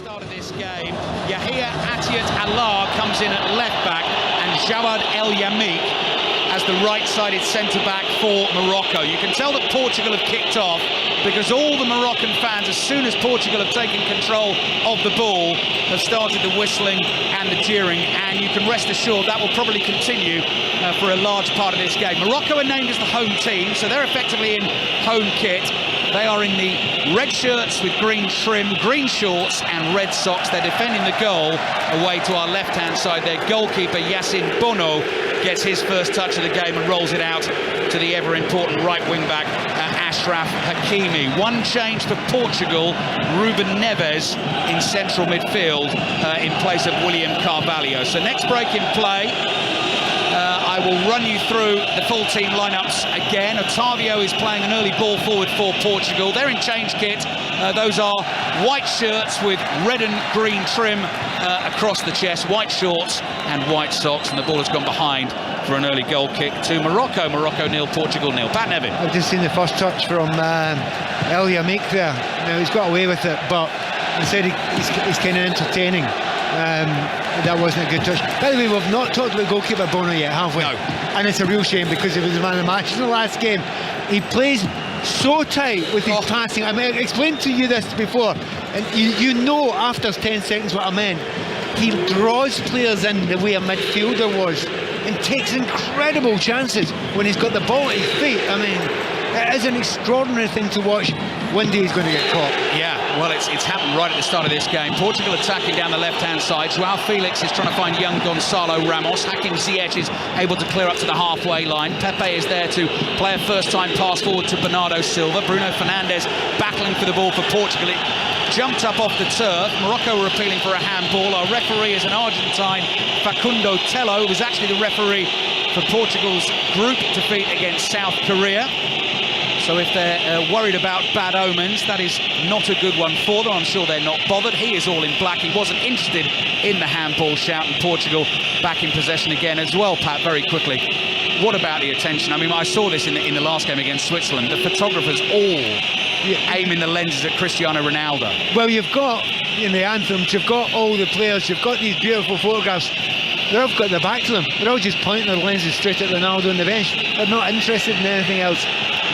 start of this game. Yahia Atiat Allah comes in at left-back and Jawad El Yamik as the right-sided centre-back for Morocco. You can tell that Portugal have kicked off because all the Moroccan fans, as soon as Portugal have taken control of the ball, have started the whistling and the cheering, and you can rest assured that will probably continue for a large part of this game. Morocco are named as the home team, so they're effectively in home kit. They are in the red shirts with green trim, green shorts and red socks. They're defending the goal away to our left-hand side. Their goalkeeper, Yassine Bono, gets his first touch of the game and rolls it out to the ever-important right wing-back, Achraf Hakimi. One change for Portugal, Ruben Neves in central midfield in place of William Carvalho. So next break in play. I will run you through the full team lineups again. Otavio is playing an early ball forward for Portugal. They're in change kit. Those are white shirts with red and green trim across the chest, white shorts and white socks, and the ball has gone behind for an early goal kick to Morocco. Morocco 0, Portugal 0. Pat Nevin. I've just seen the first touch from El Yamik there. Now he's got away with it, but I said he's kind of entertaining. That wasn't a good touch. By the way, we've not talked about goalkeeper Bono yet, have we? No. And it's a real shame because he was the man of the match in the last game. He plays so tight with his passing. I mean, I explained to you this before, and you know after 10 seconds what I meant. He draws players in the way a midfielder was and takes incredible chances when he's got the ball at his feet. I mean, it is an extraordinary thing to watch. One day he's going to get caught. Yeah, well, it's happened right at the start of this game. Portugal attacking down the left-hand side. Joao Felix is trying to find young Gonçalo Ramos. Hakim Ziyech is able to clear up to the halfway line. Pepe is there to play a first-time pass forward to Bernardo Silva. Bruno Fernandes battling for the ball for Portugal. It jumped up off the turf. Morocco were appealing for a handball. Our referee is an Argentine, Facundo Tello, who was actually the referee for Portugal's group defeat against South Korea. So if they're worried about bad omens, that is not a good one for them. I'm sure they're not bothered. He is all in black. He wasn't interested in the handball shout, and Portugal back in possession again as well, Pat, very quickly. What about the attention? I mean, I saw this in the last game against Switzerland. The photographers all aiming the lenses at Cristiano Ronaldo. Well, you've got in the anthems, you've got all the players, you've got these beautiful photographs. They've all got their back to them. They're all just pointing their lenses straight at Ronaldo on the bench. They're not interested in anything else,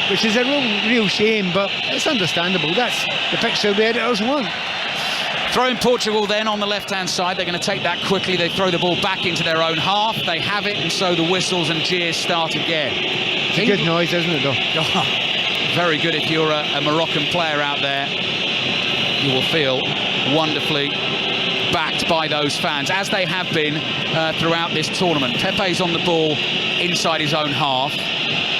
which is a real shame, but it's understandable. That's the picture the editors want. Throwing Portugal then on the left-hand side. They're going to take that quickly. They throw the ball back into their own half. They have it, and so the whistles and jeers start again. It's a good noise, isn't it, though? Very good if you're a Moroccan player out there. You will feel wonderfully backed by those fans, as they have been throughout this tournament. Pepe's on the ball inside his own half.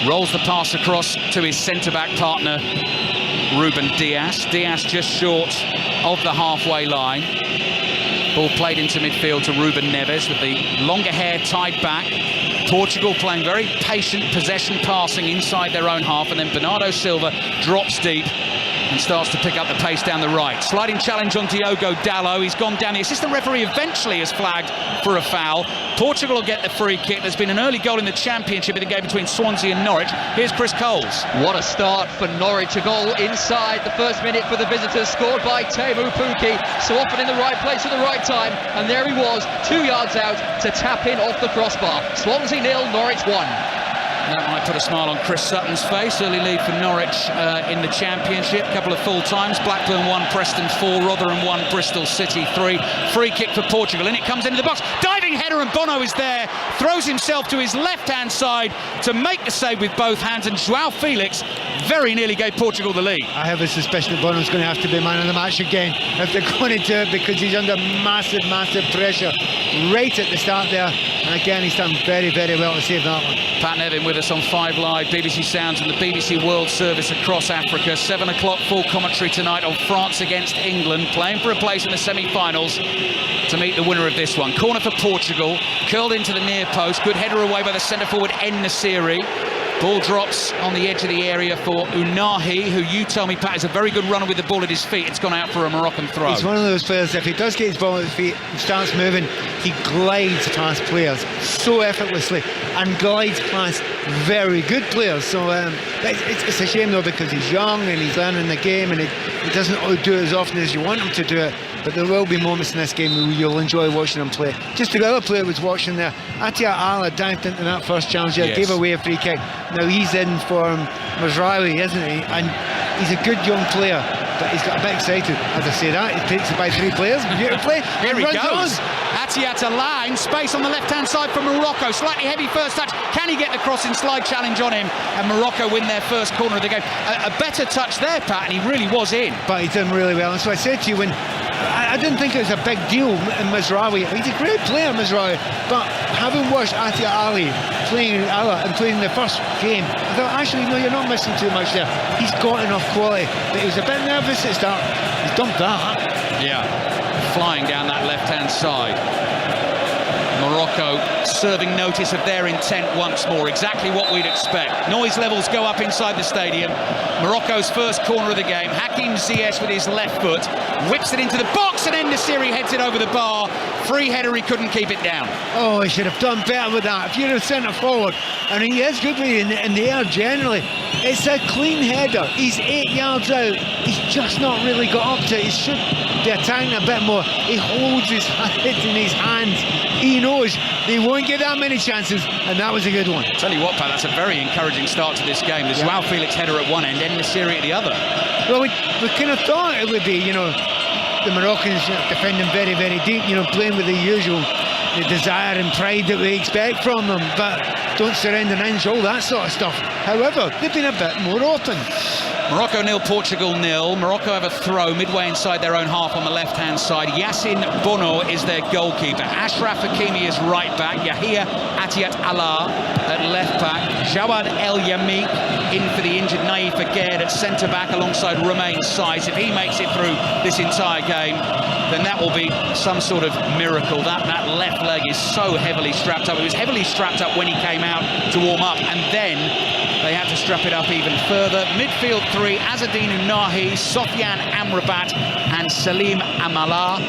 Rolls the pass across to his centre-back partner, Ruben Dias. Dias just short of the halfway line. Ball played into midfield to Ruben Neves with the longer hair tied back. Portugal playing very patient possession passing inside their own half, and then Bernardo Silva drops deep and starts to pick up the pace down the right. Sliding challenge on Diogo Dalot. He's gone down. The assistant referee eventually has flagged for a foul. Portugal will get the free kick. There's been an early goal in the Championship in the game between Swansea and Norwich. Here's Chris Coles. What a start for Norwich. A goal inside the first minute for the visitors, scored by Teemu Pukki. So often in the right place at the right time. And there he was, 2 yards out to tap in off the crossbar. Swansea 0, Norwich 1. That might put a smile on Chris Sutton's face. Early lead for Norwich in the Championship. A couple of full times. Blackburn 1, Preston 4, Rotherham 1, Bristol City 3. Free kick for Portugal, and it comes into the box. Diving header, and Bono is there. Throws himself to his left-hand side to make the save with both hands, and Joao Felix very nearly gave Portugal the lead. I have a suspicion that Bono's going to have to be man of the match again if they're going to do it, because he's under massive pressure right at the start there. And again, he's done very well to save that one. Pat Nevin with us on 5 Live, BBC Sounds and the BBC World Service across Africa. 7 o'clock full commentary tonight on France against England, playing for a place in the semi-finals to meet the winner of this one. Corner for Portugal, curled into the near post. Good header away by the centre-forward En Nassiri. Ball drops on the edge of the area for Unahi, who you tell me, Pat, is a very good runner with the ball at his feet. It's gone out for a Moroccan throw. He's one of those players, if he does get his ball at his feet and starts moving, he glides past players so effortlessly and glides past very good players. So it's a shame though, because he's young and he's learning the game, and he doesn't do it as often as you want him to do it. But there will be moments in this game where you'll enjoy watching him play. Just the other player was watching there, Atia Allah dived into that first challenge there, gave away a free kick. Now he's in for Mazraoui, isn't he? And he's a good young player, but he's got a bit excited. As I say that, he takes it by 3 players beautifully. Here he goes. Atiat Allah in space on the left-hand side for Morocco. Slightly heavy first touch. Can he get the crossing slide challenge on him? And Morocco win their first corner of the game. A better touch there, Pat, and he really was in. But he's done really well. And so I said to you, when I didn't think it was a big deal in Mazraoui. He's a great player, Mazraoui. But having watched Atia Ali playing Allah and playing the first game, I thought, actually, no, you're not missing too much there. He's got enough quality. But he was a bit nervous at start. He's dumped that. Yeah, flying down that left-hand side. Morocco serving notice of their intent once more, exactly what we'd expect. Noise levels go up inside the stadium. Morocco's first corner of the game. Hakim Ziyech with his left foot whips it into the box, and En-Nesyri heads it over the bar. Free header, he couldn't keep it down. Oh, he should have done better with that. If you're a centre forward, and he is good with you in the air generally, it's a clean header. He's 8 yards out. He's just not really got up to it. He should be attacking a bit more. He holds his head in his hands. He knows they won't get that many chances, and that was a good one. Tell you what, Pat, that's a very encouraging start to this game. The Joao Felix header at one end, En-Nesyri at the other. Well, we kind of thought it would be, you know, the Moroccans defending very, very deep, you know, playing with the usual desire and pride that we expect from them, but don't surrender an inch, all that sort of stuff. However, they've been a bit more open. Morocco 0, Portugal 0. Morocco have a throw midway inside their own half on the left-hand side. Yassin Bono is their goalkeeper. Ashraf Hakimi is right back. Yahia Atiat Allah at left back. Jawad El Yamik in for the injured Naif Aguerd at centre-back alongside Romain Saiz. If he makes it through this entire game, then that will be some sort of miracle. That left leg is so heavily strapped up. It was heavily strapped up when he came out to warm up, and then they had to strap it up even further. Midfield 3, Azzedine Unahi, Sofiane Amrabat and Salim Amala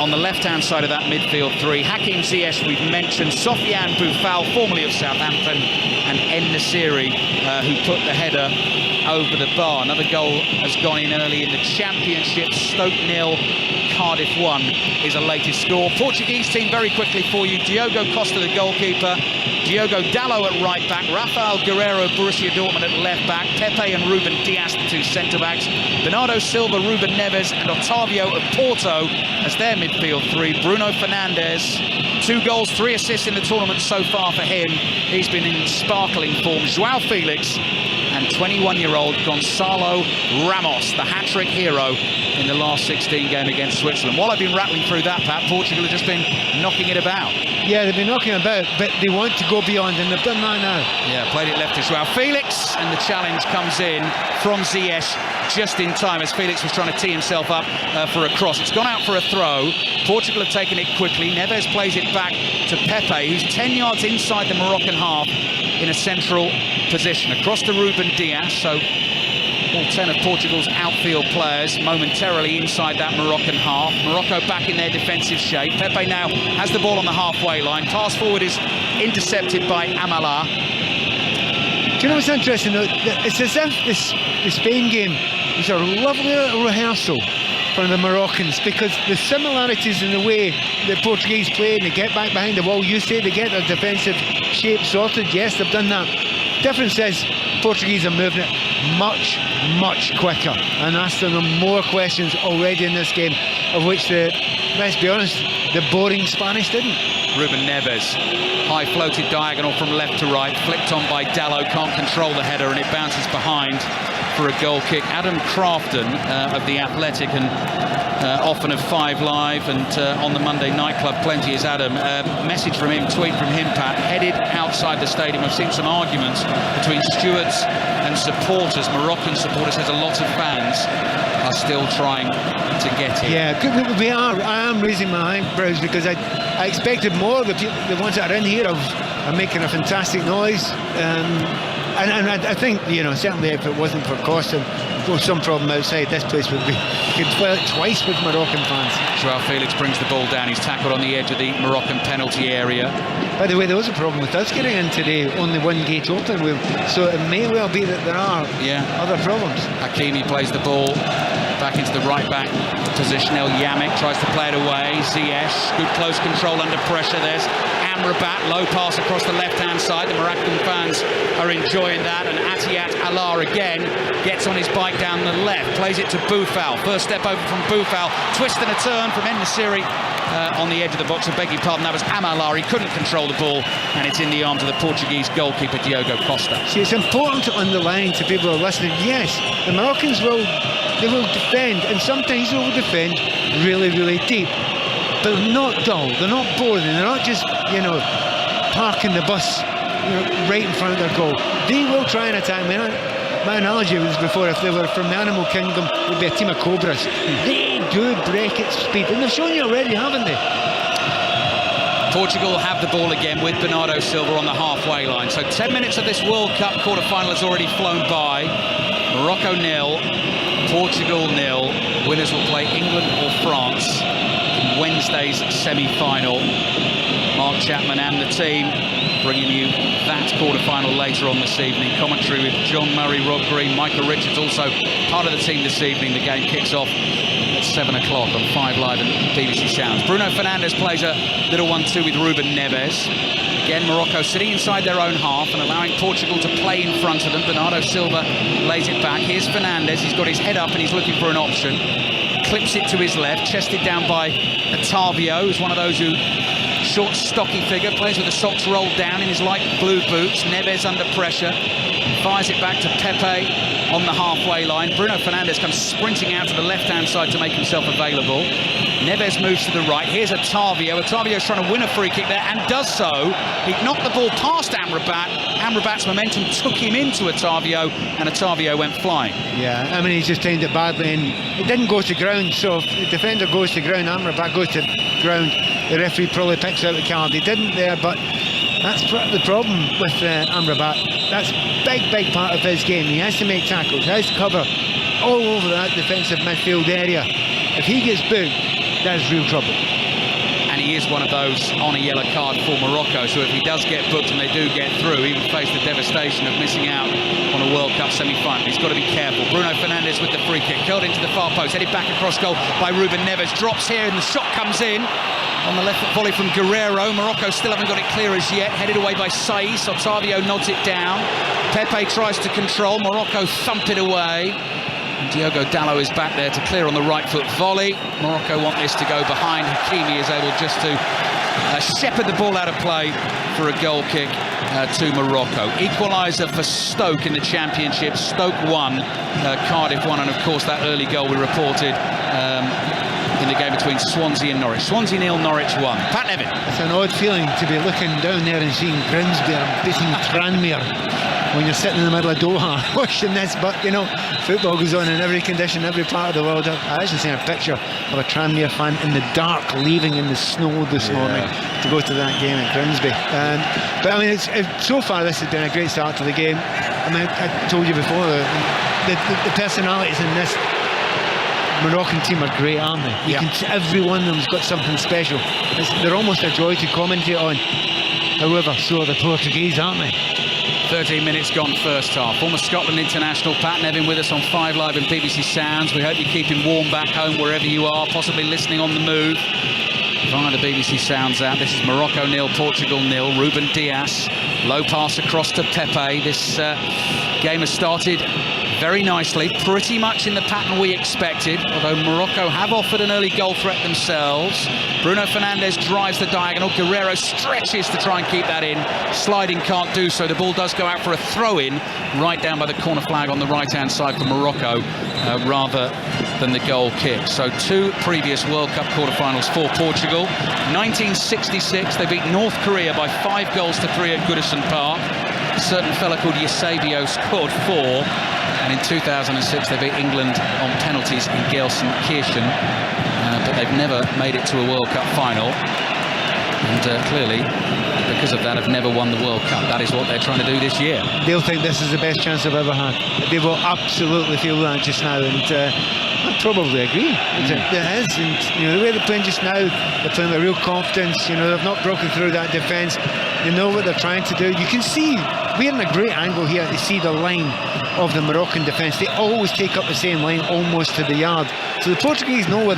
on the left-hand side of that midfield 3. Hakim Ziyech, we've mentioned, Sofiane Boufal, formerly of Southampton, and En-Nesyri, who put the header over the bar. Another goal has gone in early in the Championship. Stoke 0, Cardiff 1 is a latest score. Portuguese team very quickly for you. Diogo Costa, the goalkeeper. Diogo Dalot at right back. Rafael Guerreiro, Borussia Dortmund at left back. Pepe and Ruben Dias, the 2 centre-backs. Bernardo Silva, Ruben Neves and Otavio of Porto as their midfield 3. Bruno Fernandes, 2 goals, 3 assists in the tournament so far for him. He's been in sparkling form. Joao Felix and 21-year-old Gonçalo Ramos, the hat-trick hero in the last 16 game against Switzerland. While I've been rattling through that, Pat, Portugal have just been knocking it about. Yeah, they've been knocking about, but they want to go beyond, and they've done that now. Yeah, played it left to Joao Felix, and the challenge comes in from Ziyech just in time as Felix was trying to tee himself up for a cross. It's gone out for a throw. Portugal have taken it quickly. Neves plays it back to Pepe, who's 10 yards inside the Moroccan half in a central position. Across to Ruben Dias, so all 10 of Portugal's outfield players momentarily inside that Moroccan half. Morocco back in their defensive shape. Pepe now has the ball on the halfway line. Pass forward is intercepted by Amala. Do you know what's interesting though? It's as if the Spain game was a lovely little rehearsal for the Moroccans, because the similarities in the way the Portuguese play, and they get back behind the wall. You say they get their defensive shape sorted. Yes, they've done that. Difference is Portuguese are moving it much, much quicker and asking them more questions already in this game, of which let's be honest, the boring Spanish didn't. Ruben Neves, high floated diagonal from left to right, flicked on by Dalot, can't control the header and it bounces behind for a goal kick. Adam Crafton of The Athletic, and often of 5 Live, and on the Monday Nightclub Plenty is Adam. Message from him, tweet from him, Pat, headed outside the stadium. I've seen some arguments between stewards and supporters. Moroccan supporters, has a lot of fans, are still trying to get in. Yeah, I am raising my eyebrows, because I expected more. The ones that are in here are making a fantastic noise. And I think, you know, certainly if it wasn't for Costa or some problem outside, this place would be, you could fill it twice with Moroccan fans. Joao Felix brings the ball down. He's tackled on the edge of the Moroccan penalty area. By the way, there was a problem with us getting in today, only one gate open, so it may well be that there are other problems. Hakimi plays the ball back into the right back position. El Yamek tries to play it away. Ziyech, good close control under pressure. There's Amrabat, low pass across the left-hand side. The Moroccan fans are enjoying that, and Atiat Allah again gets on his bike down the left, plays it to Boufal. First step over from Boufal, twist and a turn from En-Nesyri on the edge of the box. I beg your pardon, that was Amalar. He couldn't control the ball, and it's in the arms of the Portuguese goalkeeper Diogo Costa. See, it's important to underline to people who are listening, yes, the Moroccans will defend, and sometimes they will defend really, really deep. But they're not dull, they're not boring, they're not just, you know, parking the bus, you know, right in front of their goal. They will try and attack. My analogy was before, if they were from the animal kingdom, it would be a team of cobras. They do break at speed, and they've shown you already, haven't they? Portugal have the ball again with Bernardo Silva on the halfway line. So 10 minutes of this World Cup quarter-final has already flown by. Morocco 0, Portugal 0. Winners will play England or France in Wednesday's semi-final. Mark Chapman and the team bringing you that quarter-final later on this evening. Commentary with John Murray, Rob Green, Michael Richards also part of the team this evening. The game kicks off at 7 o'clock on 5 Live and BBC Sounds. Bruno Fernandes plays a little 1-2 with Ruben Neves. Again, Morocco sitting inside their own half and allowing Portugal to play in front of them. Bernardo Silva lays it back. Here's Fernandes. He's got his head up and he's looking for an option. Clips it to his left, chested down by Otavio, who's one of those who short, stocky figure, plays with the socks rolled down in his light blue boots. Neves under pressure, fires it back to Pepe on the halfway line. Bruno Fernandes comes sprinting out to the left-hand side to make himself available. Neves moves to the right. Here's Otavio. Otavio's trying to win a free kick there and does so. He knocked the ball past Amrabat. Amrabat's momentum took him into Otavio, and Otavio went flying. Yeah, I mean, he's just timed it badly, and it didn't go to ground, so if the defender goes to ground, Amrabat goes to ground, the referee probably picks out the card. He didn't there, but that's the problem with Amrabat. That's big part of his game. He has to make tackles, he has to cover all over that defensive midfield area. If he gets booked, that's real trouble. And he is one of those on a yellow card for Morocco, so if he does get booked and they do get through, he will face the devastation of missing out on a World Cup semi-final. He's got to be careful. Bruno Fernandes with the free kick, curled into the far post, headed back across goal by Ruben Neves, drops here and the shot comes in on the left foot volley from Guerrero. Morocco still haven't got it clear as yet, headed away by Saiss. Otavio nods it down. Pepe tries to control, Morocco thump it away. And Diogo Dalot is back there to clear on the right foot volley. Morocco want this to go behind. Hakimi is able just to shepherd the ball out of play for a goal kick to Morocco. Equaliser for Stoke in the Championship. Stoke 1, Cardiff 1, and of course that early goal we reported in the game between Swansea and Norwich. Swansea 0, Norwich 1. Pat Nevin. It's an odd feeling to be looking down there and seeing Grimsby beating Tranmere when you're sitting in the middle of Doha watching this, but you know, football goes on in every condition, every part of the world. I actually seen a picture of a Tranmere fan in the dark leaving in the snow this morning to go to that game at Grimsby. But I mean, so far this has been a great start to the game. I mean, I told you before, the personalities in this Moroccan team are great, aren't they? Every one of them's got something special. They're almost a joy to commentate on. However, so are the Portuguese, aren't they? 13 minutes gone first half. Former Scotland international Pat Nevin with us on 5 Live and BBC Sounds. We hope you're keeping warm back home wherever you are, possibly listening on the move via the BBC Sounds app. This is Morocco 0, Portugal 0. Ruben Dias, low pass across to Pepe. This game has started very nicely, pretty much in the pattern we expected, although Morocco have offered an early goal threat themselves. Bruno Fernandes drives the diagonal. Guerrero stretches to try and keep that in. Sliding can't do so. The ball does go out for a throw-in right down by the corner flag on the right-hand side for Morocco, rather than the goal kick. So 2 previous World Cup quarterfinals for Portugal. 1966, they beat North Korea by 5 goals to 3 at Goodison Park. A certain fella called Eusebio scored 4. And in 2006, they beat England on penalties in Gelsenkirchen, but they've never made it to a World Cup final. And clearly, because of that, have never won the World Cup. That is what they're trying to do this year. They'll think this is the best chance they've ever had. They will absolutely feel that just now, and I probably agree. It is, and you know, the way they're playing just now, they're playing with real confidence. You know, they've not broken through that defence. They know what they're trying to do. You can see, we're in a great angle here to see the line of the Moroccan defence. They always take up the same line almost to the yard. So the Portuguese know where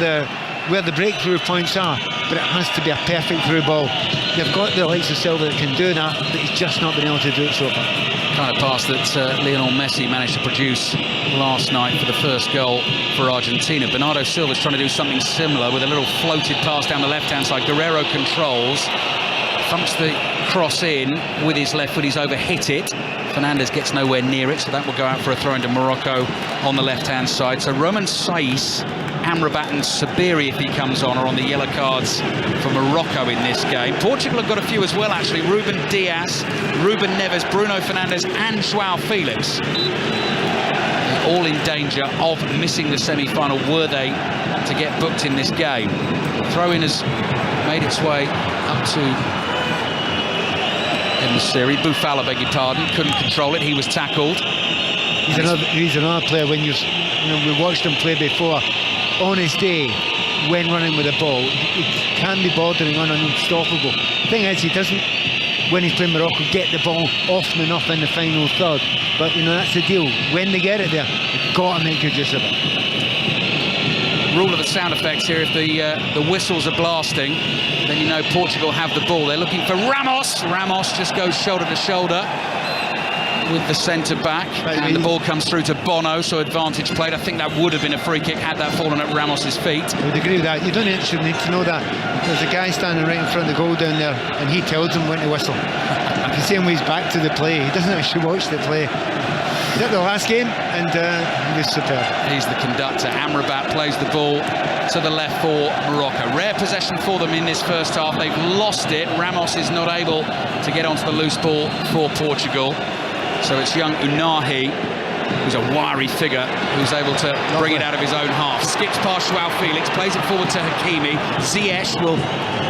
the breakthrough points are, but it has to be a perfect through ball. They've got the likes of Silva that can do that, but he's just not been able to do it so far. Kind of pass that Lionel Messi managed to produce last night for the first goal for Argentina. Bernardo Silva's trying to do something similar with a little floated pass down the left-hand side. Guerrero controls, thumps the cross in with his left foot. He's overhit it. Fernandez gets nowhere near it, so that will go out for a throw into Morocco on the left-hand side. So Roman Saiz, Amrabat and Sabiri, if he comes on, are on the yellow cards for Morocco in this game. Portugal have got a few as well, actually. Ruben Dias, Ruben Neves, Bruno Fernandes and Joao Felix. They're all in danger of missing the semi-final were they to get booked in this game. Throw-in has made its way up to Siri. Boufala, beg your pardon, couldn't control it. He was tackled. He's another player. When you know, we watched him play before. On his day, when running with the ball, it can be bordering on unstoppable. The thing is, he doesn't, when he's playing Morocco, get the ball often enough in the final third. But you know, that's the deal. When they get it there, they've got to make good use of it. Rule of the sound effects here: if the whistles are blasting, then you know Portugal have the ball. They're looking for Ramos. Ramos just goes shoulder to shoulder with the centre back, and the ball comes through to Bono, so advantage played. I think that would have been a free kick had that fallen at Ramos's feet. I would agree with that. You don't actually need to know that. There's a guy standing right in front of the goal down there, and he tells him when to whistle. You see him when he's back to the play. He doesn't actually watch the play. He's at the last game, and he was superb. He's the conductor. Amrabat plays the ball to the left for Morocco. Rare possession for them in this first half. They've lost it. Ramos is not able to get onto the loose ball for Portugal. So it's young Unahi, who's a wiry figure, who's able to bring it out of his own half. Skips past Joao Felix, plays it forward to Hakimi. Ziyech will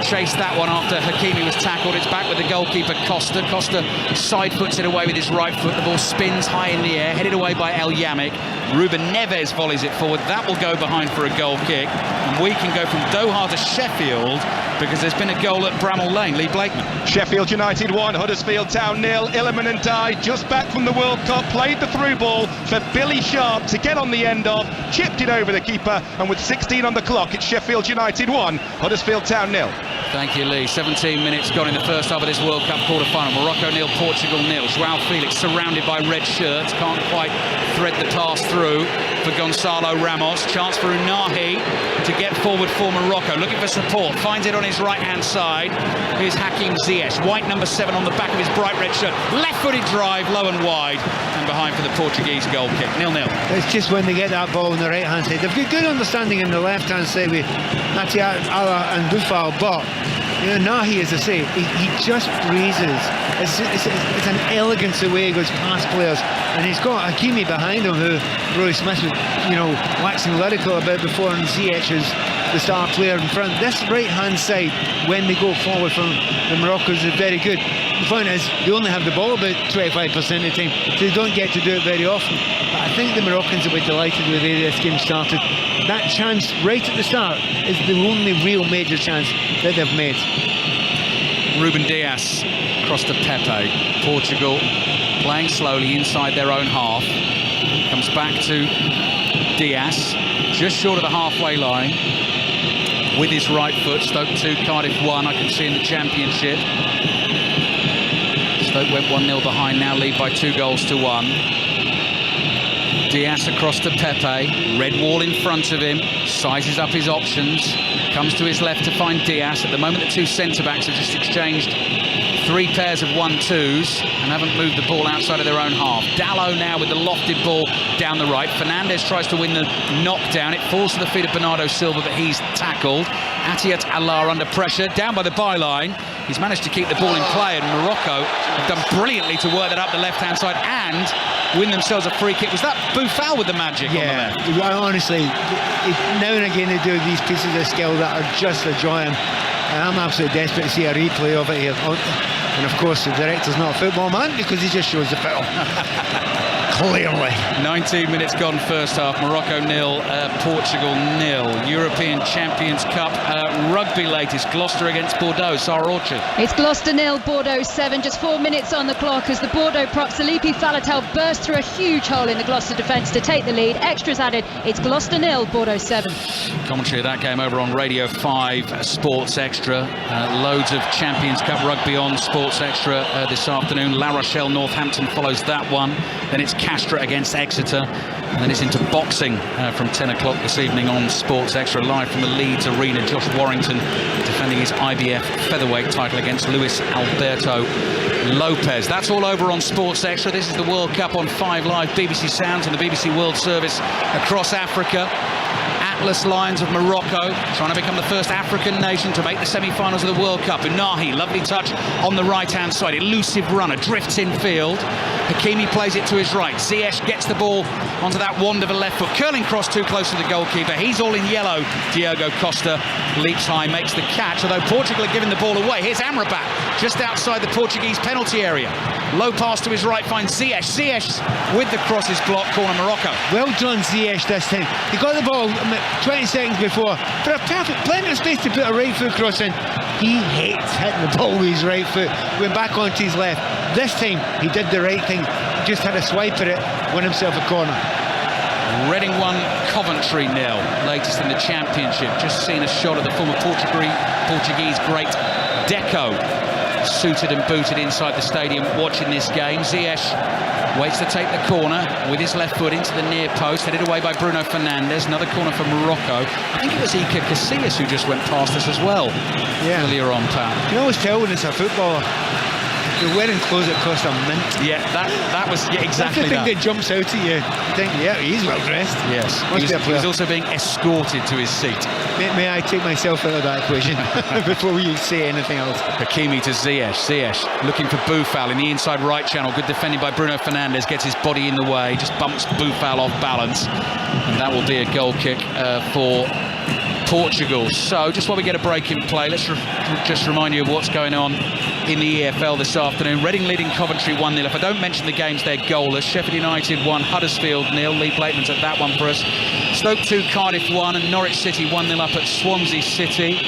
chase that one after Hakimi was tackled. It's back with the goalkeeper Costa. Costa side foots it away with his right foot. The ball spins high in the air, headed away by El Yamik. Ruben Neves volleys it forward. That will go behind for a goal kick. And we can go from Doha to Sheffield because there's been a goal at Bramall Lane. Lee Blakeman. Sheffield United 1, Huddersfield Town 0. Illiman and Dye just back from the World Cup, played the through ball for Billy Sharp to get on the end of, chipped it over the keeper, and with 16 on the clock, it's Sheffield United 1, Huddersfield Town 0. Thank you, Lee. 17 minutes gone in the first half of this World Cup quarter-final. Morocco 0, Portugal 0. Joao Felix surrounded by red shirts, can't quite thread the pass through for Gonzalo Ramos. Chance for Unahi to get forward for Morocco, looking for support, finds it on his right-hand side. Here's Hakim Ziyech, white number 7 on the back of his bright red shirt. Left-footed drive, low and wide, and behind for the Portuguese goal kick. 0-0. It's just when they get that ball on the right-hand side. They've got good understanding in the left-hand side with Atiala and Boufal, but you know, Nahi, as I say, he just breezes. It's an elegance the way he goes past players, and he's got Hakimi behind him, who Roy Smith was, you know, waxing lyrical about before, and Ziyech is the star player in front. This right-hand side, when they go forward from the Moroccans, is very good. The point is, they only have the ball about 25% of the time, so they don't get to do it very often. But I think the Moroccans will be delighted with the way this game started. That chance right at the start is the only real major chance that they've made. Ruben Dias across to Pepe. Portugal playing slowly inside their own half. Comes back to Dias, just short of the halfway line. With his right foot, Stoke 2, Cardiff 1, I can see in the Championship. Stoke went 1-0 behind, now lead by 2-1. Dias across to Pepe, red wall in front of him, sizes up his options, comes to his left to find Dias. At the moment the two centre-backs have just exchanged 3 pairs of 1-2s and haven't moved the ball outside of their own half. Dallo now with the lofted ball down the right. Fernandes tries to win the knockdown. It falls to the feet of Bernardo Silva, but he's tackled. Atiat Allah under pressure, down by the byline. He's managed to keep the ball in play, and Morocco have done brilliantly to work that up the left-hand side, and win themselves a free kick. Was that Boufal with the magic on the left? Yeah, honestly, now and again they do these pieces of skill that are just a joy, and I'm absolutely desperate to see a replay of it here. And of course the director's not a football man because he just shows the foul. Clearly. 19 minutes gone first half. Morocco 0, Portugal 0. European Champions Cup rugby latest. Gloucester against Bordeaux. Sarah Orchard. It's Gloucester 0, Bordeaux 7. Just 4 minutes on the clock as the Bordeaux prop Salipi Falatel burst through a huge hole in the Gloucester defence to take the lead. Extras added. It's Gloucester 0, Bordeaux 7. Commentary of that game over on Radio 5 Sports Extra. Loads of Champions Cup rugby on Sports Extra this afternoon. La Rochelle Northampton follows that one. Then it's Castres against Exeter, and then it's into boxing from 10 o'clock this evening on Sports Extra, live from the Leeds Arena. Josh Warrington defending his IBF featherweight title against Luis Alberto Lopez. That's all over on Sports Extra. This is the World Cup on 5 Live, BBC Sounds and the BBC World Service across Africa. Atlas Lions of Morocco trying to become the first African nation to make the semi-finals of the World Cup. Unahi, lovely touch on the right-hand side. Elusive runner, drifts in field. Hakimi plays it to his right. Ziyech gets the ball onto that wand of a left foot. Curling cross too close to the goalkeeper. He's all in yellow. Diogo Costa leaps high, makes the catch, although Portugal are giving the ball away. Here's Amrabat, just outside the Portuguese penalty area. Low pass to his right, finds Ziyech. Ziyech with the cross is blocked, corner Morocco. Well done, Ziyech, this time. He got the ball 20 seconds before for a perfect, plenty of space to put a right foot cross in. He hates hitting the ball with his right foot. Went back onto his left. This time he did the right thing. Just had a swipe at it, won himself a corner. Reading 1, Coventry 0. Latest in the championship. Just seen a shot of the former Portuguese great Deco, suited and booted inside the stadium watching this game. Ziyech waits to take the corner with his left foot into the near post, headed away by Bruno Fernandes. Another corner for Morocco. I think it was Iker Casillas who just went past us as well earlier on, Pat. You can always tell when it's a footballer. They're wearing clothes that cost a mint. Yeah, that was exactly That's the thing that jumps out at you. You think, yeah, he's well dressed. Yes, he was also being escorted to his seat. May I take myself out of that equation before you say anything else? Hakimi to Ziyech. Ziyech looking for Boufal in the inside right channel. Good defending by Bruno Fernandes. Gets his body in the way. Just bumps Boufal off balance. And that will be a goal kick for Portugal. So just while we get a break in play, let's just remind you of what's going on in the EFL this afternoon. Reading leading Coventry 1-0. If I don't mention the games, they're goalless. Sheffield United 1, Huddersfield 0. Lee Blakeman took that one for us. Stoke 2, Cardiff 1, and Norwich City 1-0 up at Swansea City.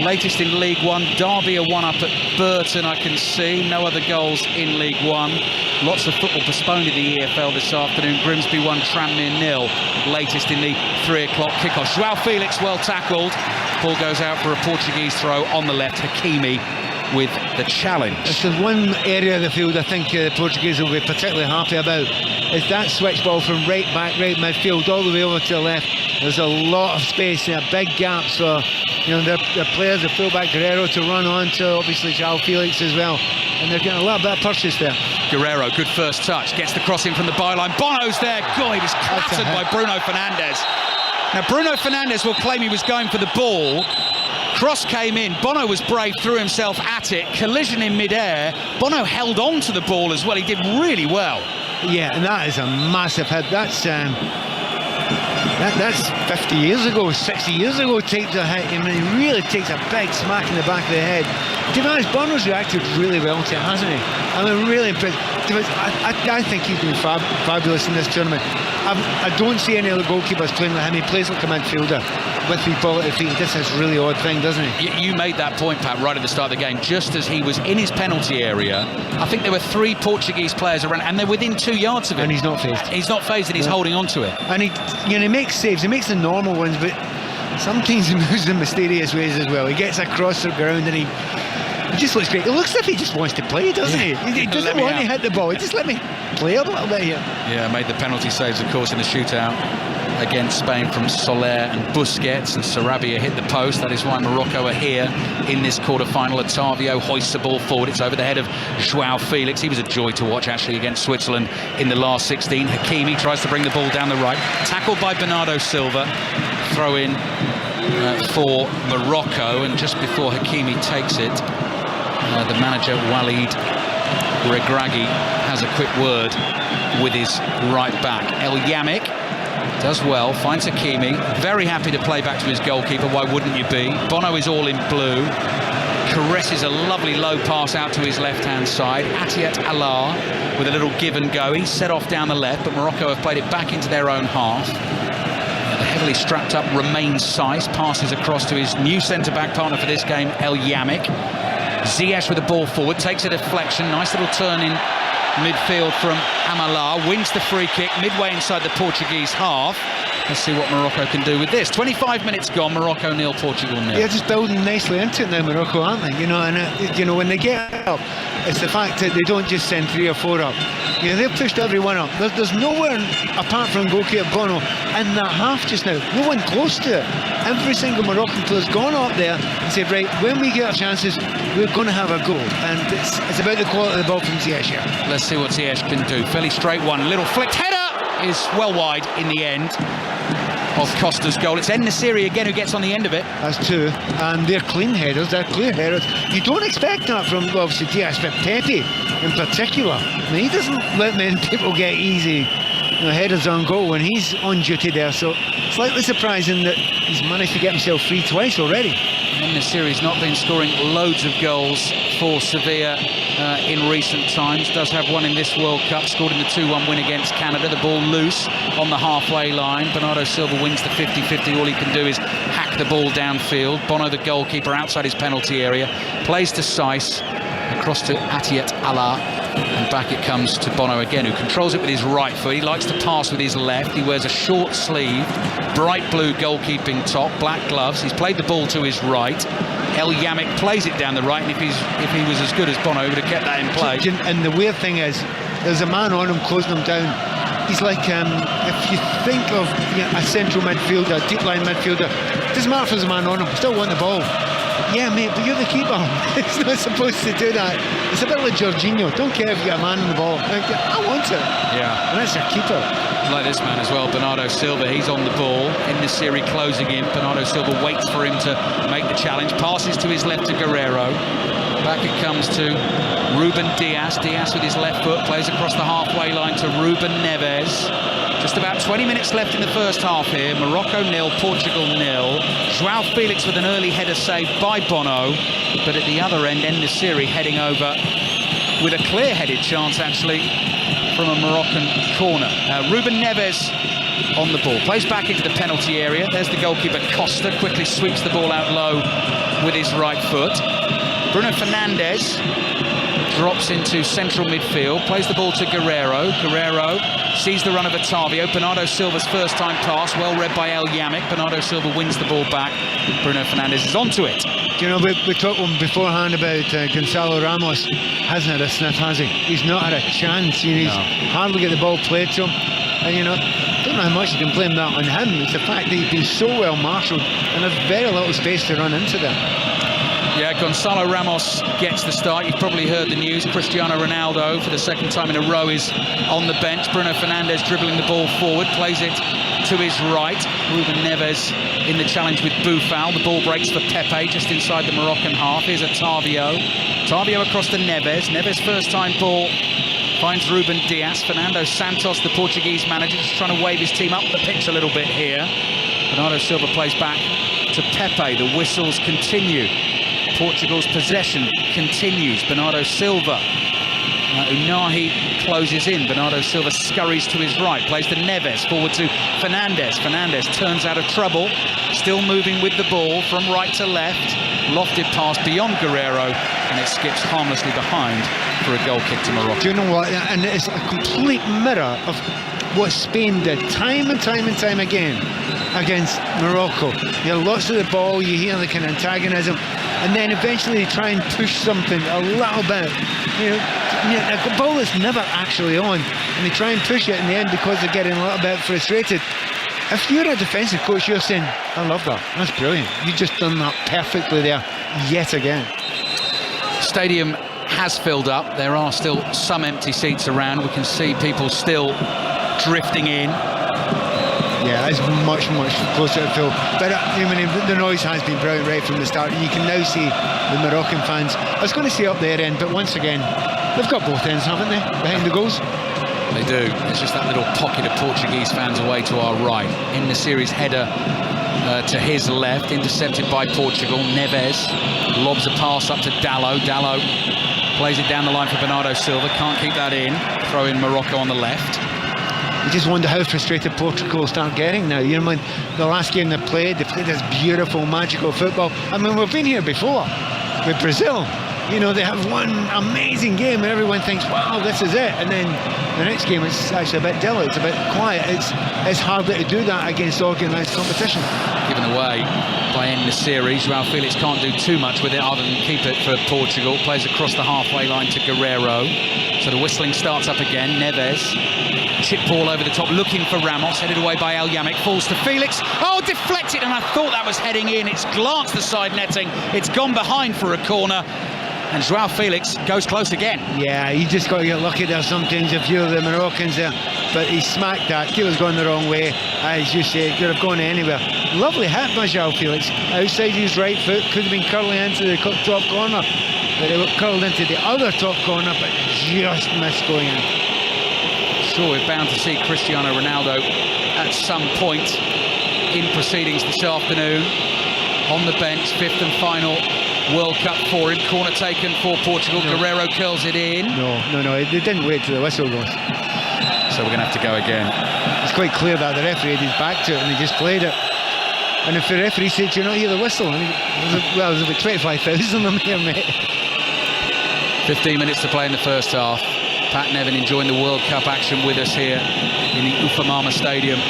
Latest in League 1, Derby are 1 up at Burton, I can see. No other goals in League 1. Lots of football postponed in the EFL this afternoon. Grimsby 1, Tranmere 0. Latest in the 3 o'clock kickoff. João Felix well tackled. Ball goes out for a Portuguese throw on the left. Hakimi with the challenge. If there's one area of the field I think the Portuguese will be particularly happy about, is that switch ball from right back, right midfield, all the way over to the left. There's a lot of space there, big gaps for their players, the fullback Guerrero to run on to, obviously João Felix as well, and they're getting a little bit of purchase there. Guerrero, good first touch, gets the cross in from the byline. Bono's there. God, he was clattered by Bruno Fernandes. Now Bruno Fernandes will claim he was going for the ball. Cross came in, Bono was brave, threw himself at it, collision in mid-air. Bono held on to the ball as well, he did really well. Yeah, and that is a massive hit. That's 50 years ago, 60 years ago takes a hit. I mean, he really takes a big smack in the back of the head. To be honest, Bono's reacted really well to it, hasn't he? I'm really impressed. I think he's been fabulous in this tournament. I don't see any other goalkeepers playing like him. He plays like a midfielder with the ball at the feet. This is a really odd thing, doesn't he? You made that point, Pat, right at the start of the game. Just as he was in his penalty area, I think there were 3 Portuguese players around, and they're within 2 yards of him. And he's not phased. He's not phased, and he's holding on to it. And he makes saves. He makes the normal ones, but sometimes he moves in mysterious ways as well. He gets across the ground and he just looks great. It looks as if he just wants to play, doesn't he? He doesn't want to hit the ball. He just let me play a little bit here. Yeah, made the penalty saves, of course, in the shootout against Spain from Soler and Busquets, and Sarabia hit the post. That is why Morocco are here in this quarter-final. Otavio hoists the ball forward. It's over the head of João Felix. He was a joy to watch, actually, against Switzerland in the last 16. Hakimi tries to bring the ball down the right. Tackled by Bernardo Silva. Throw in for Morocco, and just before Hakimi takes it, the manager Walid Regragui has a quick word with his right back. El Yamik does well, finds Hakimi, very happy to play back to his goalkeeper, why wouldn't you be? Bono is all in blue, caresses a lovely low pass out to his left-hand side. Atiat Allah with a little give and go. He's set off down the left, but Morocco have played it back into their own half. The heavily strapped up Romain Saiss passes across to his new centre-back partner for this game, El Yamik. Ziyech with the ball forward, takes a deflection, nice little turn in midfield from Amala, wins the free kick midway inside the Portuguese half. Let's see what Morocco can do with this. 25 minutes gone, Morocco 0, Portugal 0. They're just building nicely into it now, Morocco, aren't they? You know, and when they get up, it's the fact that they don't just send 3 or 4 up. They've pushed everyone up. There's nowhere apart from goalkeeper Bono in that half just now. No one close to it. Every single Moroccan player's gone up there and said, right, when we get our chances, we're going to have a goal. And it's about the quality of the ball from Ziyech here. Let's see what Ziyech can do. Fairly straight one, little flicked header is well wide in the end of Costa's goal. It's En-Nesyri again who gets on the end of it. That's 2, and they're clean headers, they're clear headers. You don't expect that from, obviously, Diaz, but Pepe in particular. I mean, he doesn't let many people get easy headers on goal when he's on duty there, so slightly surprising that he's managed to get himself free twice already. En-Nesyri's not been scoring loads of goals for Sevilla in recent times. Does have one in this World Cup, scored in the 2-1 win against Canada. The ball loose on the halfway line. Bernardo Silva wins the 50-50. All he can do is hack the ball downfield. Bono, the goalkeeper, outside his penalty area, plays to Saiss, across to Atiat Allah, and back it comes to Bono again, who controls it with his right foot. He likes to pass with his left. He wears a short sleeve, bright blue goalkeeping top, black gloves. He's played the ball to his right. El Yamik plays it down the right, and if he was as good as Bono, he would have kept that in play. And the weird thing is, there's a man on him closing him down. He's like, if you think of a central midfielder, deep line midfielder, it doesn't matter if there's a man on him, still want the ball. Yeah, mate, but you're the keeper. It's not supposed to do that. It's a bit like Jorginho. Don't care if you got a man on the ball. I want it. Yeah. And that's your keeper. Like this man as well, Bernardo Silva. He's on the ball. En-Nesyri closing in. Bernardo Silva waits for him to make the challenge. Passes to his left to Guerrero. Back it comes to Ruben Diaz. Diaz with his left foot plays across the halfway line to Ruben Neves. Just about 20 minutes left in the first half here. Morocco 0, Portugal 0. João Felix with an early header saved by Bono, but at the other end, En-Nesyri heading over with a clear-headed chance, actually, from a Moroccan corner. Ruben Neves on the ball, plays back into the penalty area. There's the goalkeeper Costa, quickly sweeps the ball out low with his right foot. Bruno Fernandes drops into central midfield, plays the ball to Guerrero. Guerrero sees the run of Otavio. Bernardo Silva's first time pass, well read by El Yamik. Bernardo Silva wins the ball back. Bruno Fernandes is onto it. You know, we talked beforehand about Gonzalo Ramos. Hasn't had a sniff, has he? He's not had a chance. He's hardly get the ball played to him. And I don't know how much you can blame that on him. It's the fact that he's been so well marshalled and there's very little space to run into there. Yeah, Gonzalo Ramos gets the start. You've probably heard the news. Cristiano Ronaldo, for the second time in a row, is on the bench. Bruno Fernandes dribbling the ball forward, plays it to his right. Ruben Neves in the challenge with Boufal. The ball breaks for Pepe just inside the Moroccan half. Here's Otavio. Otavio across to Neves. Neves' first-time ball finds Ruben Diaz. Fernando Santos, the Portuguese manager, just trying to wave his team up the pitch a little bit here. Bernardo Silva plays back to Pepe. The whistles continue. Portugal's possession continues. Bernardo Silva. Unahi closes in. Bernardo Silva scurries to his right, plays to Neves, forward to Fernandes. Fernandes turns out of trouble, still moving with the ball from right to left. Lofted pass beyond Guerrero, and it skips harmlessly behind for a goal kick to Morocco. Do you know what? And it's a complete mirror of what Spain did time and time and time again against Morocco. You have lots of the ball, you hear the kind of antagonism, and then eventually they try and push something a little bit. A ball that's never actually on, and they try and push it in the end because they're getting a little bit frustrated. If you're a defensive coach, you're saying, I love that, that's brilliant. You've just done that perfectly there, yet again. Stadium has filled up. There are still some empty seats around. We can see people still drifting in. Yeah, it's much, much closer to full. But the noise has been brilliant right from the start. You can now see the Moroccan fans. I was going to say up their end, but once again, they've got both ends, haven't they, behind the goals? They do. There's just that little pocket of Portuguese fans away to our right. In the series header to his left, intercepted by Portugal. Neves lobs a pass up to Dalot. Dalot plays it down the line for Bernardo Silva. Can't keep that in. Throw in Morocco on the left. You just wonder how frustrated Portugal start getting now. You know, when the last game they played this beautiful, magical football. I mean, we've been here before with Brazil. You know, they have one amazing game and everyone thinks, wow, this is it. And then the next game is actually a bit dull. It's a bit quiet. It's harder to do that against organised competition. Given away by end the series. João Felix can't do too much with it other than keep it for Portugal. Plays across the halfway line to Guerreiro. So the whistling starts up again. Neves. Chip ball over the top, looking for Ramos, headed away by El Yamic, falls to Felix. Oh, deflected, and I thought that was heading in. It's glanced the side netting. It's gone behind for a corner. And João Felix goes close again. Yeah, you just got to get lucky there sometimes, a few of the Moroccans there. But he smacked that. Keeper's gone the wrong way. As you say, it could have gone anywhere. Lovely hit by João Felix. Outside his right foot, could have been curling into the top corner. But it curled into the other top corner, but just missed going in. Sure, we're bound to see Cristiano Ronaldo at some point in proceedings this afternoon. On the bench, fifth and final World Cup for him. Corner taken for Portugal. No. Guerreiro curls it in. No, they didn't wait till the whistle goes. So we're going to have to go again. It's quite clear that the referee had his back to it and he just played it. And if the referee said, "You're not hear the whistle," I mean, well, there's about 25,000 of them here, mate. 15 minutes to play in the first half. Pat Nevin enjoying the World Cup action with us here in the Ufamama Stadium,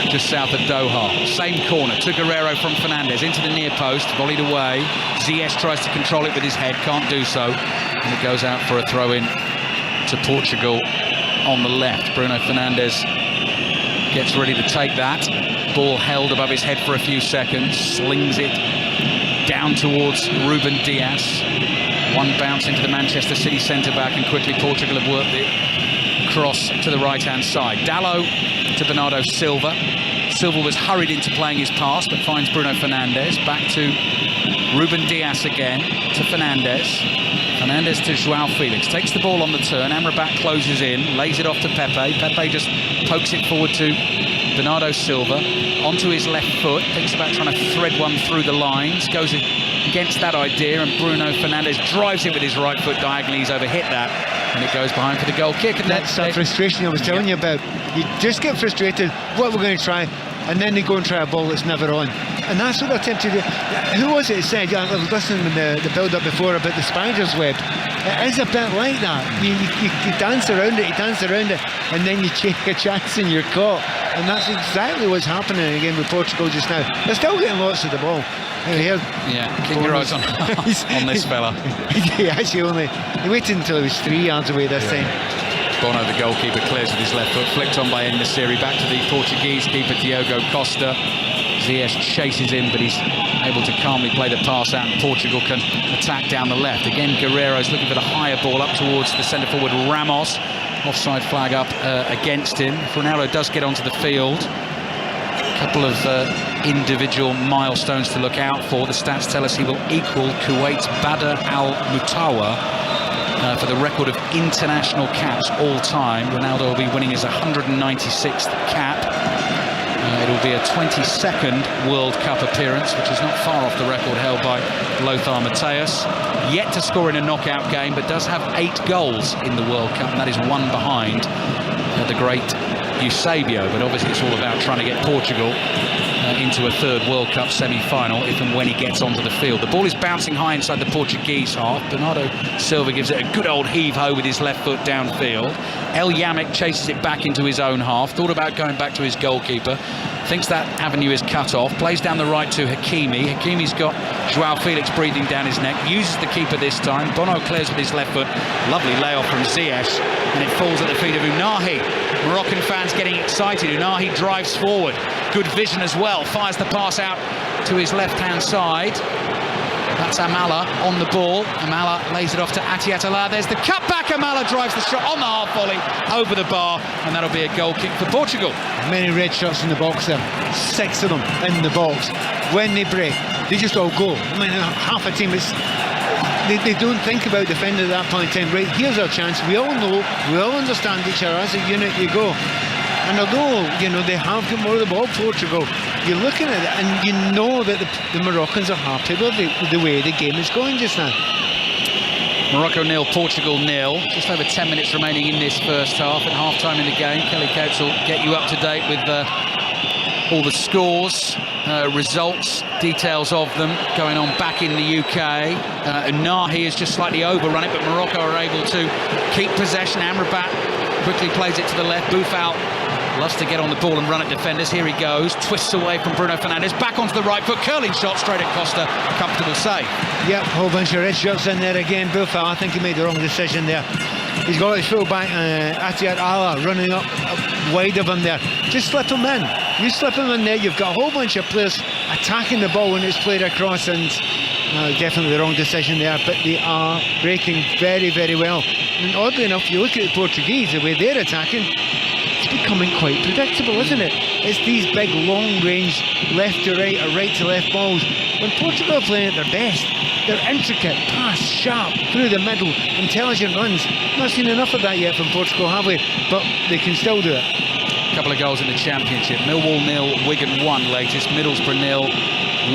just south of Doha. Same corner to Guerreiro from Fernandes, into the near post, volleyed away. Ziyech tries to control it with his head, can't do so. And it goes out for a throw-in to Portugal on the left. Bruno Fernandes gets ready to take that. Ball held above his head for a few seconds, slings it down towards Ruben Dias. One bounce into the Manchester City centre-back, and quickly Portugal have worked it cross to the right-hand side. Dalot to Bernardo Silva. Silva was hurried into playing his pass, but finds Bruno Fernandes. Back to Ruben Dias again, to Fernandes. Fernandes to João Felix. Takes the ball on the turn. Amrabat closes in, lays it off to Pepe. Pepe just pokes it forward to Bernardo Silva. Onto his left foot. Thinks about trying to thread one through the lines. Goes against that idea, and Bruno Fernandes drives it with his right foot diagonally. He's overhit that, and it goes behind for the goal kick. And that's that frustration I was telling you about. You just get frustrated, what we're going to try, and then they go and try a ball that's never on. And that's what they're tempted to do. Who was it that said, I was listening in the build-up before about the spider's web. It is a bit like that. You dance around it, and then you take a chance and you're caught. And that's exactly what's happening again with Portugal just now. They're still getting lots of the ball. Keep your eyes on this fella. He waited until he was 3 yards away this time. Bono, the goalkeeper, clears with his left foot, flicked on by En-Nesyri. Back to the Portuguese keeper, Diogo Costa. Ziyech chases in, but he's able to calmly play the pass out, and Portugal can attack down the left. Again, Guerreiro's looking for the higher ball up towards the centre forward Ramos. Offside flag up against him. If Ronaldo does get onto the field, a couple of individual milestones to look out for. The stats tell us he will equal Kuwait's Badr Al Mutawa for the record of international caps all time. Ronaldo will be winning his 196th cap. It'll be a 22nd World Cup appearance, which is not far off the record held by Lothar Matthäus. Yet to score in a knockout game, but does have 8 goals in the World Cup, and that is one behind the great Eusebio. But obviously it's all about trying to get Portugal into a third World Cup semi-final if and when he gets onto the field. The ball is bouncing high inside the Portuguese half. Bernardo Silva gives it a good old heave-ho with his left foot downfield. El Yamic chases it back into his own half. Thought about going back to his goalkeeper. Thinks that avenue is cut off. Plays down the right to Hakimi. Hakimi's got João Felix breathing down his neck. Uses the keeper this time. Bono clears with his left foot. Lovely layoff from Ziyech. And it falls at the feet of Unahi. Moroccan fans getting excited. Unahi drives forward. Good vision as well. Fires the pass out to his left-hand side. That's Amala on the ball. Amala lays it off to Atiat Allah. There's the cutback. Amala drives the shot on the half volley over the bar, and that'll be a goal kick for Portugal. Many red shots in the box there. 6 of them in the box. When they break, they just all go. I mean, half a team is they don't think about defending at that point in time. Right, here's our chance. We all know, we all understand each other. As a unit, you go. And although, you know, they have got more of the ball, Portugal, you're looking at it and you know that the Moroccans are happy with the way the game is going just now. Morocco 0, Portugal 0. Just over 10 minutes remaining in this first half. At half-time in the game, Kelly Coates will get you up to date with all the scores, results, details of them going on back in the UK. Unahi has just slightly overrun it, but Morocco are able to keep possession. Amrabat quickly plays it to the left. Boufal loves to get on the ball and run at defenders. Here he goes, twists away from Bruno Fernandes, back onto the right foot, curling shot straight at Costa, comfortable save. Yep, whole bunch of red shirts in there again. Boufal, I think he made the wrong decision there. He's got his full back, Atiat Allah running up wide of him there. Just slip him in. You slip him in there, you've got a whole bunch of players attacking the ball when it's played across, and definitely the wrong decision there, but they are breaking very, very well. And oddly enough, you look at the Portuguese, the way they're attacking, it's becoming quite predictable, isn't it? It's these big, long-range left to right or right to left balls. When Portugal are playing at their best, they're intricate, pass, sharp, through the middle, intelligent runs. Not seen enough of that yet from Portugal, have we? But they can still do it. A couple of goals in the Championship. Millwall 0, Wigan 1 latest, Middlesbrough 0,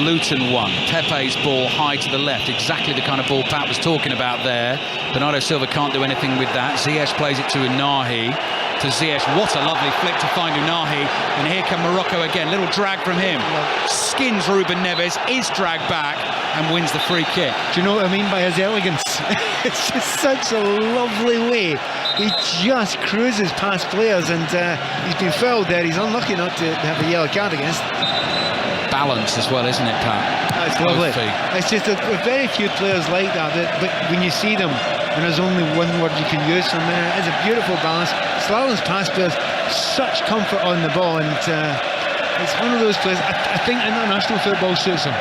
Luton 1. Pepe's ball high to the left, exactly the kind of ball Pat was talking about there. Bernardo Silva can't do anything with that. Ziyech plays it to Unahi. To Ziyech, what a lovely flick to find Unahi, and here come Morocco again, little drag from him, skins Ruben Neves, is dragged back and wins the free kick. Do you know what I mean by his elegance? It's just such a lovely way. He just cruises past players, and he's been fouled there. He's unlucky not to have a yellow card against. Balance as well, isn't it, Pat? That's lovely. It's just that very few players like that, but when you see them, and there's only one word you can use for a minute, it's a beautiful balance. Slalom's pass players, such comfort on the ball, and it's one of those players, I think international football suits him,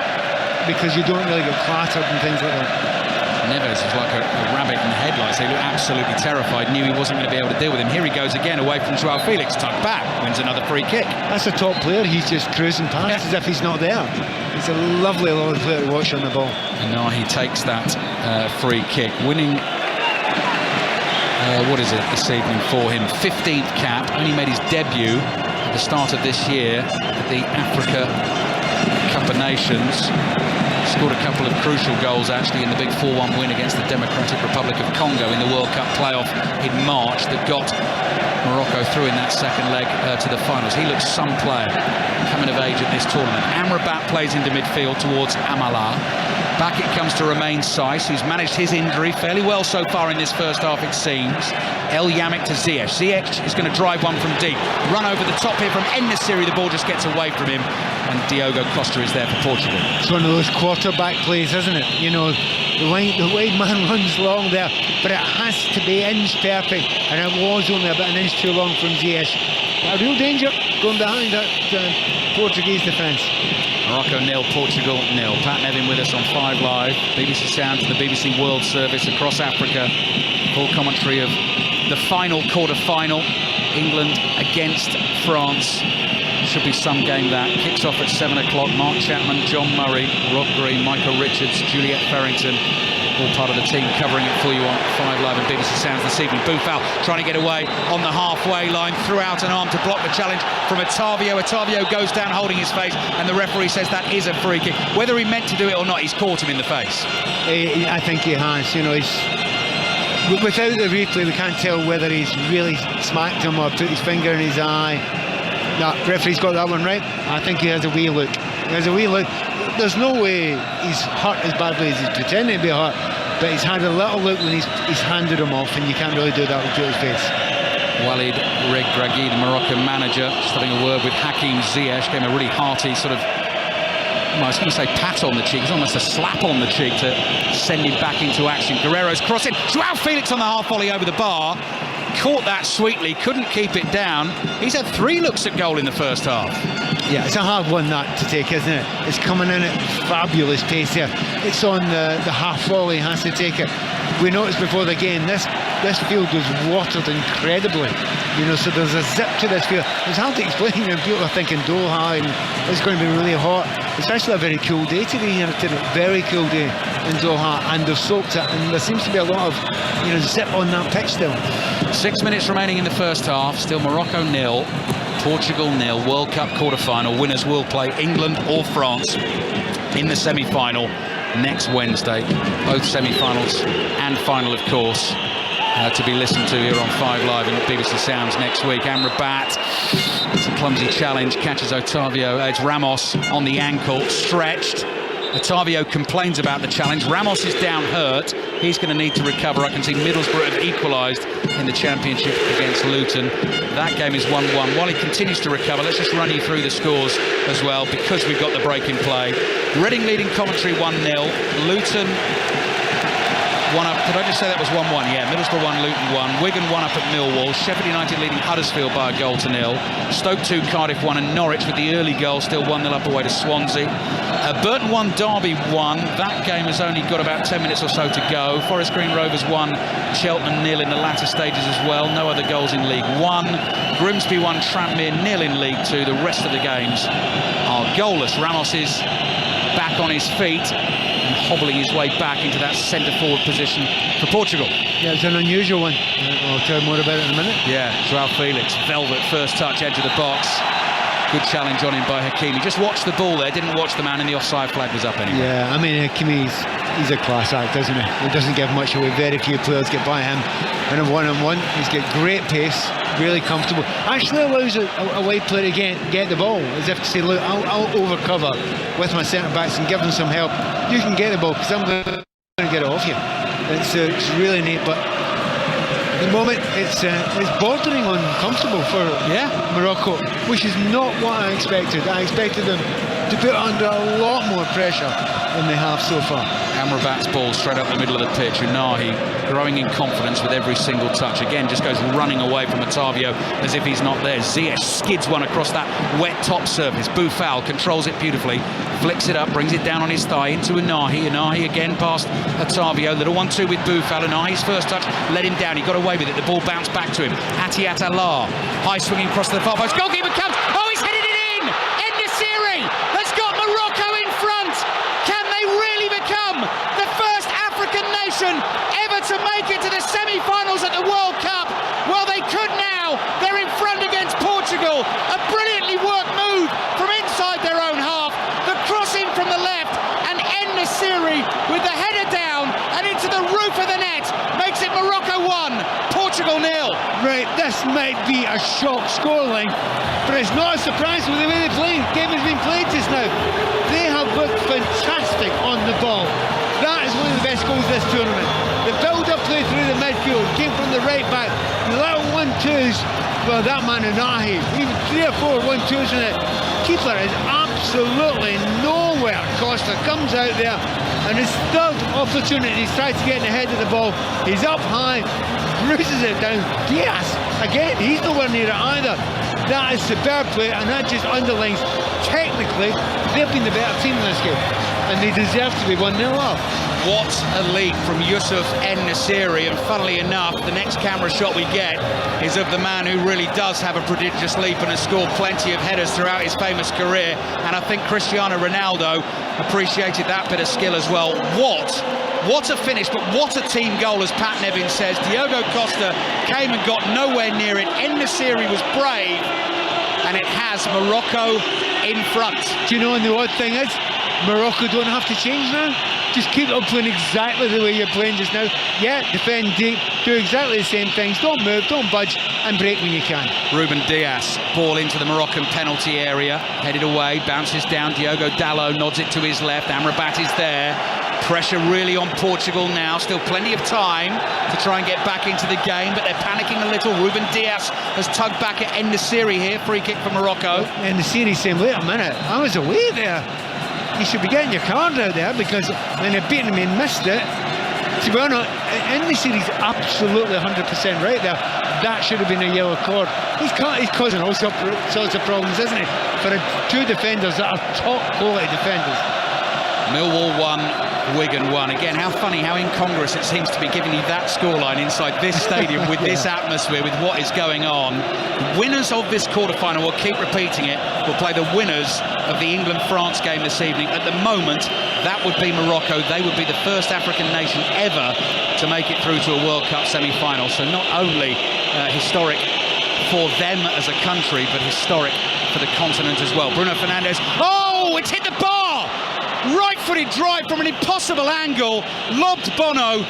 because you don't really get clattered and things like that. Neves was like a rabbit in headlights. He looked absolutely terrified, knew he wasn't going to be able to deal with him. Here he goes again, away from Joao Felix, tucked back, wins another free kick. That's a top player, he's just cruising past as if he's not there. He's a lovely, lovely player to watch on the ball. And now he takes that free kick, winning, what is it this evening for him? 15th cap, only made his debut at the start of this year at the Africa Cup of Nations. Scored a couple of crucial goals actually in the big 4-1 win against the Democratic Republic of Congo in the World Cup playoff in March that got Morocco through in that second leg to the finals. He looks some player coming of age at this tournament. Amrabat plays into midfield towards Amala. Back it comes to Romain Saiss, who's managed his injury fairly well so far in this first half, it seems. El Yamic to Ziyech. Ziyech is going to drive one from deep. Run over the top here from En-Nesyri. The ball just gets away from him, and Diogo Costa is there for Portugal. It's one of those quarterback plays, isn't it? You know, the wide man runs long there, but it has to be inch perfect, and it was only about an inch too long from Ziyech. A real danger going behind that Portuguese defence. Morocco 0, Portugal 0. Pat Nevin with us on 5 Live. BBC Sounds, the BBC World Service across Africa. Full commentary of the final quarter-final. England against France. Should be some game that. Kicks off at 7 o'clock. Mark Chapman, John Murray, Rob Green, Michael Richards, Juliette Farrington. All part of the team covering it for you on 5 Live and BBC Sounds this evening. Boufal trying to get away on the halfway line, threw out an arm to block the challenge from Otavio. Otavio goes down holding his face, and the referee says that is a free kick. Whether he meant to do it or not, he's caught him in the face. I think he has. You know, without the replay, we can't tell whether he's really smacked him or put his finger in his eye. No, referee's got that one right. I think he has a wee look. He has a wee look. There's no way he's hurt as badly as he's pretending to be hurt, but he's had a little look when he's handed him off, and you can't really do that with his face. Walid Regragui, the Moroccan manager, just having a word with Hakim Ziyech, gave him a really hearty sort of, well, I was going to say pat on the cheek, it's almost a slap on the cheek to send him back into action. Guerrero's crossing, Joao Felix on the half volley over the bar, caught that sweetly, couldn't keep it down. He's had 3 looks at goal in the first half. Yeah, it's a hard one that to take, isn't it? It's coming in at fabulous pace here. It's on the half volley, has to take it. We noticed before the game, this this field was watered incredibly, you know, so there's a zip to this field. It's hard to explain, you know, people are thinking Doha and it's going to be really hot. It's actually a very cool day today here today, very cool day in Doha, and they've soaked it, and there seems to be a lot of, you know, zip on that pitch still. 6 minutes remaining in the first half, still Morocco 0, Portugal 0. World Cup quarter-final. Winners will play England or France in the semi-final next Wednesday. Both semi-finals and final, of course, to be listened to here on 5 Live and BBC Sounds next week. Amrabat, it's a clumsy challenge, catches Otavio. It's Ramos on the ankle, stretched. Otavio complains about the challenge. Ramos is down hurt. He's going to need to recover. I can see Middlesbrough have equalised in the Championship against Luton. That game is 1-1. While he continues to recover, let's just run you through the scores as well, because we've got the break in play. Reading leading Coventry 1-0. Luton 1 up. Did I just say that was 1-1? Yeah, Middlesbrough 1, Luton 1. Wigan 1 up at Millwall. Sheffield United leading Huddersfield by a goal to 0. Stoke 2, Cardiff 1, and Norwich with the early goal still 1-0 up away to Swansea. Burton 1, Derby 1. That game has only got about 10 minutes or so to go. Forest Green Rovers 1, Cheltenham 0 in the latter stages as well. No other goals in League 1. Grimsby 1, Tranmere 0 in League 2. The rest of the games are goalless. Ramos is back on his feet and hobbling his way back into that centre-forward position for Portugal. Yeah, it's an unusual one. I'll tell you more about it in a minute. Yeah, Joao Felix, velvet first touch, edge of the box. Good challenge on him by Hakimi. Just watched the ball there, didn't watch the man, and the offside flag was up anyway. Yeah, I mean, Hakimi, he's a class act, isn't he? He doesn't give much away. Very few players get by him. In a one-on-one, he's got great pace, really comfortable. Actually allows a wide player to get the ball, as if to say, look, I'll overcover with my centre-backs and give them some help. You can get the ball, because I'm going to get it off you. It's really neat, but at the moment it's bordering on comfortable for Morocco, which is not what I expected. I expected them to put under a lot more pressure than they have so far. Amrabat's ball straight up the middle of the pitch. Unahi growing in confidence with every single touch. Again, just goes running away from Otavio as if he's not there. Ziyech skids one across that wet top surface. Boufal controls it beautifully, flicks it up, brings it down on his thigh into Unahi. Unahi again past Otavio. Little 1-2 with Boufal. Unahi's first touch let him down. He got away with it. The ball bounced back to him. Atiat Allah, high swinging across the far post. Goalkeeper comes. Oh, he's headed it in. En-Nesyri has got Morocco in front. Can they really become the first African nation ever to make it to the semi-finals at the World Cup? Well, they could now. They're in front against Portugal. A brilliantly worked move from inside their own half. The crossing from the left, and En-Nesyri with the header down and into the roof of the net makes it Morocco 1, Portugal 0. Right, this might be a shock scoreline, but it's not a surprise with the way they play. The game has been played just now. They have looked fantastic on the ball. That is one of the best goals this tournament. The build-up play through the midfield came from the right back. The little 1-2s, well, that man Unahi, even 3 or 4 1-2s in it. Keeper is absolutely nowhere. Costa comes out there, and his third opportunity, he's tried to get in the head of the ball. He's up high, bruises it down. Diaz, again, he's nowhere near it either. That is superb play, and that just underlines, technically, they've been the better team in this game, and they deserve to be 1-0 up. What a leap from Yusuf En-Nesyri, and funnily enough, the next camera shot we get is of the man who really does have a prodigious leap and has scored plenty of headers throughout his famous career, and I think Cristiano Ronaldo appreciated that bit of skill as well. What a finish, but what a team goal, as Pat Nevin says. Diogo Costa came and got nowhere near it. En-Nesyri was brave, and it has Morocco in front. Do you know, and the odd thing is, Morocco don't have to change now. Just keep on playing exactly the way you're playing just now. Yeah, defend deep, do exactly the same things. Don't move, don't budge, and break when you can. Ruben Diaz, ball into the Moroccan penalty area, headed away, bounces down. Diogo Dalot nods it to his left. Amrabat is there. Pressure really on Portugal now. Still plenty of time to try and get back into the game, but they're panicking a little. Ruben Diaz has tugged back at En-Nesyri here. Free kick for Morocco. En-Nesyri saying, wait a minute, I was away there. You should be getting your card out there, because when they beat him and missed it, to be honest, En-Nesyri's absolutely 100% right there. That should have been a yellow card. He's causing all sorts of problems, isn't he? For two defenders that are top quality defenders. Millwall 1, Wigan 1. Again, how funny, how incongruous it seems to be giving you that scoreline inside this stadium with this atmosphere, with what is going on. The winners of this quarter-final, we'll keep repeating it, will play the winners of the England-France game this evening. At the moment, that would be Morocco. They would be the first African nation ever to make it through to a World Cup semi-final. So not only historic for them as a country, but historic for the continent as well. Bruno Fernandes, oh, it's hit the bar! Right-footed drive from an impossible angle, lobbed Bono,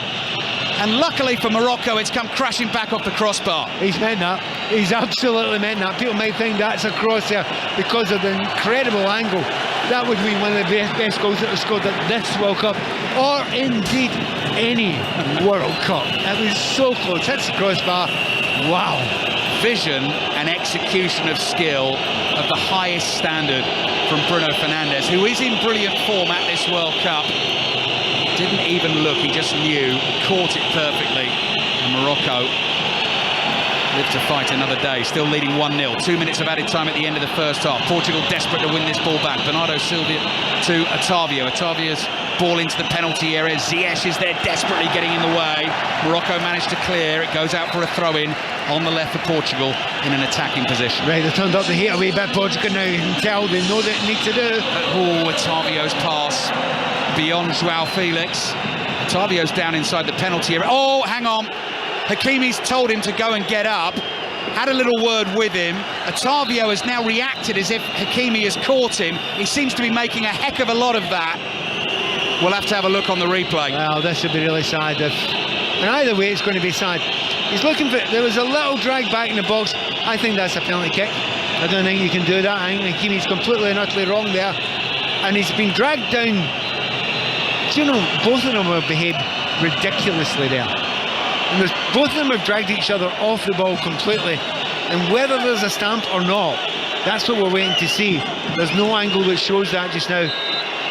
and luckily for Morocco, it's come crashing back off the crossbar. He's meant that. He's absolutely meant that. People might think that's a cross there because of the incredible angle. That would be one of the best goals that was scored at this World Cup, or indeed any World Cup. It was so close. Hits the crossbar. Wow. Vision and execution of skill of the highest standard from Bruno Fernandes, who is in brilliant form at this World Cup. Didn't even look, he just knew, caught it perfectly. And Morocco live to fight another day, still leading 1-0. 2 minutes of added time at the end of the first half. Portugal desperate to win this ball back. Bernardo Silva to Otavio. Otavio's ball into the penalty area. Ziyech is there desperately getting in the way. Morocco managed to clear. It goes out for a throw-in on the left for Portugal in an attacking position. Right, they turned up the heat a wee bit, Portugal now. You can tell they know what they need to do. Oh, Otavio's pass beyond Joao Felix. Otavio's down inside the penalty area. Oh, hang on. Hakimi's told him to go and get up. Had a little word with him. Otavio has now reacted as if Hakimi has caught him. He seems to be making a heck of a lot of that. We'll have to have a look on the replay. Well, this would be really sad. And either way, it's going to be sad. He's looking for... There was a little drag back in the box. I think that's a penalty kick. I don't think you can do that. I think Hakimi's completely and utterly wrong there. And he's been dragged down. Do you know, both of them have behaved ridiculously there. And both of them have dragged each other off the ball completely. And whether there's a stamp or not, that's what we're waiting to see. There's no angle that shows that just now.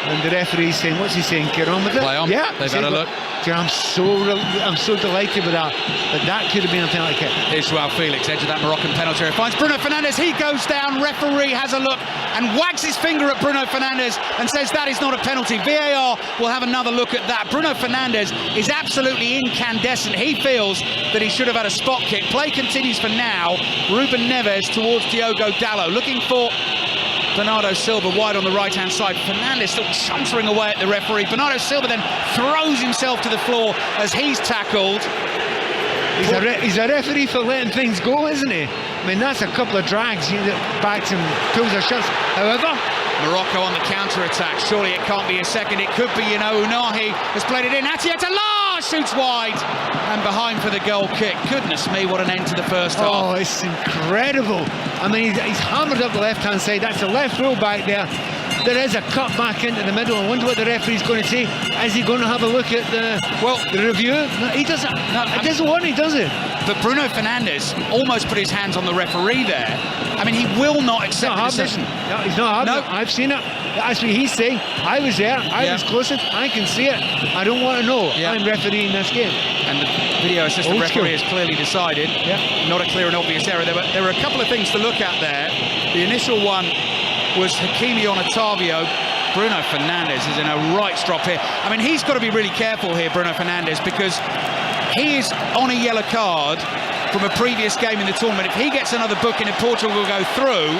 And the referee's saying, what's he saying? Get on with it? Play on. Yeah, they've had a look. I'm so delighted with that. But that could have been a penalty kick. Here's Joao Felix, edge of that Moroccan penalty area. Finds Bruno Fernandes. He goes down. Referee has a look and wags his finger at Bruno Fernandes and says that is not a penalty. VAR will have another look at that. Bruno Fernandes is absolutely incandescent. He feels that he should have had a spot kick. Play continues for now. Ruben Neves towards Diogo Dalot, looking for Bernardo Silva wide on the right-hand side. Fernandes still chuntering away at the referee. Bernardo Silva then throws himself to the floor as he's tackled. He's a referee for letting things go, isn't he? I mean, that's a couple of drags. He backs and pulls their shots. However, Morocco on the counter-attack. Surely it can't be a second. It could be, Unahi has played it in. Atiat Allah shoots wide and behind for the goal kick. Goodness me, what an end to the first half. Oh, it's incredible. I mean, he's hammered up the left-hand side. That's the left row back there. There is a cut back into the middle. I wonder what the referee's going to say. Is he going to have a look at the review? No, he doesn't. No, it doesn't want it, does it? But Bruno Fernandes almost put his hands on the referee there. I mean, he will not accept the decision. No, he's not having it. I've seen it. That's what he's saying. I was there. I was closest. I can see it. I don't want to know. I'm refereeing this game. And the video assistant referee has clearly decided. Not a clear and obvious error. There were a couple of things to look at there. The initial one was Hakimi on Otavio. Bruno Fernandes is in a right strop here. I mean, he's got to be really careful here, Bruno Fernandes, because he is on a yellow card from a previous game in the tournament. If he gets another booking and Portugal will go through,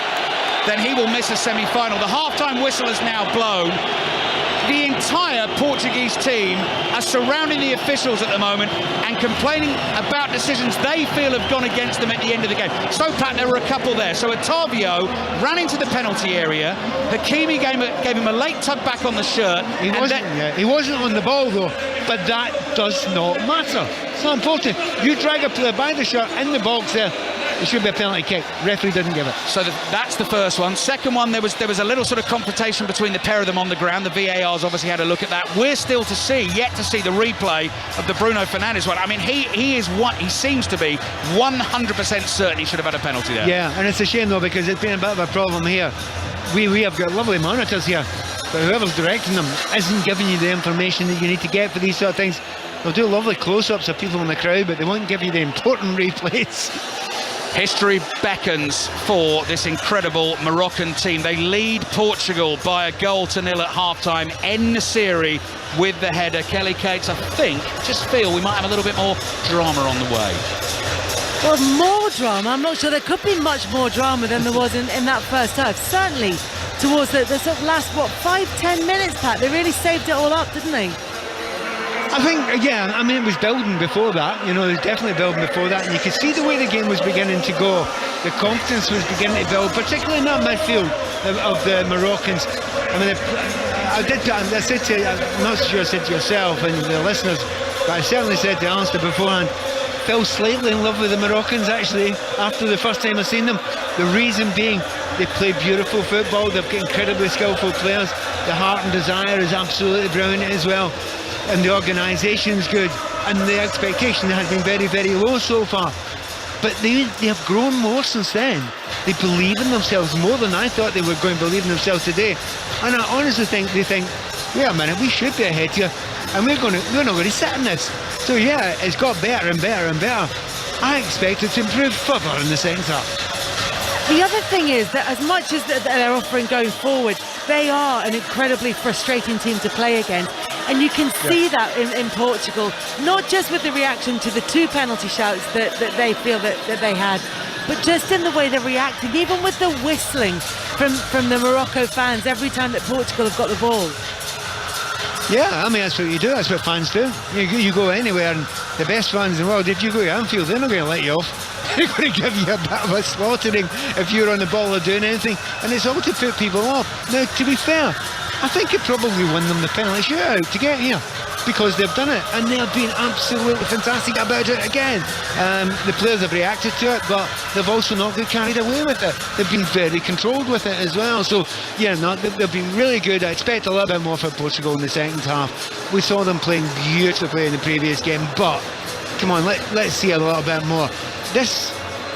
then he will miss a semi-final. The half-time whistle has now blown. The entire Portuguese team are surrounding the officials at the moment and complaining about decisions they feel have gone against them at the end of the game. So, Pat, there were a couple there. So Otavio ran into the penalty area. Hakimi gave him a late tug back on the shirt. He wasn't on the ball, though, but that does not matter. It's not important. You drag a player by the shirt in the box there, it should be a penalty kick. Referee didn't give it. So that's the first one. Second one, there was a little sort of confrontation between the pair of them on the ground. The VAR's obviously had a look at that. We're still yet to see the replay of the Bruno Fernandes one. I mean, he seems to be 100% certain he should have had a penalty there. Yeah, and it's a shame though, because it's been a bit of a problem here. We have got lovely monitors here, but whoever's directing them isn't giving you the information that you need to get for these sort of things. They'll do lovely close-ups of people in the crowd, but they won't give you the important replays. History beckons for this incredible Moroccan team. They lead Portugal by 1-0 at half-time, end the series with the header. Kelly Cates, I just feel we might have a little bit more drama on the way. Well, more drama. I'm not sure there could be much more drama than there was in that first half. Certainly towards the sort of last, 5-10 minutes, Pat. They really saved it all up, didn't they? I think, yeah, I mean, it was building before that. You know, it was definitely building before that. And you could see the way the game was beginning to go. The confidence was beginning to build, particularly in that midfield of the Moroccans. I mean, I said to you, I'm not sure I said to yourself and the listeners, but I certainly said to Alistair beforehand, fell slightly in love with the Moroccans actually after the first time I seen them. The reason being they play beautiful football, they've got incredibly skillful players, the heart and desire is absolutely brilliant as well, and the organisation's good, and the expectation has been very, very low so far. But they have grown more since then. They believe in themselves more than I thought they were going to believe in themselves today. And I honestly think they think, wait a minute, we should be ahead here, and we're not going to sit in this. So yeah, it's got better and better and better. I expect it to improve further in the second half. The other thing is that as much as they're offering going forward, they are an incredibly frustrating team to play against. And you can see that in Portugal, not just with the reaction to the 2 penalty shouts that they feel that they had, but just in the way they're reacting, even with the whistling from the Morocco fans every time that Portugal have got the ball. Yeah, I mean, that's what you do, that's what fans do. You go anywhere, and the best fans in the world, if you go to Anfield, they're not going to let you off. They're going to give you a bit of a slaughtering if you're on the ball or doing anything, and it's all to put people off. Now, to be fair, I think it probably won them the penalty shootout to get here, because they've done it, and they've been absolutely fantastic about it again. The players have reacted to it, but they've also not got carried away with it. They've been very controlled with it as well. So yeah, they've been really good. I expect a little bit more from Portugal in the second half. We saw them playing beautifully in the previous game, but come on, let's see a little bit more. This,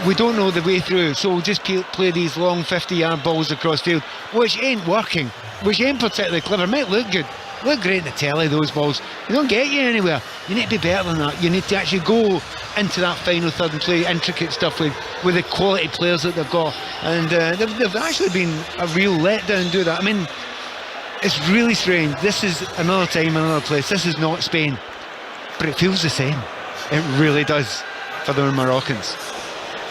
we don't know the way through, so we'll just play these long 50-yard balls across field, which ain't working, which ain't particularly clever. Might look good, look great in the telly, those balls. They don't get you anywhere. You need to be better than that. You need to actually go into that final third and play intricate stuff with the quality players that they've got. And they've actually been a real letdown do that. I mean, it's really strange. This is another time, another place. This is not Spain, but it feels the same. It really does for the Moroccans.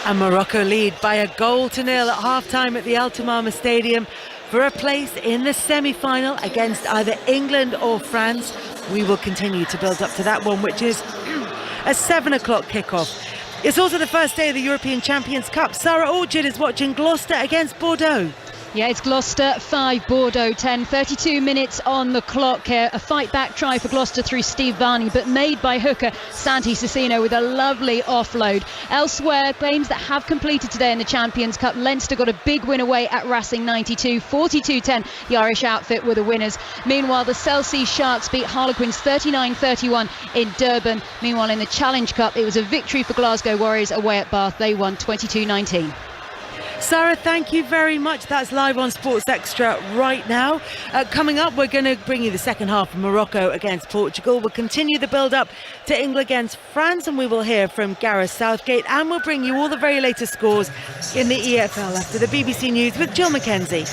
And Morocco lead by 1-0 at half-time at the El Tamama Stadium for a place in the semi-final against either England or France. We will continue to build up to that one, which is a 7 o'clock kickoff. It's also the first day of the European Champions Cup. Sarah Orchard is watching Gloucester against Bordeaux. Yeah, it's Gloucester 5, Bordeaux 10. 32 minutes on the clock here. A fight-back try for Gloucester through Steve Varney, but made by hooker Santi Cecchino with a lovely offload. Elsewhere, games that have completed today in the Champions Cup. Leinster got a big win away at Racing 92. 42-10, the Irish outfit were the winners. Meanwhile, the Celsea Sharks beat Harlequins 39-31 in Durban. Meanwhile, in the Challenge Cup, it was a victory for Glasgow Warriors away at Bath. They won 22-19. Sarah, thank you very much. That's live on Sports Extra right now. Coming up, we're going to bring you the second half of Morocco against Portugal. We'll continue the build-up to England against France, and we will hear from Gareth Southgate, and we'll bring you all the very latest scores in the EFL after the BBC News with Jill Mackenzie.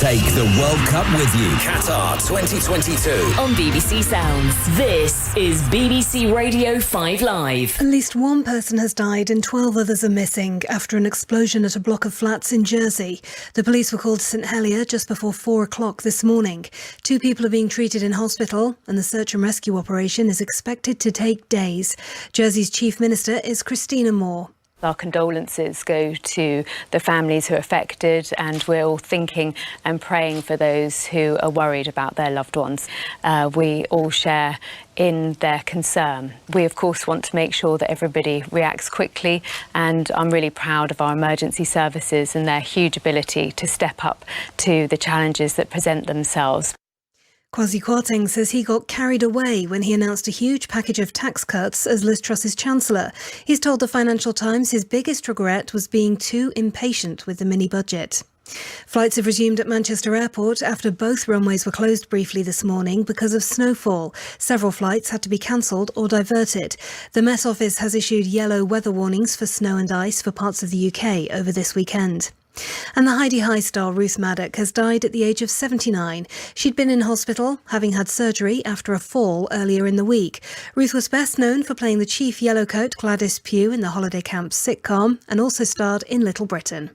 Take the World Cup with you, Qatar 2022. On BBC Sounds, this is BBC Radio 5 Live. At least one person has died and 12 others are missing after an explosion at a block of flats in Jersey. The police were called to St Helier just before 4 o'clock this morning. 2 people are being treated in hospital, and the search and rescue operation is expected to take days. Jersey's Chief Minister is Christina Moore. Our condolences go to the families who are affected, and we're all thinking and praying for those who are worried about their loved ones. We all share in their concern. We, of course, want to make sure that everybody reacts quickly, and I'm really proud of our emergency services and their huge ability to step up to the challenges that present themselves. Kwasi Kwarteng says he got carried away when he announced a huge package of tax cuts as Liz Truss's Chancellor. He's told the Financial Times his biggest regret was being too impatient with the mini-budget. Flights have resumed at Manchester Airport after both runways were closed briefly this morning because of snowfall. Several flights had to be cancelled or diverted. The Met Office has issued yellow weather warnings for snow and ice for parts of the UK over this weekend. And the Heidi High star Ruth Maddock has died at the age of 79. She'd been in hospital, having had surgery after a fall earlier in the week. Ruth was best known for playing the chief yellowcoat Gladys Pugh in the Holiday Camp sitcom and also starred in Little Britain.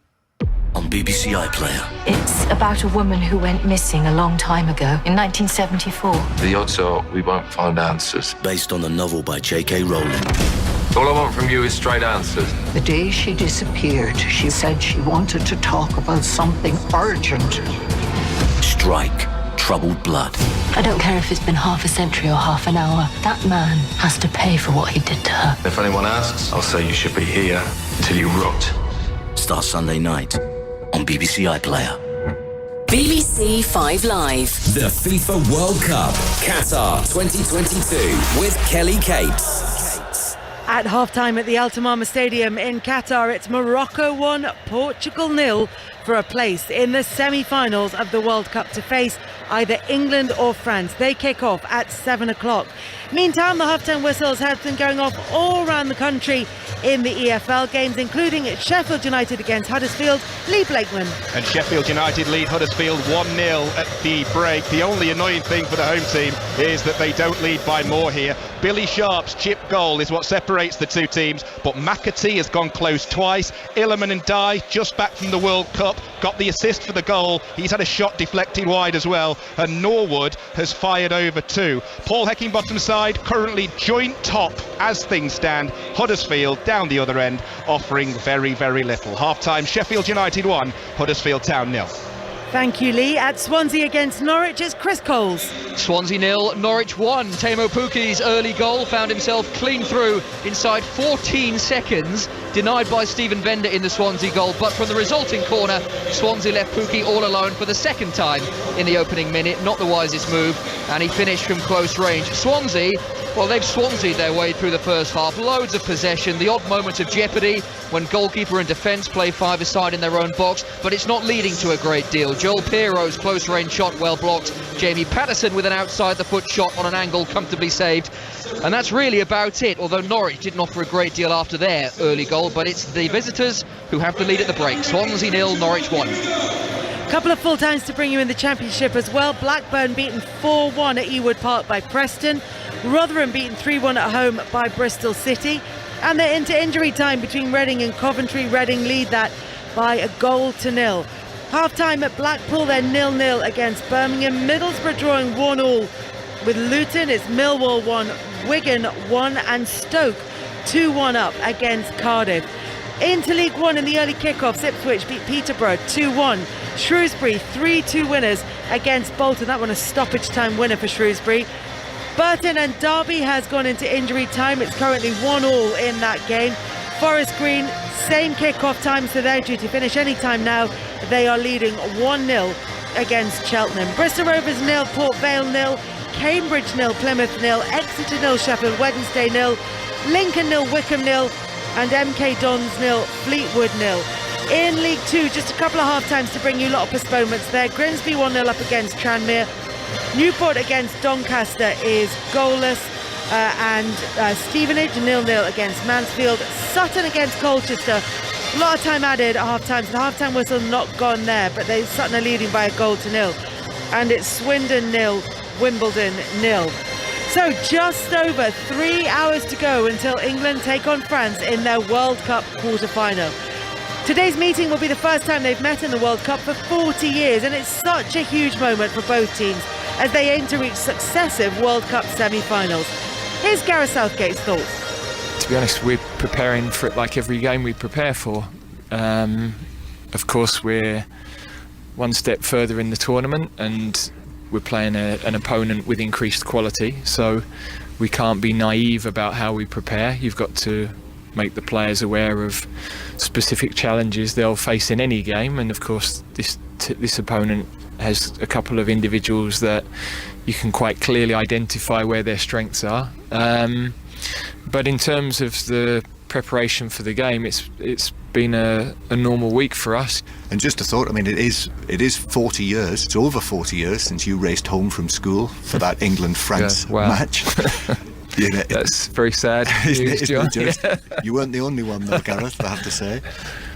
On BBC iPlayer. It's about a woman who went missing a long time ago, in 1974. The odds are we won't find answers. Based on the novel by J.K. Rowling. All I want from you is straight answers. The day she disappeared, she said she wanted to talk about something urgent. Strike. Troubled blood. I don't care if it's been half a century or half an hour. That man has to pay for what he did to her. If anyone asks, I'll say you should be here till you rot. Starts Sunday night on BBC iPlayer. BBC 5 Live. The FIFA World Cup, Qatar 2022 with Kelly Capes. At half-time at the Altamama Stadium in Qatar, it's Morocco 1, Portugal 0 for a place in the semi-finals of the World Cup to face either England or France. They kick off at 7 o'clock. Meantime, the half-time whistles have been going off all around the country in the EFL games, including Sheffield United against Huddersfield. Lee Blakeman. And Sheffield United lead Huddersfield 1-0 at the break. The only annoying thing for the home team is that they don't lead by more here. Billy Sharp's chip goal is what separates the two teams, but McAtee has gone close twice. Illiman and Dye, just back from the World Cup, got the assist for the goal. He's had a shot deflected wide as well, and Norwood has fired over too. Paul Heckingbottom's side currently joint top as things stand. Huddersfield down the other end, offering very, very little. Half-time, Sheffield United 1, Huddersfield Town 0. Thank you, Lee. At Swansea against Norwich, it's Chris Coles. Swansea 0, Norwich 1. Teemu Pukki's early goal found himself clean through inside 14 seconds, denied by Stephen Bender in the Swansea goal, but from the resulting corner, Swansea left Pukki all alone for the second time in the opening minute. Not the wisest move, and he finished from close range. Swansea, well, they've Swansea'd their way through the first half. Loads of possession, the odd moment of jeopardy when goalkeeper and defence play five-a-side in their own box, but it's not leading to a great deal. Joel Piro's close-range shot well blocked. Jamie Patterson with an outside-the-foot shot on an angle comfortably saved. And that's really about it, although Norwich didn't offer a great deal after their early goal, but it's the visitors who have the lead at the break. Swansea 0, Norwich 1. Couple of full times to bring you in the Championship as well. Blackburn beaten 4-1 at Ewood Park by Preston. Rotherham beaten 3-1 at home by Bristol City. And they're into injury time between Reading and Coventry. Reading lead that by 1-0. Half-time at Blackpool, they're 0-0 against Birmingham. Middlesbrough drawing 1-1 with Luton. It's Millwall 1, Wigan 1 and Stoke 2-1 up against Cardiff. Into League One in the early kickoffs, Ipswich beat Peterborough 2-1. Shrewsbury 3-2 winners against Bolton. That one a stoppage time winner for Shrewsbury. Burton and Derby has gone into injury time. It's currently 1-1 in that game. Forest Green, same kick-off time, so they're due to finish any time now. They are leading 1-0 against Cheltenham. Bristol Rovers 0, Port Vale 0, Cambridge 0, Plymouth 0, Exeter 0, Sheffield Wednesday 0, Lincoln 0, Wickham 0, and MK Dons 0, Fleetwood 0. In League Two, just a couple of half-times to bring you a lot of postponements there. Grimsby 1-0 up against Tranmere. Newport against Doncaster is goalless. And Stevenage 0-0 against Mansfield. Sutton against Colchester. A lot of time added at half-time. So the half-time whistle not gone there, but Sutton are leading by 1-0. And it's Swindon 0, Wimbledon 0. So just over 3 hours to go until England take on France in their World Cup quarter-final. Today's meeting will be the first time they've met in the World Cup for 40 years, and it's such a huge moment for both teams as they aim to reach successive World Cup semi-finals. Here's Gareth Southgate's thoughts. To be honest, we're preparing for it like every game we prepare for. Of course, we're one step further in the tournament and we're playing an opponent with increased quality, so we can't be naive about how we prepare. You've got to make the players aware of specific challenges they'll face in any game, and of course this opponent has a couple of individuals that you can quite clearly identify where their strengths are. But in terms of the preparation for the game, it's been a normal week for us. And just a thought, I mean, it is 40 years, it's over 40 years since you raced home from school for that England-France match. You know, that's very sad news, John. You weren't the only one though, Gareth, I have to say.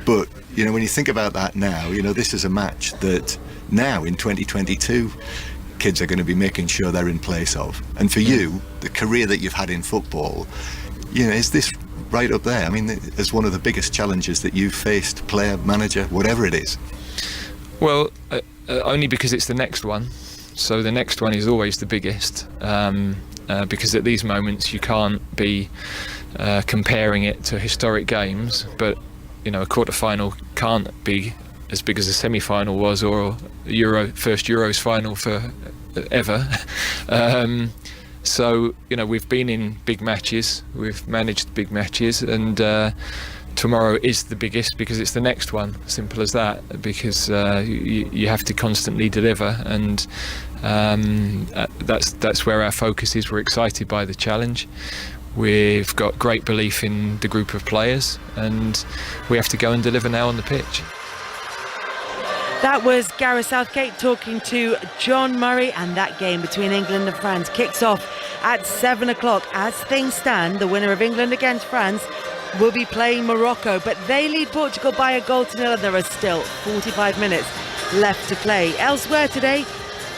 But, you know, when you think about that now, you know, this is a match that now in 2022, kids are going to be making sure they're in place of. And for you, the career that you've had in football, you know, is this right up there? I mean, as one of the biggest challenges that you've faced, player, manager, whatever it is. Well, only because it's the next one. So the next one is always the biggest, because at these moments you can't be comparing it to historic games, but you know, a quarter-final can't be as big as a semi-final was, or first Euros final for ever. So you know, we've been in big matches, we've managed big matches, and tomorrow is the biggest because it's the next one. Simple as that. Because you have to constantly deliver, and that's where our focus is. We're excited by the challenge. We've got great belief in the group of players, and we have to go and deliver now on the pitch. That was Gareth Southgate talking to John Murray, and that game between England and France kicks off at 7 o'clock. As things stand, the winner of England against France will be playing Morocco, but they lead Portugal by a goal to nil, and there are still 45 minutes left to play. Elsewhere today,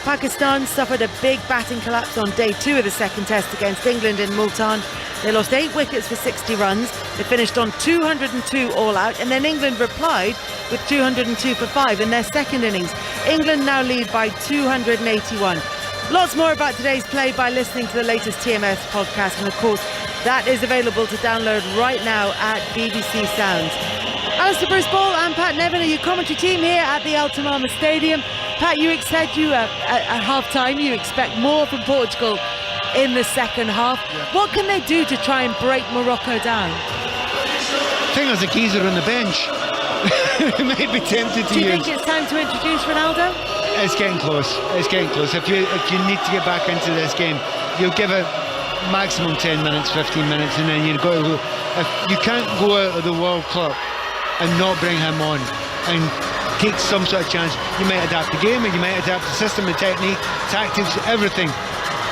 Pakistan suffered a big batting collapse on day 2 of the second test against England in Multan. They lost 8 wickets for 60 runs. They finished on 202 all out, and then England replied with 202 for 5 in their second innings. England now lead by 281. Lots more about today's play by listening to the latest TMS podcast, and of course that is available to download right now at BBC Sounds. Alistair Bruce Ball and Pat Nevin are your commentary team here at the Altamama Stadium. Pat, you said at half-time you expect more from Portugal in the second half. Yeah. What can they do to try and break Morocco down? I think there's a geezer on the bench. It might be tempted to use. Do you think it's time to introduce Ronaldo? It's getting close. It's getting close. If you need to get back into this game, you'll give it maximum 10 minutes, 15 minutes, and then you've got to go. If you can't go out of the World Cup and not bring him on and take some sort of chance, you might adapt the game, and you might adapt the system, the technique, tactics, everything.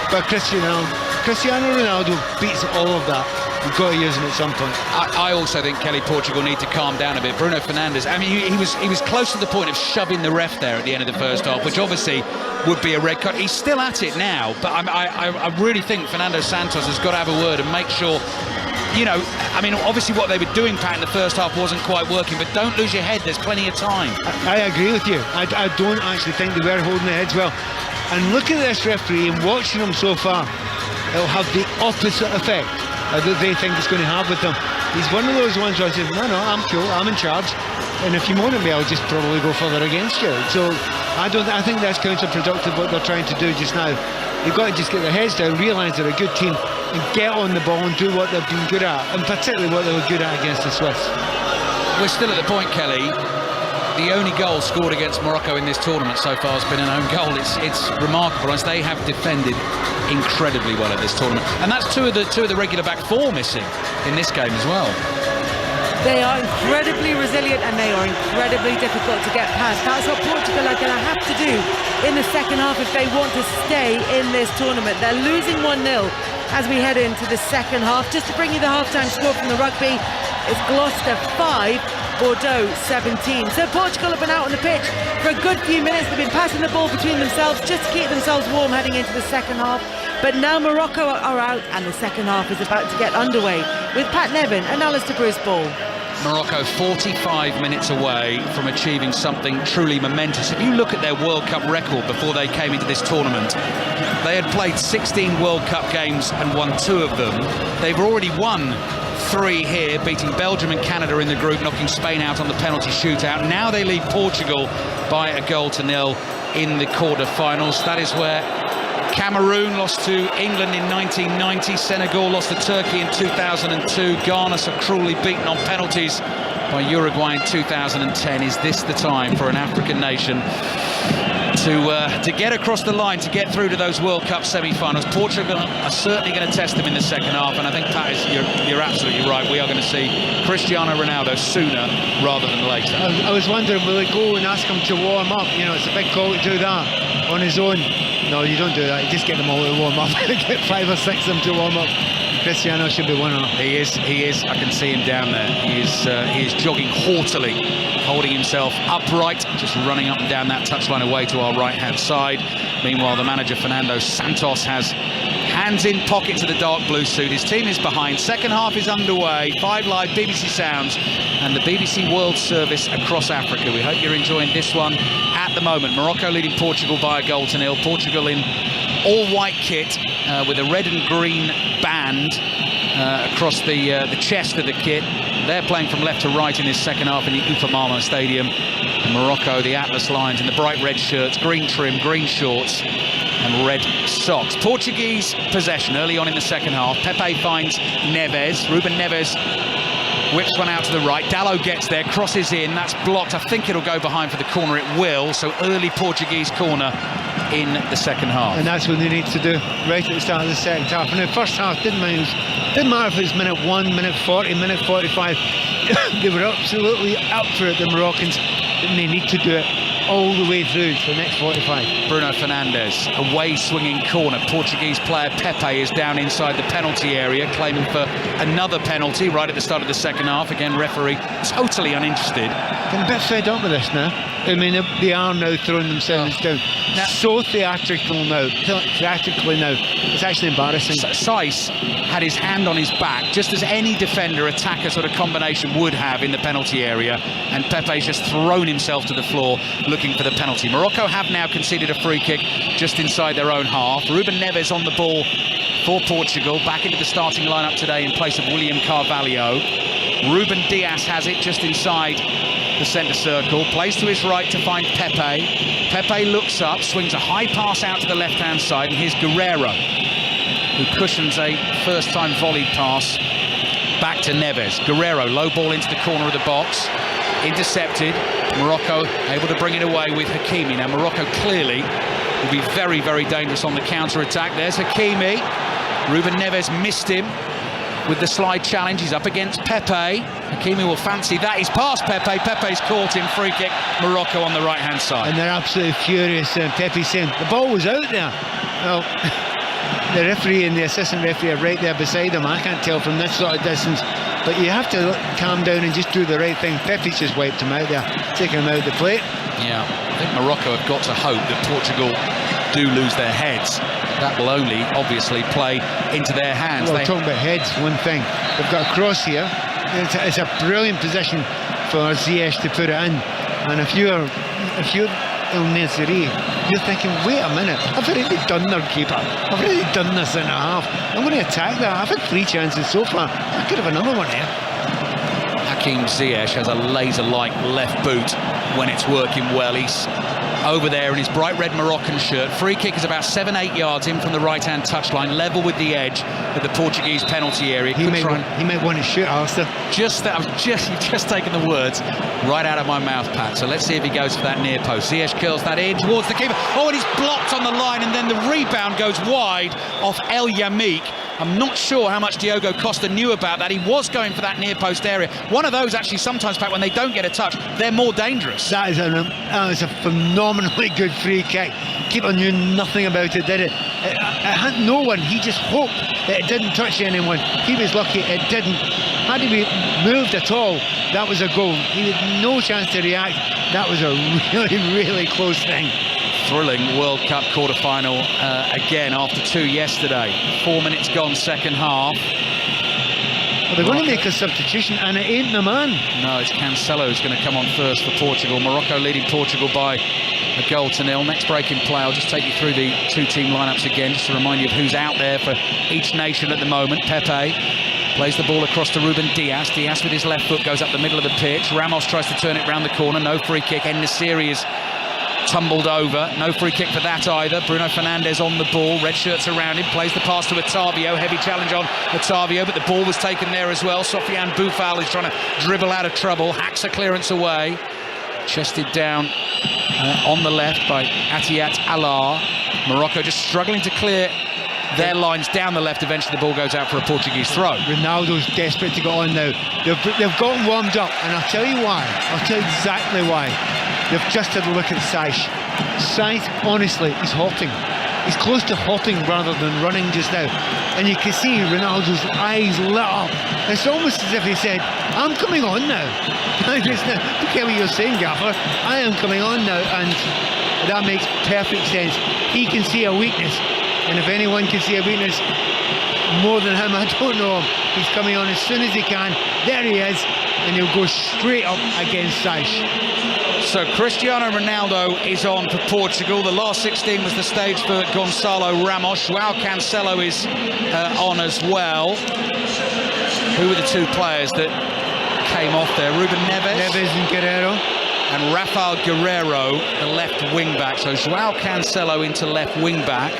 But Cristiano Ronaldo beats all of that. You've got to use him at some point. I also think, Kelly, Portugal need to calm down a bit. Bruno Fernandes, I mean, he was close to the point of shoving the ref there at the end of the first half, which obviously would be a red card. He's still at it now, but I really think Fernando Santos has got to have a word and make sure, you know, I mean, obviously what they were doing, Pat, in the first half wasn't quite working, but don't lose your head. There's plenty of time. I agree with you. I don't actually think they were holding their heads well. And looking at this referee and watching him so far, it'll have the opposite effect that they think it's going to have with them. He's one of those ones where I say, no, I'm cool, I'm in charge, and if you moan at me, I'll just probably go further against you. So I think that's counterproductive what they're trying to do just now. They've got to just get their heads down, realise they're a good team, and get on the ball and do what they've been good at, and particularly what they were good at against the Swiss. We're still at the point, Kelly. The only goal scored against Morocco in this tournament so far has been an own goal. It's remarkable, as they have defended incredibly well at this tournament, and that's two of the regular back four missing in this game as well. They are incredibly resilient, and they are incredibly difficult to get past. That's what Portugal are going to have to do in the second half if they want to stay in this tournament. They're losing 1-0 as we head into the second half. Just to bring you the half-time score from the rugby, it's Gloucester 5, Bordeaux 17. So Portugal have been out on the pitch for a good few minutes. They've been passing the ball between themselves just to keep themselves warm heading into the second half. But now Morocco are out, and the second half is about to get underway with Pat Nevin and Alistair Bruce Ball. Morocco 45 minutes away from achieving something truly momentous. If you look at their World Cup record before they came into this tournament, they had played 16 World Cup games and won 2 of them. They've already won 3 here, beating Belgium and Canada in the group, knocking Spain out on the penalty shootout. Now they lead Portugal by a goal to nil in the quarter-finals. That is where Cameroon lost to England in 1990, Senegal lost to Turkey in 2002, Ghana so cruelly beaten on penalties by Uruguay in 2010. Is this the time for an African nation to get across the line, to get through to those World Cup semi-finals? Portugal are certainly going to test them in the second half, and I think, Pat, you're absolutely right. We are going to see Cristiano Ronaldo sooner rather than later. I was wondering, will they go and ask him to warm up? You know, it's a big call to do that on his own. No, you don't do that. You just get them all to warm up. Get 5 or 6 of them to warm up. Cristiano should be one off. He is. I can see him down there. He is jogging haughtily, holding himself upright, just running up and down that touchline away to our right-hand side. Meanwhile, the manager, Fernando Santos, has hands in pockets of the dark blue suit. His team is behind. Second half is underway. 5 Live, BBC Sounds, and the BBC World Service across Africa. We hope you're enjoying this one at the moment. Morocco leading Portugal by a 0-0. Portugal in all-white kit with a red and green band across the chest of the kit. They're playing from left to right in this second half in the Ufamama Stadium. And Morocco, the Atlas Lions in the bright red shirts, green trim, green shorts and red socks. Portuguese possession early on in the second half. Pepe finds Neves. Ruben Neves whips one out to the right. Dalot gets there, crosses in. That's blocked. I think it'll go behind for the corner. It will. So early Portuguese corner in the second half. And that's what they need to do right at the start of the second half. And the first half didn't matter if it was minute 1, minute 40, minute 45. They were absolutely up for it, the Moroccans. And they need to do it all the way through for the next 45. Bruno Fernandes, away swinging corner. Portuguese player Pepe is down inside the penalty area, claiming for another penalty right at the start of the second half. Again, referee totally uninterested. Getting a bit fed up with this now. I mean, they are now throwing themselves down. Now, so theatrically now. It's actually embarrassing. Saiss had his hand on his back, just as any defender, attacker sort of combination would have in the penalty area, and Pepe's just thrown himself to the floor looking for the penalty. Morocco have now conceded a free kick just inside their own half. Ruben Neves on the ball for Portugal, back into the starting lineup today in place of William Carvalho. Ruben Dias has it just inside the centre circle, plays to his right to find Pepe. Pepe looks up, swings a high pass out to the left-hand side, and here's Guerreiro, who cushions a first-time volleyed pass back to Neves. Guerreiro, low ball into the corner of the box, intercepted. Morocco able to bring it away with Hakimi. Now Morocco clearly will be very, very dangerous on the counter-attack. There's Hakimi. Ruben Neves missed him with the slide challenge. He's up against Pepe. Hakimi will fancy that. He's past Pepe. Pepe's caught him. Free kick, Morocco on the right-hand side. And they're absolutely furious. Pepe's saying, the ball was out there. Well, the referee and the assistant referee are right there beside him. I can't tell from this sort of distance. But you have to calm down and just do the right thing. Pepe's just wiped him out there, taking him out of the plate. Yeah, I think Morocco have got to hope that Portugal do lose their heads. That will only obviously play into their hands. Well, talking about heads, one thing. They've got a cross here. It's a brilliant position for Ziyech to put it in. And if you're El Nesiri, you're thinking, wait a minute, I've already done their keeper. I've already done this in a half. I'm going to attack that. I've had 3 chances so far. I could have another one here. Hakim Ziyech has a laser-like left boot when it's working well. He's over there in his bright red Moroccan shirt. Free kick is about 7-8 yards in from the right-hand touchline, level with the edge of the Portuguese penalty area. He might want to shoot, Alistair. You've just taken the words right out of my mouth, Pat. So let's see if he goes for that near post. Ziyech curls that in towards the keeper. Oh, and he's blocked on the line, and then the rebound goes wide off El Yamik. I'm not sure how much Diogo Costa knew about that. He was going for that near post area. One of those actually sometimes, Pat, when they don't get a touch, they're more dangerous. That is a phenomenally good free kick. Keeper knew nothing about it, did it? It had no one. He just hoped that it didn't touch anyone. He was lucky it didn't. Had he moved at all, that was a goal. He had no chance to react. That was a really, really close thing. Thrilling World Cup quarter-final again after 2 yesterday. 4 minutes gone, second half. Well, they're going to make a substitution, and it ain't the man. No, it's Cancelo who's going to come on first for Portugal. Morocco leading Portugal by a 0-0. Next break in play, I'll just take you through the 2-team lineups again, just to remind you of who's out there for each nation at the moment. Pepe plays the ball across to Ruben Dias. Dias with his left foot goes up the middle of the pitch. Ramos tries to turn it round the corner. No free kick. En-Nesyri is tumbled over. No free kick for that either. Bruno Fernandes on the ball. Red shirts around him. Plays the pass to Otavio. Heavy challenge on Otavio, but the ball was taken there as well. Sofiane Boufal is trying to dribble out of trouble. Hacks a clearance away. Chested down on the left by Atiat Alar. Morocco just struggling to clear their lines down the left. Eventually the ball goes out for a Portuguese throw. Ronaldo's desperate to get on now. They've gotten warmed up, and I'll tell you why. I'll tell you exactly why. They've just had a look at Saiss. Saiss, honestly, he's halting. he's close to hopping rather than running just now. And you can see Ronaldo's eyes lit up. It's almost as if he said, I'm coming on now. I don't care what you're saying, Gaffer. I am coming on now. And that makes perfect sense. He can see a weakness. And if anyone can see a weakness more than him, I don't know him. He's coming on as soon as he can. There he is. And he'll go straight up against Saich. So Cristiano Ronaldo is on for Portugal. The last 16 was the stage for Gonçalo Ramos. João Cancelo is on as well. Who were the two players that came off there? Ruben Neves and Guerreiro. And Rafael Guerreiro, the left wing-back. So João Cancelo into left wing-back.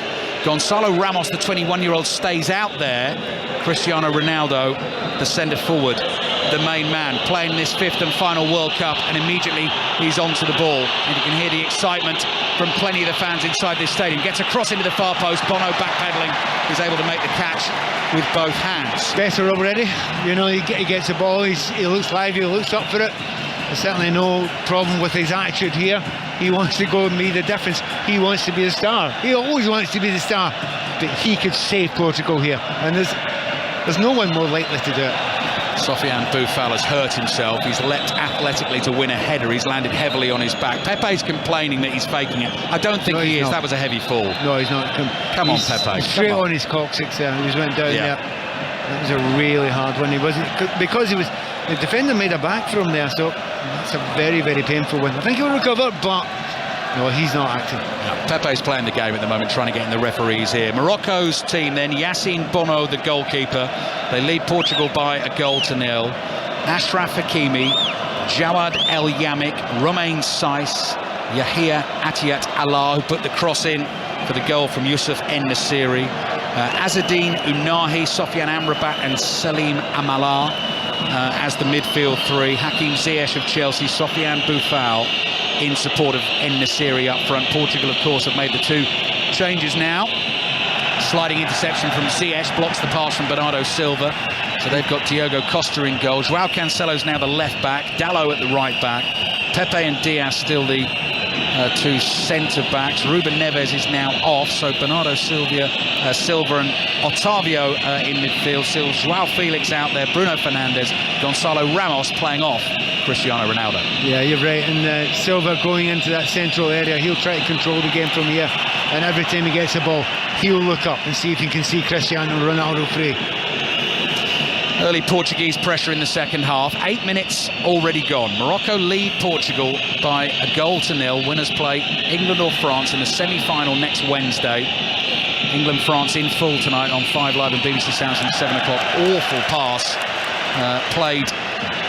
Gonçalo Ramos, the 21-year-old, stays out there. Cristiano Ronaldo, the centre-forward, the main man, playing this 5th and final World Cup, and immediately he's onto the ball. And you can hear the excitement from plenty of the fans inside this stadium. Gets a cross into the far post. Bono backpedaling. He's able to make the catch with both hands. Better already. You know, he gets the ball. He looks lively. He looks up for it. There's certainly no problem with his attitude here. He wants to go and be the difference. He wants to be the star. He always wants to be the star. But he could save Portugal here. And there's no one more likely to do it. Sofiane Boufal has hurt himself. He's leapt athletically to win a header. He's landed heavily on his back. Pepe's complaining that he's faking it. I don't think he is. That was a heavy fall. No, he's not. Come on, Pepe. Straight on his coccyx there. He just went down there. That was a really hard one. He wasn't, because he was, the defender made a back for him there, so that's a very, very painful one. I think he'll recover, but no, he's not acting. No, Pepe's playing the game at the moment, trying to get in the referees here. Morocco's team then, Yassine Bono, the goalkeeper. They lead Portugal by 1-0. Ashraf Hakimi, Jawad El Yamik, Romain Saiss, Yahia Atiat Allah, who put the cross in for the goal from Youssef En-Nesyri. Azzedine Ounahi, Sofiane Amrabat and Salim Amala as the midfield three. Hakim Ziyech of Chelsea, Sofiane Boufal in support of En-Nesyri up front. Portugal, of course, have made the two changes now. Sliding interception from Ziyech blocks the pass from Bernardo Silva. So they've got Diogo Costa in goal. João Cancelo's now the left back. Dalot at the right back. Pepe and Diaz still the two centre backs. Ruben Neves is now off, so Bernardo Silva and Otavio in midfield. Still João Felix out there. Bruno Fernandes, Gonçalo Ramos playing off Cristiano Ronaldo. Yeah, you're right. And Silva going into that central area, he'll try to control the game from here. And every time he gets the ball, he'll look up and see if he can see Cristiano Ronaldo free. Early Portuguese pressure in the second half. 8 minutes already gone. Morocco lead Portugal by 1-0. Winners play England or France in the semi-final next Wednesday. England-France in full tonight on 5 Live and BBC Sounds from 7 o'clock. Awful pass played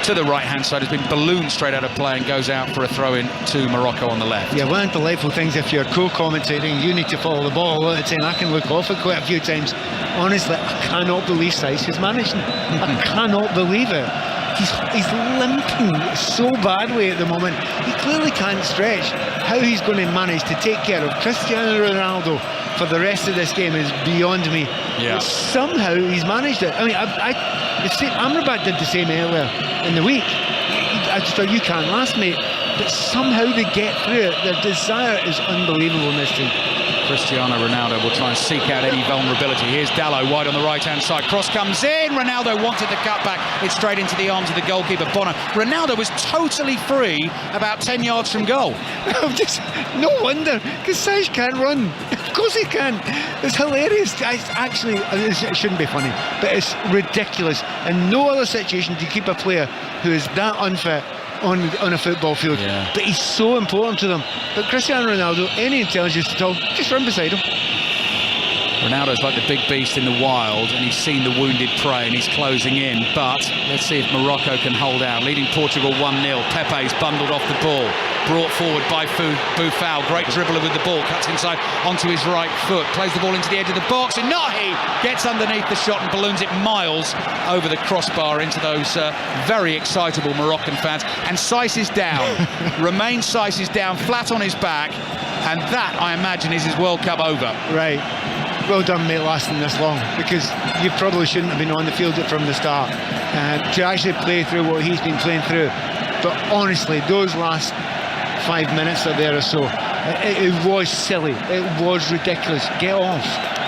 to the right-hand side. Has been ballooned straight out of play and goes out for a throw-in to Morocco on the left. Yeah, one of the delightful things if you're co-commentating, you need to follow the ball. And I can look off it quite a few times. Honestly, I cannot believe Saiss is managing. I cannot believe it. He's limping so badly at the moment. He clearly can't stretch. How he's going to manage to take care of Cristiano Ronaldo for the rest of this game is beyond me. Yeah. But somehow he's managed it. I mean, Amrabat did the same earlier in the week. I just thought, you can't last, mate. But somehow they get through it. Their desire is unbelievable in this team. Cristiano Ronaldo will try and seek out any vulnerability. Here's Dalot wide on the right-hand side. Cross comes in. Ronaldo wanted the cutback. It's straight into the arms of the goalkeeper, Bono. Ronaldo was totally free about 10 yards from goal. No wonder, because Saich can't run. Of course he can. It's hilarious. Actually, it shouldn't be funny, but it's ridiculous. In no other situation do you keep a player who is that unfit on a football field, but he's so important to them. But Cristiano Ronaldo, any intelligence at all, just run beside him. Ronaldo's like the big beast in the wild, and he's seen the wounded prey and he's closing in. But let's see if Morocco can hold out. Leading Portugal 1-0. Pepe's bundled off the ball, brought forward by Boufal. Great dribbler with the ball, cuts inside onto his right foot, plays the ball into the edge of the box. Ounahi gets underneath the shot and balloons it miles over the crossbar into those very excitable Moroccan fans. And Saiss is down. Romain Saiss is down flat on his back, and that, I imagine, is his World Cup over. Right. Well done, mate, lasting this long, because you probably shouldn't have been on the field from the start to actually play through what he's been playing through. But honestly, those last 5 minutes are there or so, It was silly. It was ridiculous. Get off.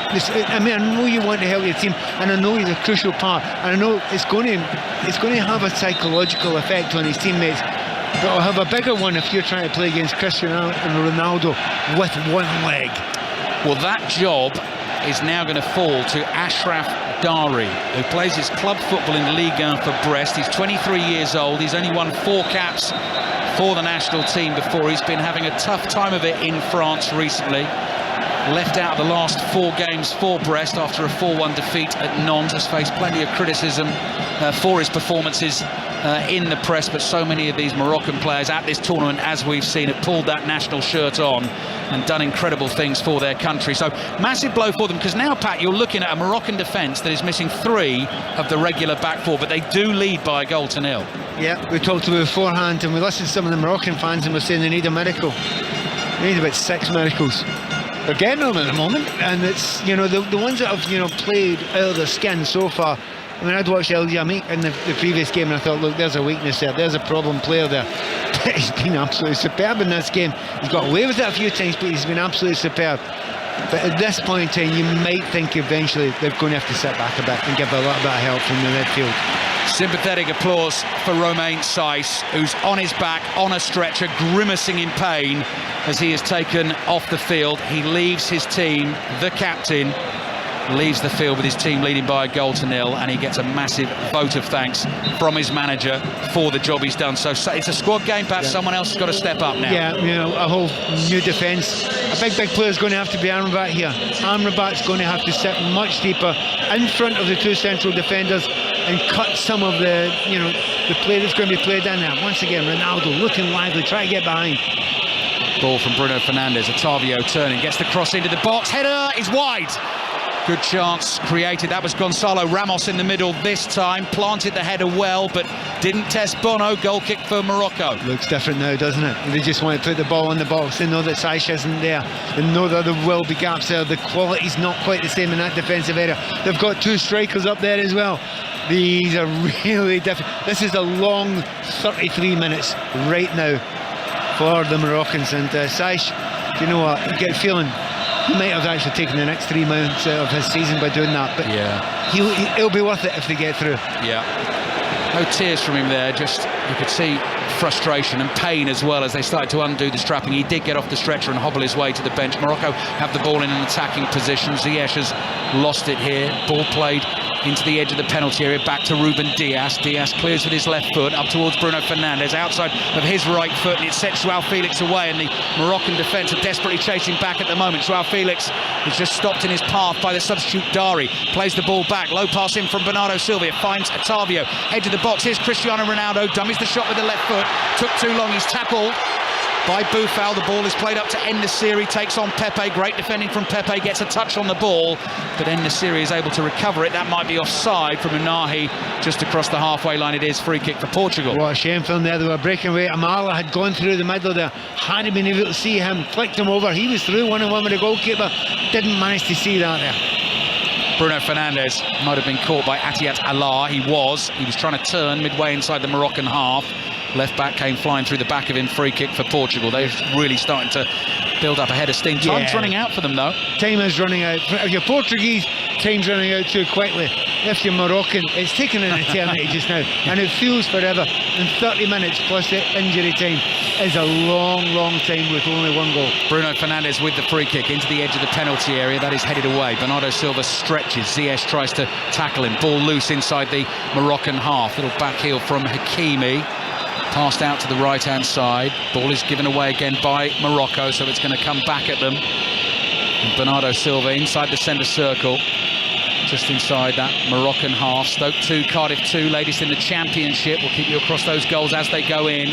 I mean, I know you want to help your team, and I know he's a crucial part, and I know it's going to have a psychological effect on his teammates, but it'll have a bigger one if you're trying to play against Cristiano and Ronaldo with one leg. Well, that job is now going to fall to Ashraf Dari, who plays his club football in Ligue 1 for Brest. He's 23 years old. He's only won 4 caps for the national team before. He's been having a tough time of it in France recently. Left out of the last 4 games for Brest after a 4-1 defeat at Nantes. Has faced plenty of criticism for his performances in the press, but so many of these Moroccan players at this tournament, as we've seen, have pulled that national shirt on and done incredible things for their country. So massive blow for them, because now, Pat, you're looking at a Moroccan defence that is missing 3 of the regular back 4, but they do lead by a goal to 0. Yeah, we talked about it beforehand, and we listened to some of the Moroccan fans, and we're saying they need a miracle. They need about 6 miracles. They're getting them at the moment, and it's, you know, the ones that have, you know, played out of their skin so far. I mean, I'd watched El Yameik in the previous game, and I thought, look, there's a weakness there, there's a problem player there. But he's been absolutely superb in this game. He's got away with it a few times, but he's been absolutely superb. But at this point in time, you might think eventually they're going to have to sit back a bit and give a little bit of help from the midfield. Sympathetic applause for Romain Saïss, who's on his back, on a stretcher, grimacing in pain as he is taken off the field. He leaves his team, the captain, leaves the field with his team leading by a goal to 0, and he gets a massive vote of thanks from his manager for the job he's done. So it's a squad game, perhaps someone else has got to step up now. Yeah, you know, a whole new defence. A big player is going to have to be Amrabat here. Amrabat's going to have to sit much deeper in front of the 2 central defenders and cut some of the, you know, the play that's going to be played in there. Once again, Ronaldo looking lively, trying to get behind. Ball from Bruno Fernandes, Otavio turning, gets the cross into the box, header is wide. Good chance created. That was Gonzalo Ramos in the middle this time. Planted the header well, but didn't test Bono. Goal kick for Morocco. Looks different now, doesn't it? They just want to put the ball in the box. They know that Saïss isn't there. They know that there will be gaps there. The quality's not quite the same in that defensive area. They've got 2 strikers up there as well. These are really different. This is a long 33 minutes right now for the Moroccans. And Saïss, you know what? You get a feeling he might have actually taken the next 3 months out of his season by doing that, but yeah, he'll be worth it if they get through. Yeah, no tears from him there, just you could see frustration and pain as well as they started to undo the strapping. He did get off the stretcher and hobble his way to the bench. Morocco have the ball in an attacking position. Ziyech has lost it here. Ball played into the edge of the penalty area, back to Ruben Dias. Dias clears with his left foot up towards Bruno Fernandes, outside of his right foot, and it sets Joao Felix away, and the Moroccan defence are desperately chasing back at the moment. Joao Felix is just stopped in his path by the substitute Dari. Plays the ball back, low pass in from Bernardo Silva, finds Otavio, edge of the box. Here's Cristiano Ronaldo, dummies the shot with the left foot, took too long, he's tackled by Boufal. The ball is played up to En-Nesyri, takes on Pepe. Great defending from Pepe, gets a touch on the ball, but En-Nesyri is able to recover it. That might be offside from Unahi just across the halfway line. It is free kick for Portugal. What a shame from there. They were breaking away. Amala had gone through the middle there, hadn't been able to see him, flicked him over. He was through 1-on-1 with the goalkeeper, didn't manage to see that there. Bruno Fernandes might have been caught by Atiat Allah. He was trying to turn midway inside the Moroccan half. Left back came flying through the back of him. Free kick for Portugal. They're really starting to build up a head of steam. Time's running out for them, though. Time is running out. If you're Portuguese, time's running out too quickly. If you're Moroccan, it's taken an eternity just now, and it feels forever. And 30 minutes plus the injury time is a long time with only 1 goal. Bruno Fernandes with the free kick into the edge of the penalty area. That is headed away. Bernardo Silva stretches. Ziyech tries to tackle him. Ball loose inside the Moroccan half. Little back heel from Hakimi. Passed out to the right-hand side. Ball is given away again by Morocco, so it's going to come back at them. And Bernardo Silva inside the centre circle, just inside that Moroccan half. Stoke 2, Cardiff 2, latest in the Championship. We'll keep you across those goals as they go in.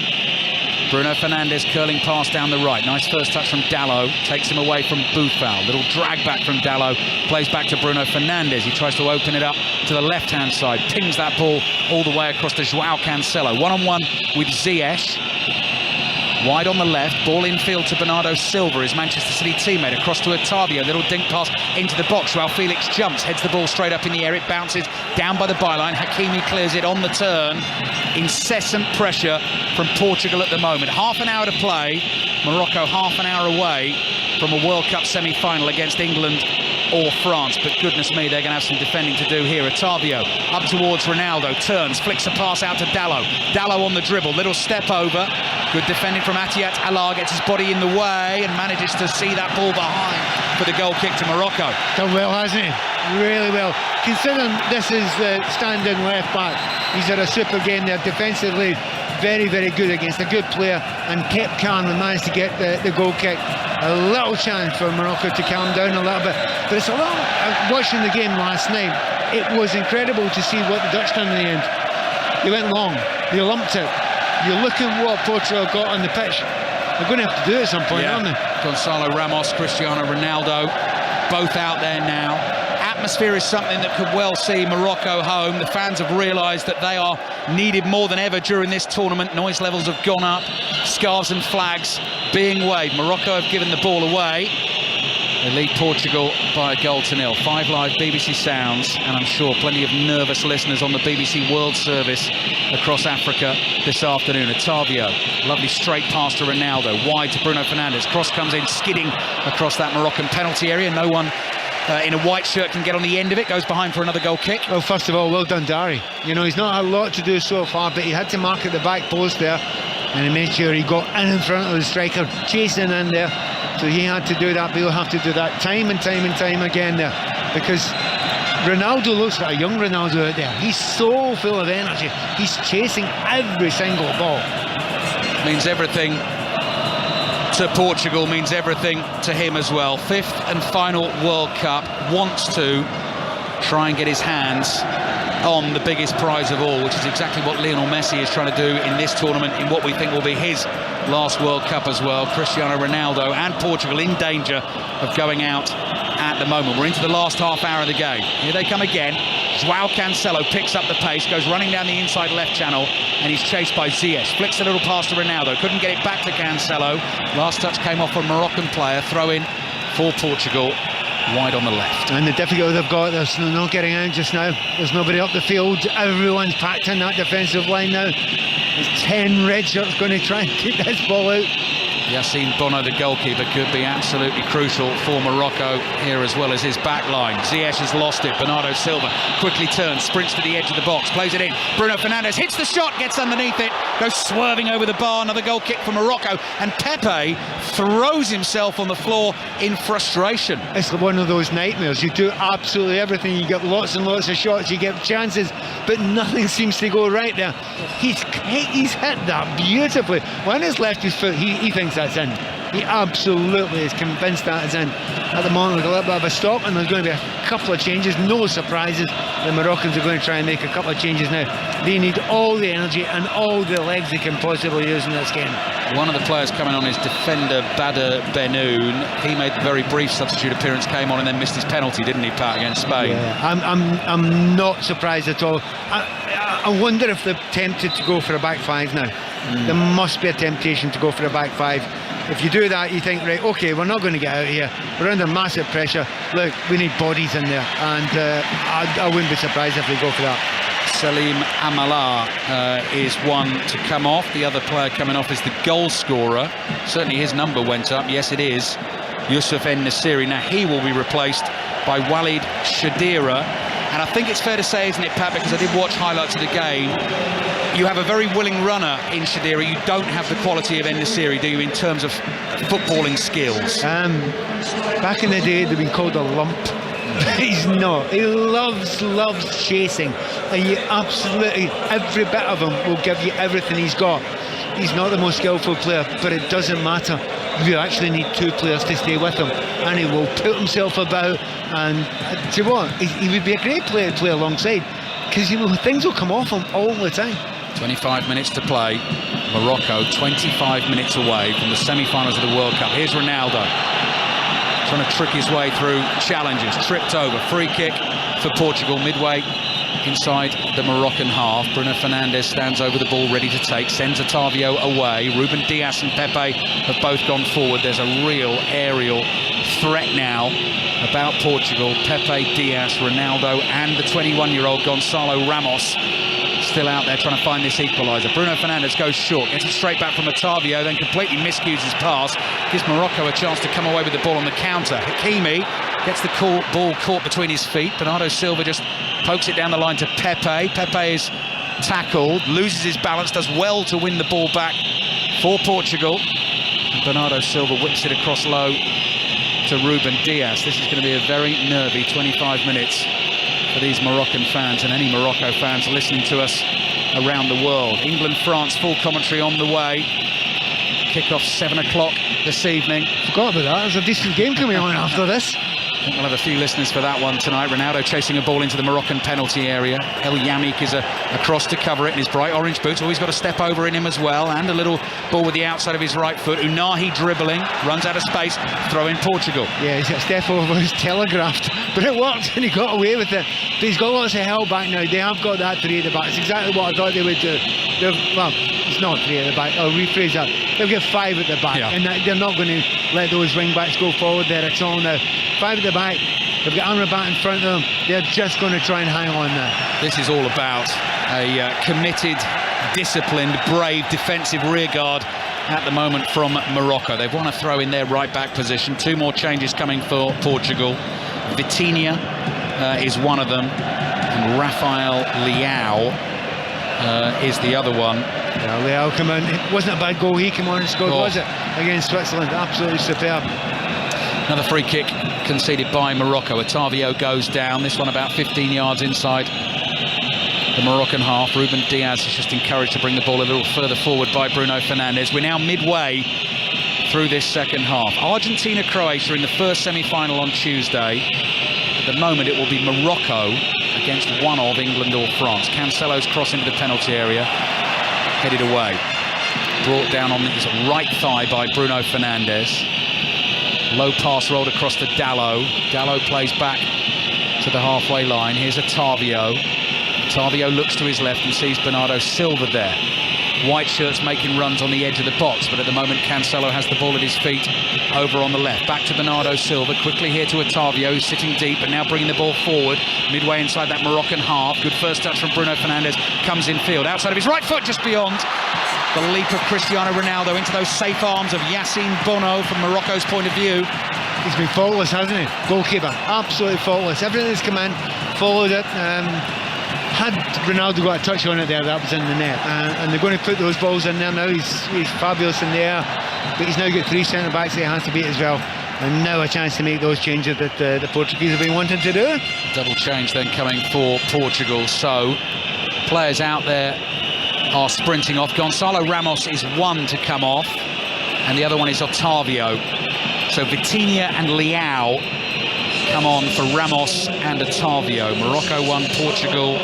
Bruno Fernandes curling pass down the right. Nice first touch from Dalot. Takes him away from Boufal. Little drag back from Dalot. Plays back to Bruno Fernandes. He tries to open it up to the left-hand side. Pings that ball all the way across to Joao Cancelo. 1-on-1 with Ziyech. Wide on the left, ball infield to Bernardo Silva, his Manchester City teammate, across to Otavio, little dink pass into the box. Joao Felix jumps, heads the ball straight up in the air, it bounces down by the byline. Hakimi clears it on the turn. Incessant pressure from Portugal at the moment. Half an hour to play, Morocco half an hour away from a World Cup semi-final against England or France, but goodness me, they're going to have some defending to do here. Otavio up towards Ronaldo, turns, flicks a pass out to Dalot. Dalot on the dribble, little step over. Good defending from Atiat Allah, gets his body in the way and manages to see that ball behind for the goal kick to Morocco. Done well, hasn't he? Really well. Considering this is the stand-in left back, he's had a super game there defensively. Very, very good against a good player and kept calm and managed to get the goal kick. A little chance for Morocco to calm down a little bit. But it's a lot. Watching the game last night, it was incredible to see what the Dutch done in the end. They went long, they lumped it. You look at what Portugal got on the pitch. They're going to have to do it at some point, aren't they? Gonzalo Ramos, Cristiano Ronaldo, both out there now. Atmosphere is something that could well see Morocco home. The fans have realised that they are needed more than ever during this tournament. Noise levels have gone up, scarves and flags being waved. Morocco have given the ball away. They lead Portugal by 1-0. 5 Live BBC Sounds, and I'm sure plenty of nervous listeners on the BBC World Service across Africa this afternoon. Otavio, lovely straight pass to Ronaldo, wide to Bruno Fernandes. Cross comes in, skidding across that Moroccan penalty area. No one in a white shirt can get on the end of it, goes behind for another goal kick. Well, first of all, well done, Dari. You know, he's not had a lot to do so far, but he had to mark at the back post there, and he made sure he got in front of the striker, chasing in there. So he had to do that, but he'll have to do that time and time and time again there, because Ronaldo looks like a young Ronaldo out there. He's so full of energy. He's chasing every single ball. Means everything to Portugal, means everything to him as well. 5th and final World Cup, wants to try and get his hands on the biggest prize of all, which is exactly what Lionel Messi is trying to do in this tournament, in what we think will be his last World Cup as well. Cristiano Ronaldo and Portugal in danger of going out at the moment. We're into the last half hour of the game. Here they come again. Joao Cancelo picks up the pace, goes running down the inside left channel, and he's chased by Ziyech. Flicks a little pass to Ronaldo, couldn't get it back to Cancelo. Last touch came off a Moroccan player. Throw in for Portugal, wide on the left. And the difficulty they've got, there's no getting out just now. There's nobody up the field. Everyone's packed in that defensive line now. There's 10 red shirts going to try and keep this ball out. Yassine Bono, the goalkeeper, could be absolutely crucial for Morocco here, as well as his back line. Ziyech has lost it. Bernardo Silva quickly turns, sprints to the edge of the box, plays it in. Bruno Fernandes hits the shot, gets underneath it, goes swerving over the bar. Another goal kick for Morocco, and Pepe throws himself on the floor in frustration. It's one of those nightmares. You do absolutely everything. You get lots and lots of shots, you get chances, but nothing seems to go right there. He's hit that beautifully. When it's left his foot, he thinks that's in. He absolutely is convinced that is in. At the moment, we've got a little bit of a stop, and there's going to be a couple of changes. No surprises. The Moroccans are going to try and make a couple of changes now. They need all the energy and all the legs they can possibly use in this game. One of the players coming on is defender Badr Benoun. He made a very brief substitute appearance, came on and then missed his penalty, didn't he, Pat, against Spain? Yeah, I'm not surprised at all. I wonder if they're tempted to go for a back five now. There must be a temptation to go for a back five. If you do that, you think, right, okay, we're not going to get out of here. We're under massive pressure. Look, we need bodies in there, and I wouldn't be surprised if they go for that. Salim Amala is one to come off. The other player coming off is the goal scorer. Certainly his number went up. Yes, it is Yusuf En-Nesyri. Now he will be replaced by Walid Shadira. And I think it's fair to say, isn't it, Pat, because I did watch highlights of the game, you have a very willing runner in Shadira. You don't have the quality of En-Nesyri, do you, in terms of footballing skills? Back in the day, they've been called a lump. He's not. He loves chasing, and you absolutely, every bit of him will give you everything he's got. He's not the most skillful player, but it doesn't matter. You actually need two players to stay with him, and he will put himself about. And do you know what? He would be a great player to play alongside, because things will come off him all the time. 25 minutes to play. Morocco 25 minutes away from the semi-finals of the World Cup. Here's Ronaldo trying to trick his way through challenges. Tripped over. Free kick for Portugal midway inside the Moroccan half. Bruno Fernandes stands over the ball, ready to take, sends Otavio away. Ruben Dias and Pepe have both gone forward. There's a real aerial threat now about Portugal. Pepe, Dias, Ronaldo and the 21-year-old Gonçalo Ramos still out there trying to find this equaliser. Bruno Fernandes goes short, gets it straight back from Otavio, then completely miscues his pass, gives Morocco a chance to come away with the ball on the counter. Hakimi gets the ball caught between his feet. Bernardo Silva just pokes it down the line to Pepe. Pepe is tackled, loses his balance, does well to win the ball back for Portugal. And Bernardo Silva whips it across low to Ruben Dias. This is going to be a very nervy 25 minutes for these Moroccan fans and any Morocco fans listening to us around the world. England-France full commentary on the way. Kick-off 7 o'clock this evening. Forgot about that. There's a decent game coming on after this. I think we'll have a few listeners for that one tonight. Ronaldo chasing a ball into the Moroccan penalty area. El Yamik is across to cover it in his bright orange boots. Always got a step over in him as well, and a little ball with the outside of his right foot. Unahi dribbling, runs out of space, throw in Portugal. Yeah, he's got a step over, was telegraphed, but it worked and he got away with it. But he's got lots of help back now. They have got that 3 at the back. It's exactly what I thought they would do. Well, it's not 3 at the back. I'll rephrase that. They'll get 5 at the back, and they're not going to let those wing backs go forward there at all now. 5 at the back. They've got Amrabat in front of them. They're just going to try and hang on now. This is all about a committed, disciplined, brave defensive rearguard at the moment from Morocco. They've won a throw in their right back position. 2 more changes coming for Portugal. Vitinha is one of them, and Rafael Leao is the other one. Yeah, Leao come in. It wasn't a bad goal he came on and scored, was it? Against Switzerland. Absolutely superb. Another free kick conceded by Morocco. Otavio goes down, this one about 15 yards inside the Moroccan half. Ruben Dias is just encouraged to bring the ball a little further forward by Bruno Fernandes. We're now midway through this second half. Argentina-Croatia in the first semi-final on Tuesday. At the moment it will be Morocco against one of England or France. Cancelo's cross into the penalty area, headed away. Brought down on his right thigh by Bruno Fernandes. Low pass rolled across to Dalot. Dalot plays back to the halfway line. Here's Otavio. Otavio looks to his left and sees Bernardo Silva there. White shirts making runs on the edge of the box, but at the moment Cancelo has the ball at his feet over on the left. Back to Bernardo Silva, quickly here to Otavio, who's sitting deep but now bringing the ball forward. Midway inside that Moroccan half. Good first touch from Bruno Fernandes. Comes in field, outside of his right foot, just beyond. The leap of Cristiano Ronaldo into those safe arms of Yassine Bono from Morocco's point of view. He's been faultless, hasn't he? Goalkeeper, absolutely faultless. Everything that's come in, followed it. Had Ronaldo got a touch on it there, that was in the net. And they're going to put those balls in there now. He's fabulous in the air, but he's now got 3 centre-backs that he has to beat as well. And now a chance to make those changes that the Portuguese have been wanting to do. Double change then coming for Portugal. So players out there are sprinting off. Gonçalo Ramos is one to come off, and the other one is Otavio. So Vitinha and Leao come on for Ramos and Otavio. Morocco 1, Portugal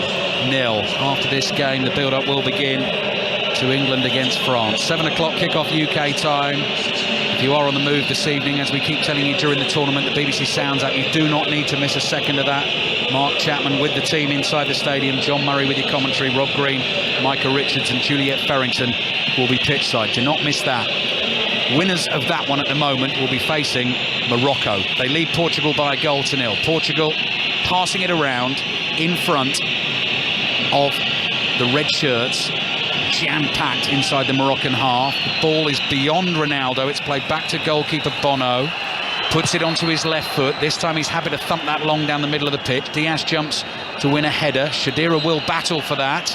0. After this game, the build-up will begin to England against France. 7 o'clock kickoff UK time. If you are on the move this evening, as we keep telling you during the tournament, the BBC Sounds app, you do not need to miss a second of that. Mark Chapman with the team inside the stadium, John Murray with your commentary, Rob Green, Micah Richards and Juliet Farrington will be pitchside. Do not miss that. Winners of that one at the moment will be facing Morocco. They lead Portugal by 1-0. Portugal passing it around in front of the red shirts, jam-packed inside the Moroccan half. The ball is beyond Ronaldo. It's played back to goalkeeper Bono. Puts it onto his left foot. This time he's happy to thump that long down the middle of the pitch. Dias jumps to win a header. Shadira will battle for that.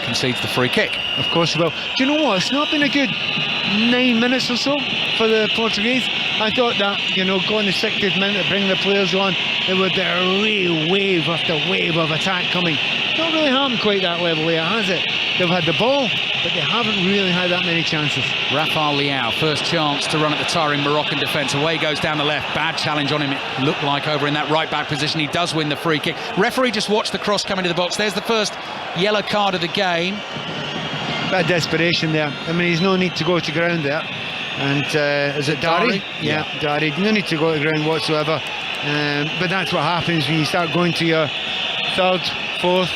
Concedes the free kick. Of course he will. Do you know what? It's not been a good 9 minutes or so for the Portuguese. I thought that, going the 60th minute to bring the players on, there would be a real wave after wave of attack coming. Not really happened quite that level here, has it? They've had the ball, but they haven't really had that many chances. Rafael Leao, first chance to run at the tiring Moroccan defence. Away goes down the left. Bad challenge on him, it looked like, over in that right-back position. He does win the free kick. Referee just watched the cross come into the box. There's the first yellow card of the game. Bit of desperation there. I mean, there's no need to go to ground there. And is it Dari? Yeah, Dari. No need to go to ground whatsoever. But that's what happens when you start going to your 3rd, 4th,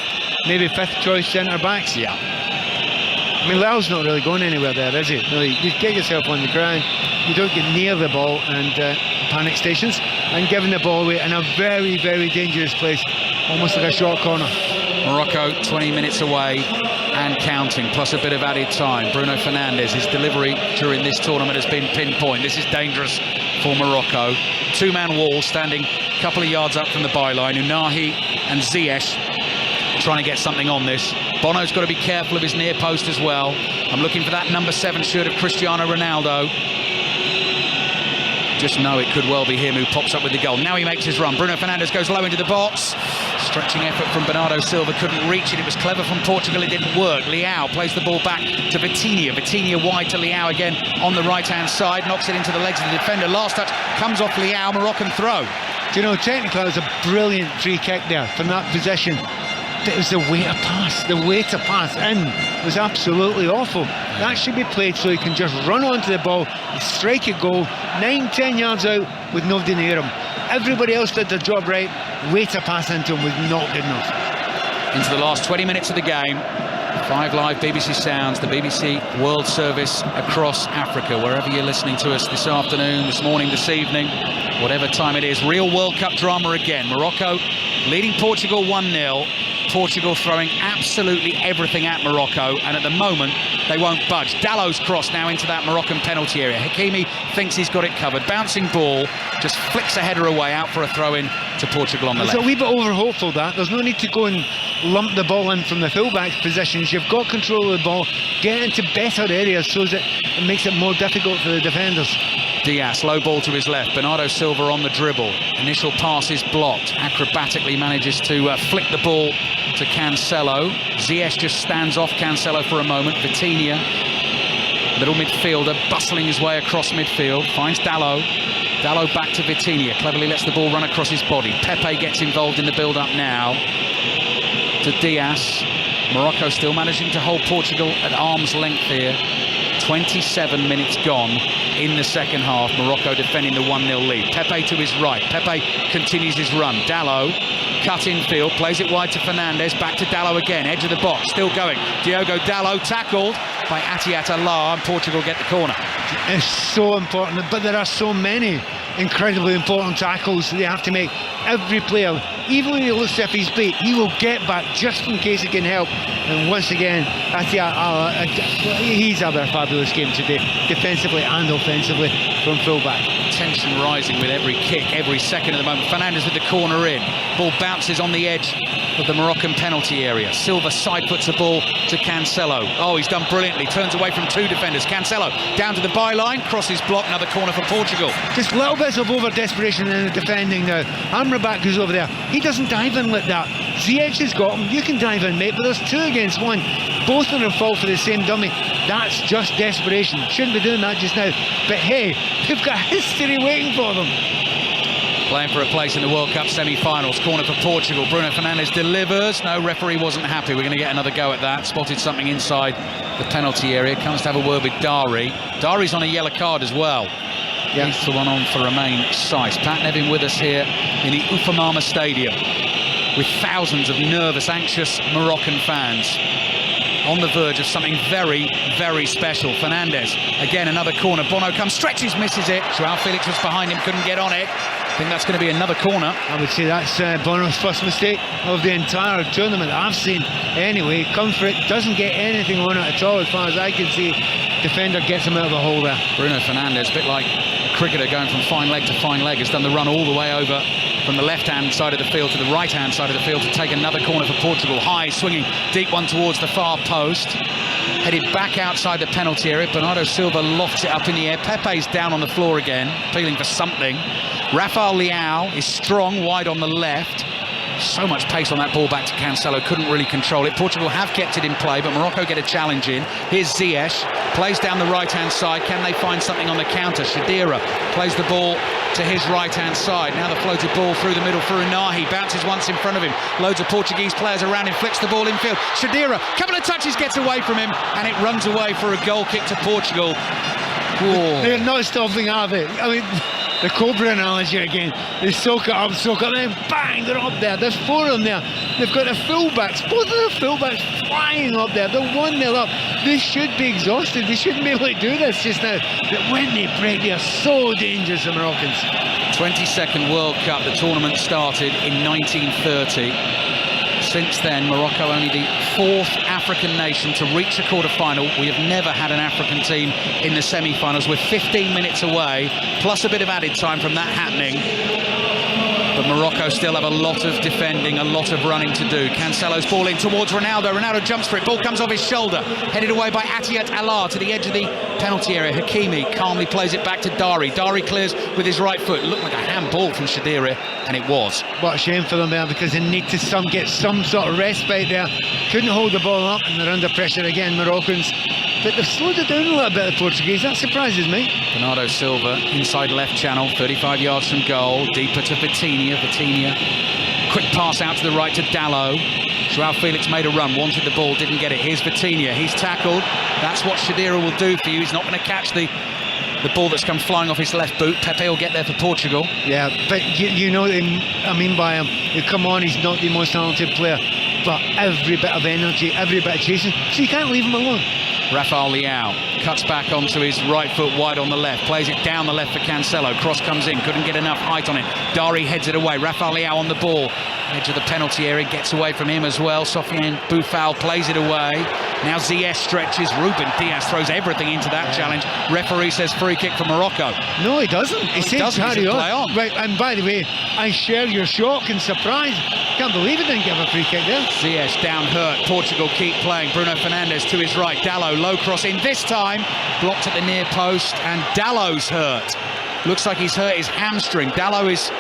maybe fifth choice centre backs. Yeah. I mean, Leal's not really going anywhere there, is he? No, you get yourself on the ground, you don't get near the ball and panic stations, and giving the ball away in a very, very dangerous place, almost like a short corner. Morocco 20 minutes away and counting, plus a bit of added time. Bruno Fernandes, his delivery during this tournament has been pinpoint. This is dangerous for Morocco. Two-man wall standing a couple of yards up from the byline. Unahi and Ziyech trying to get something on this. Bono's got to be careful of his near post as well. I'm looking for that number 7 shirt of Cristiano Ronaldo. Just know it could well be him who pops up with the goal. Now he makes his run. Bruno Fernandes goes low into the box. Stretching effort from Bernardo Silva, couldn't reach it. It was clever from Portugal, it didn't work. Leao plays the ball back to Vitinha. Vitinha wide to Leao again on the right-hand side. Knocks it into the legs of the defender. Last touch comes off Leao. Moroccan throw. Do you know, technically it was a brilliant free kick there from that position. It was the way to pass. The way to pass in was absolutely awful. That should be played so he can just run onto the ball, strike a goal, 9-10 yards out with nobody near him. Everybody else did their job right. Way to pass into him was not good enough. Into the last 20 minutes of the game. 5 Live BBC Sounds, the BBC World Service across Africa. Wherever you're listening to us this afternoon, this morning, this evening, whatever time it is. Real World Cup drama again. Morocco leading Portugal 1-0. Portugal throwing absolutely everything at Morocco, and at the moment they won't budge. Dallow's cross now into that Moroccan penalty area. Hakimi thinks he's got it covered. Bouncing ball, just flicks a header away out for a throw-in to Portugal on the left. It's a wee bit over-hopeful, that. There's no need to go and lump the ball in from the full-back positions. You've got control of the ball, get into better areas so that it makes it more difficult for the defenders. Diaz, low ball to his left. Bernardo Silva on the dribble. Initial pass is blocked. Acrobatically manages to flick the ball to Cancelo. Ziyech just stands off Cancelo for a moment. Vitinha, little midfielder, bustling his way across midfield. Finds Dalot. Dalot back to Vitinha. Cleverly lets the ball run across his body. Pepe gets involved in the build-up now. To Diaz. Morocco still managing to hold Portugal at arm's length here. 27 minutes gone in the second half. Morocco defending the 1-0 lead. Pepe to his right. Pepe continues his run. Dalot, cut infield, plays it wide to Fernandes. Back to Dalot again, edge of the box, still going. Diogo Dalot tackled by Atiat Allah, and Portugal get the corner. It's so important, but there are so many incredibly important tackles they have to make. Every player, even when he looks as if he's beat, he will get back just in case he can help. And once again, Atiat Allah, he's had a fabulous game today, defensively and offensively from fullback. Tension rising with every kick, every second of the moment. Fernandes with the corner in. Ball bounces on the edge of the Moroccan penalty area. Silva side puts the ball to Cancelo. Oh, he's done brilliantly. Turns away from 2 defenders. Cancelo down to the byline, crosses block, another corner for Portugal. Just little bits of over-desperation in the defending now. Amrabat goes over there. He doesn't dive in like that. Ziyech has got him. You can dive in, mate, but there's 2 against 1. Both of them fall for the same dummy. That's just desperation. Shouldn't be doing that just now. But hey, they've got history waiting for them. Playing for a place in the World Cup semi-finals. Corner for Portugal. Bruno Fernandes delivers. No, referee wasn't happy. We're going to get another go at that. Spotted something inside the penalty area. Comes to have a word with Dari. Dari's on a yellow card as well. Yeah. He's the one on for Romain Saiss. Pat Nevin with us here in the Ufamama Stadium with thousands of nervous, anxious Moroccan fans on the verge of something very, very special. Fernandes, again, another corner. Bono comes, stretches, misses it. Joao Felix was behind him, couldn't get on it. I think that's going to be another corner. I would say that's Bono's first mistake of the entire tournament I've seen. Anyway, comes for it, doesn't get anything on it at all as far as I can see. Defender gets him out of the hole there. Bruno Fernandes, a bit like a cricketer going from fine leg to fine leg, has done the run all the way over from the left-hand side of the field to the right-hand side of the field to take another corner for Portugal. High, swinging, deep one towards the far post. Headed back outside the penalty area. Bernardo Silva lofts it up in the air. Pepe's down on the floor again, appealing for something. Rafael Leao is strong, wide on the left. So much pace on that ball back to Cancelo, couldn't really control it. Portugal have kept it in play, but Morocco get a challenge in. Here's Ziyech, plays down the right-hand side. Can they find something on the counter? Shadira plays the ball to his right-hand side. Now the floated ball through the middle for Unahi. Bounces once in front of him. Loads of Portuguese players around him. Flicks the ball infield. Shadira, couple of touches, gets away from him, and it runs away for a goal kick to Portugal. Whoa. They're not stopping, are they? I mean, the Cobra analogy again. They soak it up, and then bang, they're up there. There's 4 of them there. They've got the fullbacks, both of the fullbacks flying up there. They're 1-0 up. They should be exhausted. They shouldn't be able to do this just now. But when they break, they are so dangerous, the Moroccans. 22nd World Cup, the tournament started in 1930. Since then, Morocco only the 4th African nation to reach a quarter-final. We have never had an African team in the semi-finals. We're 15 minutes away, plus a bit of added time from that happening. But Morocco still have a lot of defending, a lot of running to do. Cancelo's ball in towards Ronaldo. Ronaldo jumps for it. Ball comes off his shoulder. Headed away by Atiat Allah to the edge of the penalty area. Hakimi calmly plays it back to Dari. Dari clears with his right foot. It looked like a handball from Shadira, and it was. What a shame for them there, because they need to get some sort of respite there. Couldn't hold the ball up, and they're under pressure again, Moroccans. But they've slowed it down a little bit, the Portuguese. That surprises me. Bernardo Silva, inside left channel, 35 yards from goal. Deeper to Vitinha. Quick pass out to the right to Dalot. Joao Felix made a run, wanted the ball, didn't get it. Here's Vitinha. He's tackled. That's what Shadira will do for you. He's not going to catch the ball that's come flying off his left boot. Pepe will get there for Portugal. Yeah, but you know what I mean by him. You come on, he's not the most talented player, but every bit of energy, every bit of chasing, so you can't leave him alone. Rafael Leao cuts back onto his right foot wide on the left, plays it down the left for Cancelo. Cross comes in, couldn't get enough height on it. Dari heads it away. Rafael Leao on the ball, edge of the penalty area, gets away from him as well. Sofiane Boufal plays it away. Now Ziyech stretches. Ruben Diaz throws everything into that challenge. Referee says free kick for Morocco. No, he doesn't. He says carry on. Play on. Right, and by the way, I share your shock and surprise. Can't believe he didn't give a free kick there. Ziyech down hurt. Portugal keep playing. Bruno Fernandes to his right. Dalot low cross in, this time blocked at the near post, and Dalot's hurt. Looks like he's hurt his hamstring. Dalot is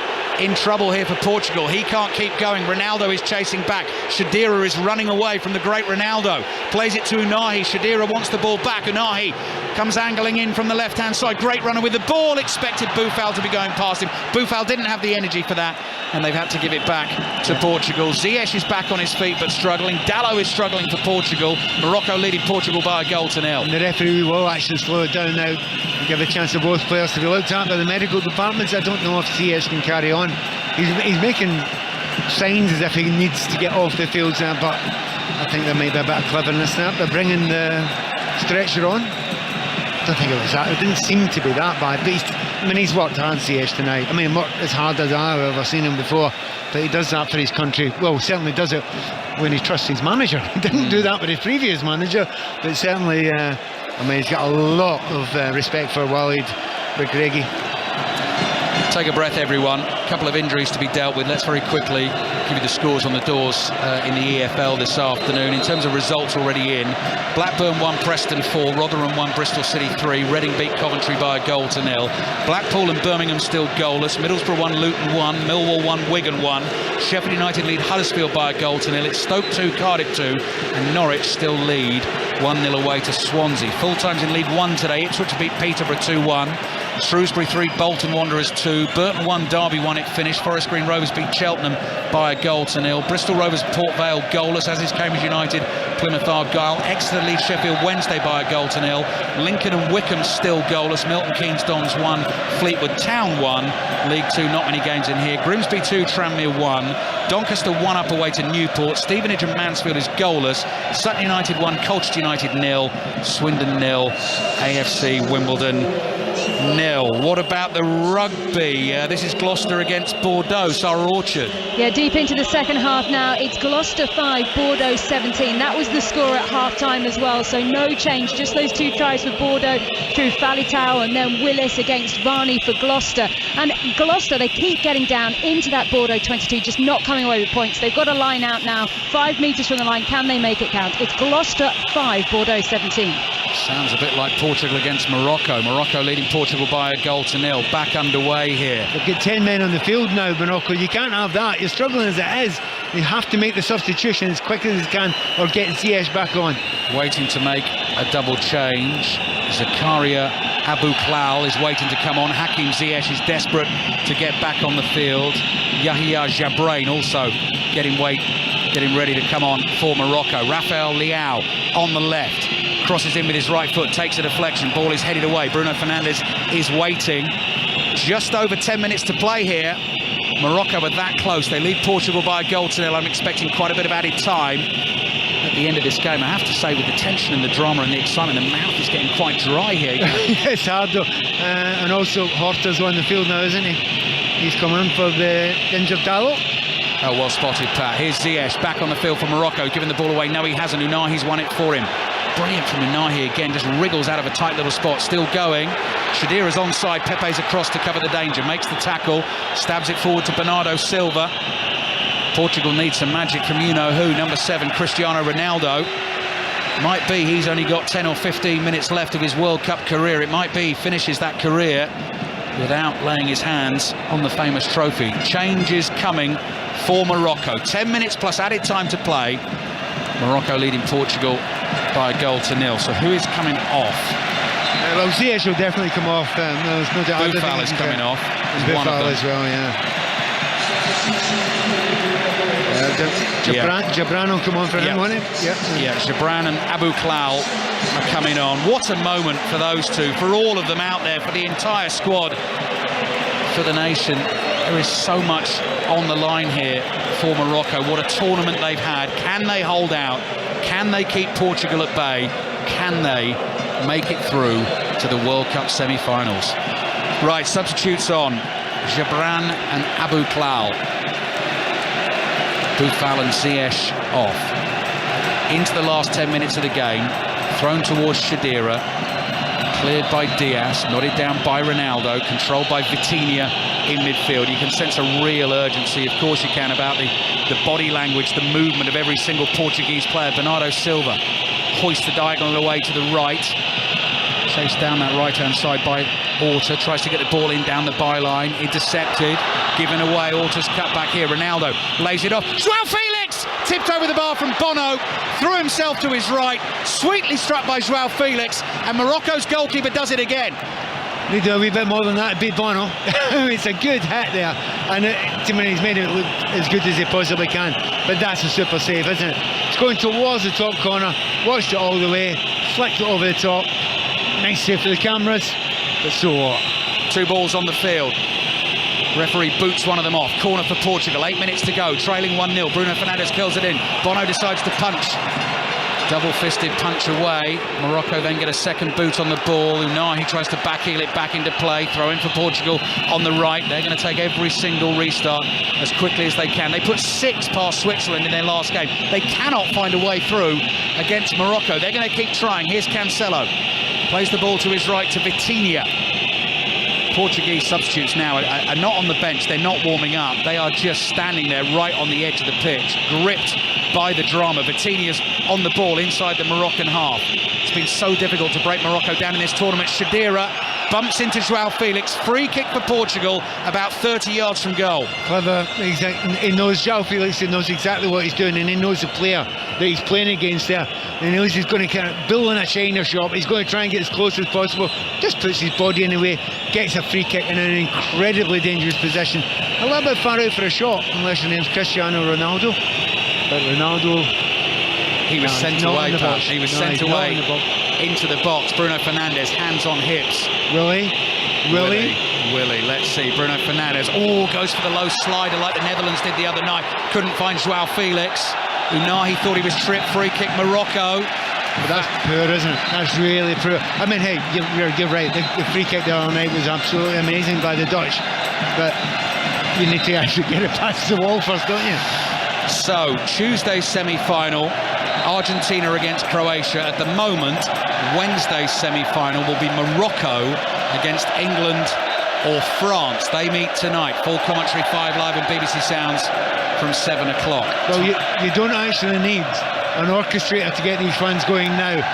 in trouble here for Portugal. He can't keep going. Ronaldo is chasing back. Shadira is running away from the great Ronaldo. Plays it to Unahi. Shadira wants the ball back. Unahi comes angling in from the left-hand side. Great runner with the ball. Expected Boufal to be going past him. Boufal didn't have the energy for that, and they've had to give it back to Portugal. Ziyech is back on his feet but struggling. Dalot is struggling for Portugal. Morocco leading Portugal by a goal to nil. And the referee will actually slow it down now and give a chance to both players to be looked at by the medical departments. I don't know if Ziyech can carry on. He's making signs as if he needs to get off the field there, but I think there may be a bit of cleverness there. They're bringing the stretcher on. I don't think it was that. It didn't seem to be that bad. But he's worked hard, Ziyech, tonight. I mean, worked as hard as I've ever seen him before. But he does that for his country. Well, certainly does it when he trusts his manager. He didn't do that with his previous manager, but certainly, he's got a lot of respect for Walid Regragui. Take a breath, everyone. A couple of injuries to be dealt with. Let's very quickly give you the scores on the doors in the EFL this afternoon. In terms of results already in, Blackburn 1, Preston 4, Rotherham 1, Bristol City 3, Reading beat Coventry by a goal to nil. Blackpool and Birmingham still goalless. Middlesbrough 1, Luton 1, Millwall 1, Wigan 1. Sheffield United lead Huddersfield by a goal to nil. It's Stoke 2, Cardiff 2, and Norwich still lead 1-0 away to Swansea. Full times in League 1 today. Ipswich beat Peterborough 2-1. Shrewsbury 3, Bolton Wanderers 2, Burton 1, Derby 1 it finished. Forest Green Rovers beat Cheltenham by a goal to nil. Bristol Rovers Port Vale goalless, as is Cambridge United, Plymouth Argyle. Exeter leads Sheffield Wednesday by a goal to nil. Lincoln and Wycombe still goalless. Milton Keynes Dons 1, Fleetwood Town 1. League 2, not many games in here. Grimsby 2, Tranmere 1. Doncaster 1 up away to Newport. Stevenage and Mansfield is goalless. Sutton United 1, Colchester United 0, Swindon 0, AFC Wimbledon 0. What about the rugby? This is Gloucester against Bordeaux. Sarah Orchard. Yeah, deep into the second half now. It's Gloucester 5, Bordeaux 17. That was the score at half-time as well, so no change. Just those 2 tries for Bordeaux through Falitau and then Willis against Varney for Gloucester. And Gloucester, they keep getting down into that Bordeaux 22, just not coming away with points. They've got a line out now, 5 metres from the line. Can they make it count? It's Gloucester 5, Bordeaux 17. Sounds a bit like Portugal against Morocco. Morocco leading Portugal by a goal to nil. Back underway here. They've got 10 men on the field now, Morocco. You can't have that. You're struggling as it is. You have to make the substitution as quickly as you can or get Ziyech back on. Waiting to make a double change. Zakaria Abu Klal is waiting to come on. Hakim Ziyech is desperate to get back on the field. Yahya Jabrain also getting ready to come on for Morocco. Rafael Leao on the left. Crosses in with his right foot, takes a deflection. Ball is headed away. Bruno Fernandes is waiting. Just over 10 minutes to play here. Morocco are that close. They lead Portugal by 1-0. I'm expecting quite a bit of added time at the end of this game. I have to say, with the tension and the drama and the excitement, the mouth is getting quite dry here. It's hard though. And also Horta's on the field now, isn't he? He's coming in for the injured Dallo. Oh, well spotted, Pat. Here's Ziyech back on the field for Morocco, giving the ball away. No, he hasn't. Unahi's won it for him. Brilliant from Unahi again, just wriggles out of a tight little spot. Still going. Shadira's onside. Pepe's across to cover the danger. Makes the tackle. Stabs it forward to Bernardo Silva. Portugal needs some magic from you-know-who. Number 7, Cristiano Ronaldo. Might be he's only got 10 or 15 minutes left of his World Cup career. It might be he finishes that career without laying his hands on the famous trophy. Change is coming for Morocco. 10 minutes plus added time to play. Morocco leading Portugal by 1-0. So who is coming off? Well, Ziyech will definitely come off. There's no doubt. Boufal is coming off. Boufal as well, yeah. Gibran will come on for him, won't he? Yeah, Gibran and Abu Klal are coming on. What a moment for those two, for all of them out there, for the entire squad, for the nation. There is so much on the line here for Morocco. What a tournament they've had. Can they hold out? Can they keep Portugal at bay? Can they make it through to the World Cup semi-finals? Right, substitutes on. Gibran and Abu Klal. Boufal and Ziyech off. Into the last 10 minutes of the game. Thrown towards Shadira. Cleared by Diaz. Nodded down by Ronaldo. Controlled by Vitinha in midfield. You can sense a real urgency, of course you can, about the body language, the movement of every single Portuguese player. Bernardo Silva hoists the diagonal away to the right. Chased down that right-hand side by Orta. Tries to get the ball in down the byline. Intercepted. Given away. Orta's cut back here. Ronaldo lays it off. João Felix! Tipped over the bar from Bono. Threw himself to his right. Sweetly struck by João Felix. And Morocco's goalkeeper does it again. They do a wee bit more than that to beat Bono. It's a good hit there. And he's made it look as good as he possibly can. But that's a super save, isn't it? It's going towards the top corner. Watched it all the way. Flicked it over the top. Nice save for the cameras, but so what? 2 balls on the field. Referee boots one of them off. Corner for Portugal. 8 minutes to go. Trailing 1-0. Bruno Fernandes curls it in. Bono decides to punch. Double-fisted punch away. Morocco then get a second boot on the ball. Unahi tries to backheel it back into play. Throw in for Portugal on the right. They're going to take every single restart as quickly as they can. They put 6 past Switzerland in their last game. They cannot find a way through against Morocco. They're going to keep trying. Here's Cancelo. Plays the ball to his right to Vitinha. Portuguese substitutes now are not on the bench. They're not warming up. They are just standing there right on the edge of the pitch, gripped by the drama. Vitinha's on the ball inside the Moroccan half. It's been so difficult to break Morocco down in this tournament. Shadira bumps into João Felix. Free kick for Portugal, about 30 yards from goal. Clever. He knows João Felix. He knows exactly what he's doing, and he knows the player that he's playing against there. And he knows he's going to kind of build in a china shop. He's going to try and get as close as possible. Just puts his body in the way, gets a free kick in an incredibly dangerous position. A little bit far out for a shot, unless your name's Cristiano Ronaldo. But Ronaldo, he was sent away, Pat. He was sent away into the box. Bruno Fernandes, hands on hips. Willie. Let's see. Bruno Fernandes. Oh, goes for the low slider like the Netherlands did the other night. Couldn't find João Felix. Unahi thought he was tripped. Free kick, Morocco. But that's poor, isn't it? That's really poor. I mean, hey, you're right. The free kick the other night was absolutely amazing by the Dutch. But you need to actually get it past the wall first, don't you? So, Tuesday's semi-final, Argentina against Croatia. At the moment, Wednesday's semi-final will be Morocco against England or France. They meet tonight. Full commentary 5 Live and BBC Sounds from 7 o'clock. Well, you don't actually need an orchestrator to get these fans going now.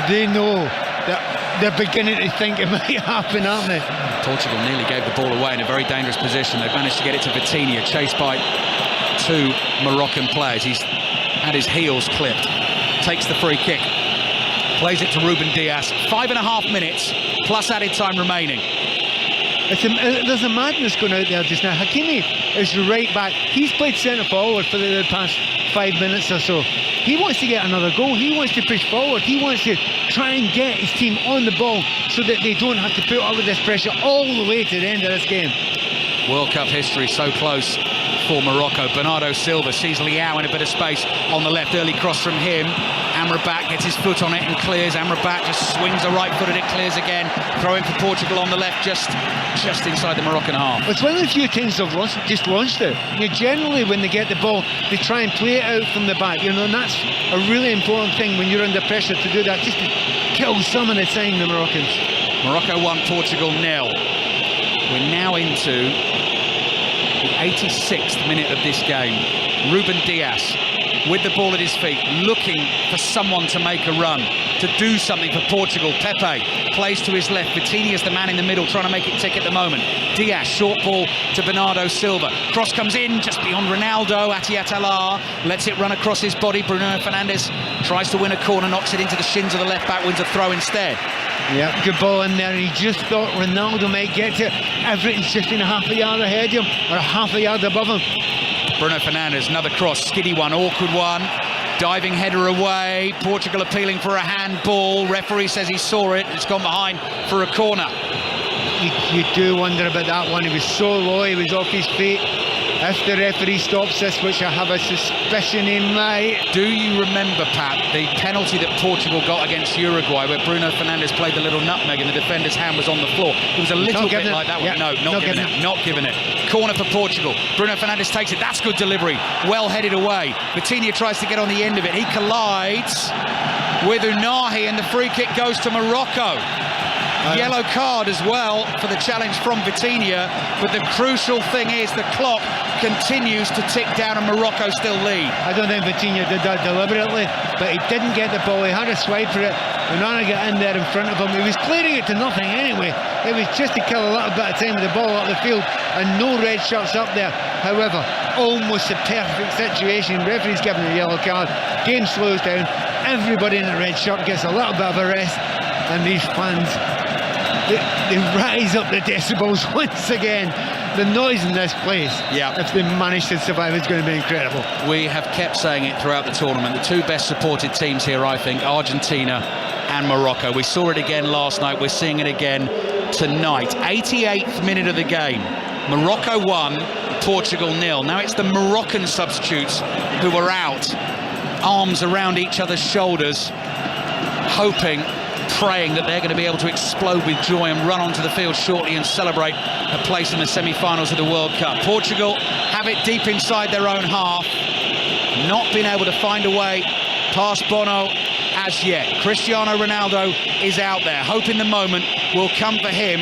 They know that they're beginning to think it might happen, aren't they? Portugal nearly gave the ball away in a very dangerous position. They've managed to get it to Vitinha, chased by 2 Moroccan players. He's had his heels clipped. Takes the free kick. Plays it to Ruben Diaz. 5.5 minutes plus added time remaining. There's a madness going out there just now. Hakimi is right back. He's played centre forward for the past 5 minutes or so. He wants to get another goal. He wants to push forward. He wants to try and get his team on the ball so that they don't have to put up with this pressure all the way to the end of this game. World Cup history so close for Morocco. Bernardo Silva sees Leao in a bit of space on the left. Early cross from him. Amrabat gets his foot on it and clears. Amrabat just swings the right foot and it clears again. Throw in for Portugal on the left, just inside the Moroccan half. It's one of the few teams that have just launched it. Generally, when they get the ball, they try and play it out from the back. And that's a really important thing when you're under pressure to do that, just to kill some of the time, the Moroccans. Morocco 1, Portugal 0. We're now into the 86th minute of this game. Ruben Dias with the ball at his feet, looking for someone to make a run, to do something for Portugal. Pepe plays to his left. Vitinha is the man in the middle, trying to make it tick at the moment. Dias, short ball to Bernardo Silva. Cross comes in just beyond Ronaldo. Atiat Allah lets it run across his body. Bruno Fernandes tries to win a corner, knocks it into the shins of the left back, wins a throw instead. Yeah, good ball in there. He just thought Ronaldo might get to it. Everything's just in a half a yard ahead of him, or a half a yard above him. Bruno Fernandes, another cross, skiddy one, awkward one. Diving header away. Portugal appealing for a handball. Referee says he saw it. It's gone behind for a corner. You do wonder about that one. He was so low, he was off his feet. If the referee stops this, which I have a suspicion he might. Do you remember, Pat, the penalty that Portugal got against Uruguay, where Bruno Fernandes played the little nutmeg and the defender's hand was on the floor? It was a little bit like that one. Yeah, No, not giving it. Not giving it. Corner for Portugal. Bruno Fernandes takes it. That's good delivery. Well headed away. Vitinha tries to get on the end of it. He collides with Unahi, and the free kick goes to Morocco. Yellow card as well for the challenge from Vitinha, but the crucial thing is the clock continues to tick down and Morocco still lead. I don't think Vitinha did that deliberately, but he didn't get the ball. He had a swipe for it. Onana got in there in front of him. He was clearing it to nothing anyway. It was just to kill a little bit of time with the ball up the field, and no red shirts up there. However, almost a perfect situation. Referee's given a yellow card. Game slows down. Everybody in the red shirt gets a little bit of a rest, and these fans, they rise up the decibels once again. The noise in this place, if they manage to survive, is going to be incredible. We have kept saying it throughout the tournament. The two best supported teams here, I think, Argentina and Morocco. We saw it again last night. We're seeing it again tonight. 88th minute of the game. Morocco 1, Portugal 0. Now it's the Moroccan substitutes who are out, arms around each other's shoulders, hoping, praying that they're going to be able to explode with joy and run onto the field shortly and celebrate a place in the semi-finals of the World Cup. Portugal have it deep inside their own half, not been able to find a way past Bono as yet. Cristiano Ronaldo is out there, hoping the moment will come for him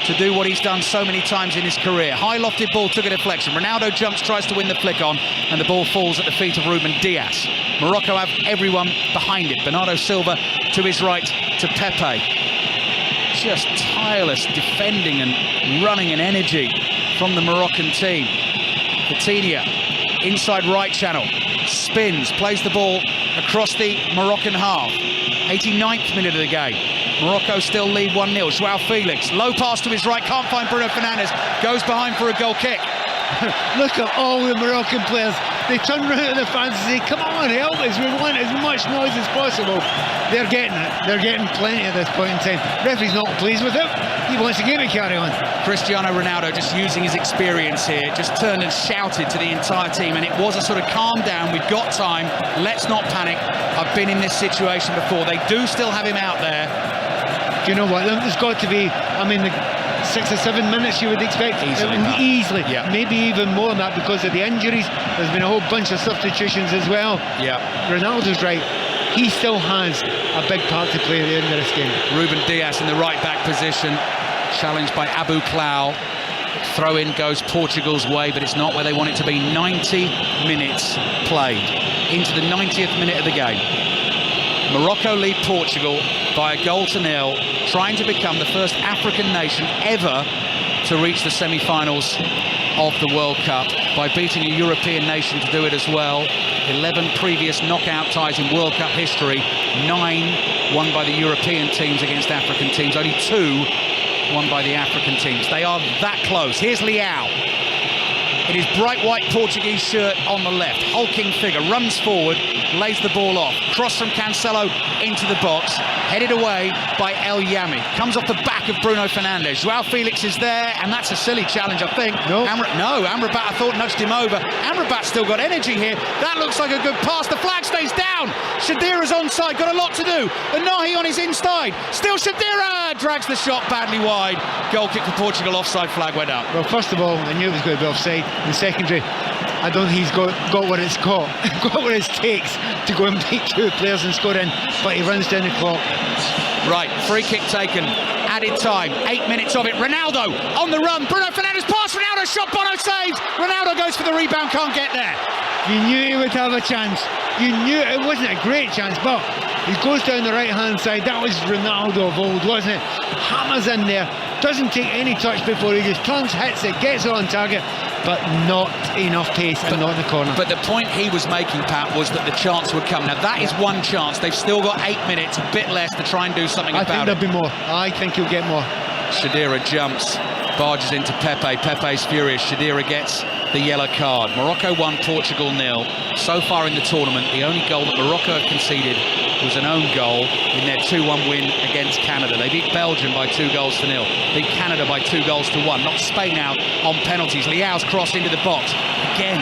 to do what he's done so many times in his career. High lofted ball took a deflection. Ronaldo jumps, tries to win the flick on, and the ball falls at the feet of Ruben Dias. Morocco have everyone behind it. Bernardo Silva to his right to Pepe. Just tireless defending and running and energy from the Moroccan team. Vitinha, inside right channel, spins, plays the ball across the Moroccan half. 89th minute of the game. Morocco still lead 1-0. João Felix, low pass to his right, can't find Bruno Fernandes, goes behind for a goal kick. Look at all the Moroccan players. They turn around to the fans and say, come on, help us, we want as much noise as possible. They're getting it. They're getting plenty at this point in time. Referee's not pleased with it. He wants the game to carry on. Cristiano Ronaldo, just using his experience here, just turned and shouted to the entire team, and it was a sort of calm down, we've got time, let's not panic. I've been in this situation before. They do still have him out there. Do you know what? There's got to be, I mean, 6 or 7 minutes you would expect. Easily. Yeah. Maybe even more than that because of the injuries. There's been a whole bunch of substitutions as well. Yeah. Ronaldo's right. He still has a big part to play at the end of this game. Ruben Dias in the right back position, challenged by Abu Klau. Throw in goes Portugal's way, but it's not where they want it to be. 90 minutes played into the 90th minute of the game. Morocco lead Portugal by 1-0, trying to become the first African nation ever to reach the semi-finals of the World Cup by beating a European nation to do it as well. 11 previous knockout ties in World Cup history, 9 won by the European teams against African teams, only 2 won by the African teams. They are that close. Here's Leao. in his bright white Portuguese shirt on the left. Hulking figure, runs forward, lays the ball off. Cross from Cancelo into the box, headed away by El Yami. Comes off the back of Bruno Fernandes. Joao Felix is there, and that's a silly challenge, I think. No. Amrabat, I thought, nudged him over. Amrabat's still got energy here. That looks like a good pass. The flag stays down. Shadira's onside, got a lot to do. And Nahi on his inside. Still Shadira drags the shot badly wide. Goal kick for Portugal, offside flag went up. Well, first of all, I knew it was going to be offside. And secondary, I don't think he's got what it's got what it takes to go and beat two players and score in, but he runs down the clock. Right, free kick taken, added time, 8 minutes of it. Ronaldo on the run, Bruno Fernandes pass, Ronaldo shot, Bono saves. Ronaldo goes for the rebound, can't get there. You knew he would have a chance. You knew it wasn't a great chance, but he goes down the right-hand side. That was Ronaldo of old, wasn't it? Hammers in there, doesn't take any touch before he just turns, hits it, gets it on target, but not enough pace and not in the corner. But the point he was making, Pat, was that the chance would come. Now, that is one chance. They've still got 8 minutes, a bit less, to try and do something about it. I think there'll be more. I think he'll get more. Shadira jumps, barges into Pepe. Pepe's furious. Shadira gets the yellow card. Morocco 1, Portugal 0. So far in the tournament, the only goal that Morocco have conceded was an own goal in their 2-1 win against Canada. They beat Belgium by 2-0, beat Canada by 2-1, knocked Spain out on penalties. Leao's cross into the box, again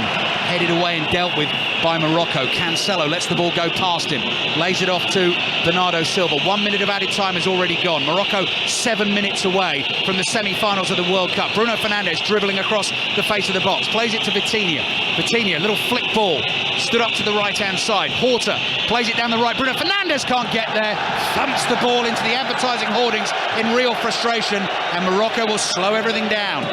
headed away and dealt with by Morocco. Cancelo lets the ball go past him, lays it off to Bernardo Silva. 1 minute of added time has already gone. Morocco 7 minutes away from the semi-finals of the World Cup. Bruno Fernandes dribbling across the face of the box, plays it to Vitinha. Vitinha, little flick ball, stood up to the right-hand side. Horta plays it down the right. Bruno Fernandes can't get there, thumps the ball into the advertising hoardings in real frustration, and Morocco will slow everything down.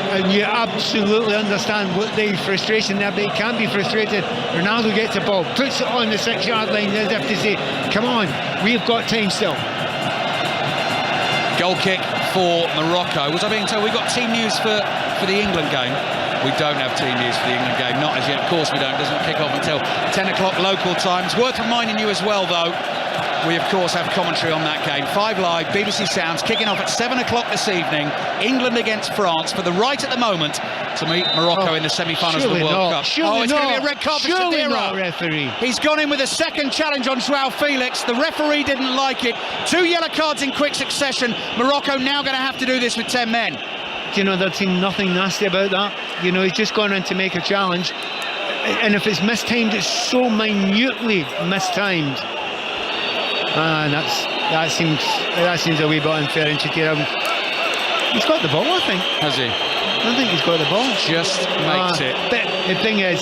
And you absolutely understand what the frustration there, but he can't be frustrated. Ronaldo gets the ball, puts it on the 6-yard line as if to say, come on, we've got time still. Goal kick for Morocco. Was I being told we've got team news for the England game? We don't have team news for the England game, not as yet. Of course we don't. It doesn't kick off until 10 o'clock local time. It's worth reminding you as well, though, we of course have commentary on that game. 5 Live, BBC Sounds, kicking off at 7 o'clock this evening. England against France for the right at the moment to meet Morocco in the semi-finals of the World Cup. It's going to be a red card for Shadira. Referee. He's gone in with a second challenge on Joao Felix. The referee didn't like it. 2 yellow cards in quick succession. Morocco now going to have to do this with 10 men. You know, there's nothing nasty about that. You know, he's just gone in to make a challenge, and if it's mistimed, it's so minutely mistimed. That seems a wee bit unfair. And Shakira, he's got the ball, I think. Has he? I think he's got the ball. Just makes it. But the thing is,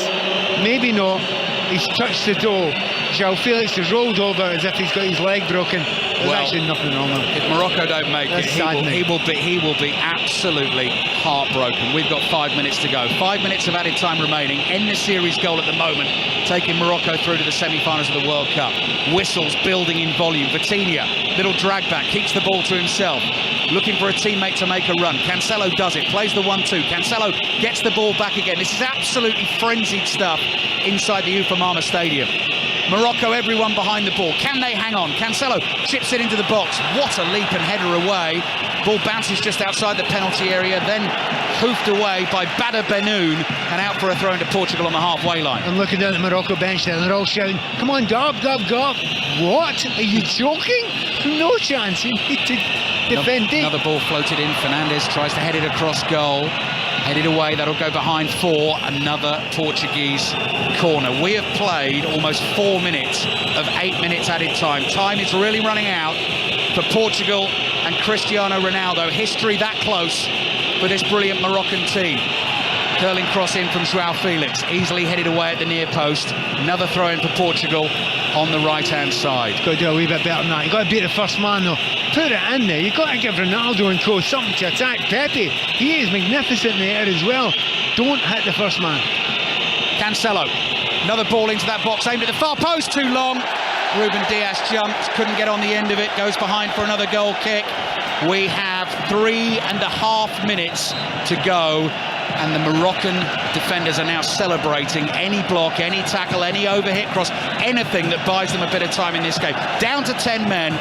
maybe not. He's touched the toe. Joao Felix has rolled over as if he's got his leg broken. There's actually nothing wrong with him. If Morocco don't make it, he will be absolutely heartbroken. We've got 5 minutes to go. 5 minutes of added time remaining. End the series goal at the moment, taking Morocco through to the semi-finals of the World Cup. Whistles building in volume. Vitinha, little drag back, keeps the ball to himself, looking for a teammate to make a run. Cancelo does it, plays the 1-2. Cancelo gets the ball back again. This is absolutely frenzied stuff inside the Ufamama Stadium. Morocco, everyone behind the ball. Can they hang on? Cancelo chips it into the box. What a leap and header away. Ball bounces just outside the penalty area, then hoofed away by Badr Benoun and out for a throw into Portugal on the halfway line. I'm looking down at the Morocco bench there, and they're all shouting, come on, Gob, Gob, Gob. What? Are you joking? No chance. You need to defend deep. Another ball floated in. Fernandes tries to head it across goal. Headed away, that'll go behind 4. Another Portuguese corner. We have played almost 4 minutes of 8 minutes added time. Time is really running out for Portugal and Cristiano Ronaldo. History that close for this brilliant Moroccan team. Curling cross in from Joao Felix, easily headed away at the near post. Another throw in for Portugal on the right-hand side. You've got to do a wee bit better than that. You've got to beat the first man, though. Put it in there. You've got to give Ronaldo and co something to attack Pepe. He is magnificent in the air as well. Don't hit the first man. Cancelo, another ball into that box, aimed at the far post, too long. Ruben Dias jumped, couldn't get on the end of it, goes behind for another goal kick. We have 3.5 minutes to go and the Moroccan defenders are now celebrating any block, any tackle, any overhit cross, anything that buys them a bit of time in this game. Down to 10 men.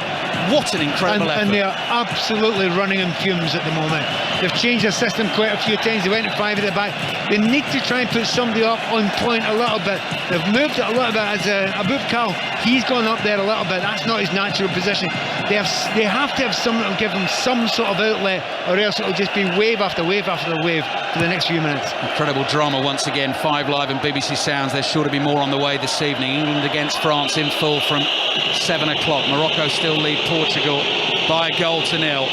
What an incredible effort. And they are absolutely running on fumes at the moment. They've changed their system quite a few times. They went to 5 at the back. They need to try and put somebody up on point a little bit. They've moved it a little bit. As Abu Kal, he's gone up there a little bit. That's not his natural position. They have to have someone that will give them some sort of outlet, or else it'll just be wave after wave after wave for the next few minutes. Incredible drama once again. 5 Live and BBC Sounds. There's sure to be more on the way this evening. England against France in full from 7 o'clock. Morocco still lead Portugal by a goal to nil.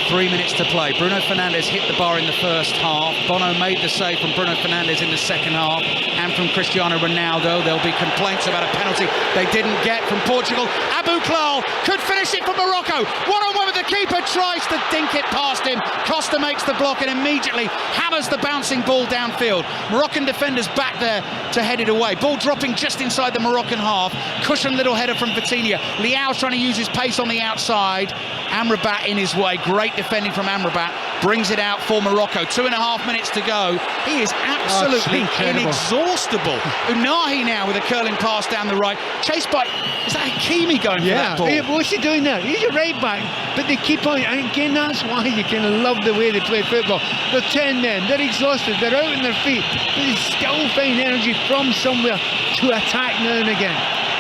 3 minutes to play. Bruno Fernandes hit the bar in the first half. Bono made the save from Bruno Fernandes in the second half, and from Cristiano Ronaldo. There'll be complaints about a penalty they didn't get from Portugal. Abu Klal could finish it for Morocco. One-on-one with the keeper, tries to dink it past him. Costa makes the block and immediately hammers the bouncing ball downfield. Moroccan defenders back there to head it away. Ball dropping just inside the Moroccan half. Cushioned little header from Vitinha. Leao's trying to use his pace on the outside. Amrabat in his way. Great defending from Amrabat. Brings it out for Morocco. 2.5 minutes to go. He is absolutely inexhaustible. Unahi now with a curling pass down the right. Chased by, is that Hakimi going for that ball? Yeah, what's he doing there? He's a right back, but they keep on, and again, that's why you kind of love the way they play football. They're 10 men, they're exhausted, they're out on their feet, but they still find energy from somewhere to attack now and again.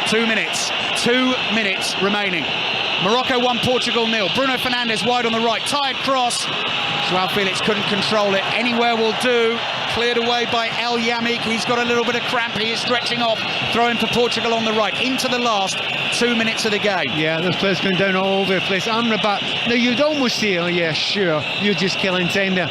2 minutes. 2 minutes remaining. Morocco 1, Portugal 0. Bruno Fernandes wide on the right. Tired cross. Joao Felix couldn't control it. Anywhere will do. Cleared away by El Yamik. He's got a little bit of cramp. He is stretching off. Throwing for Portugal on the right. Into the last 2 minutes of the game. Yeah, those players going down all over the place. Amrabat. Now you'd almost say, oh yeah, sure, you're just killing time there.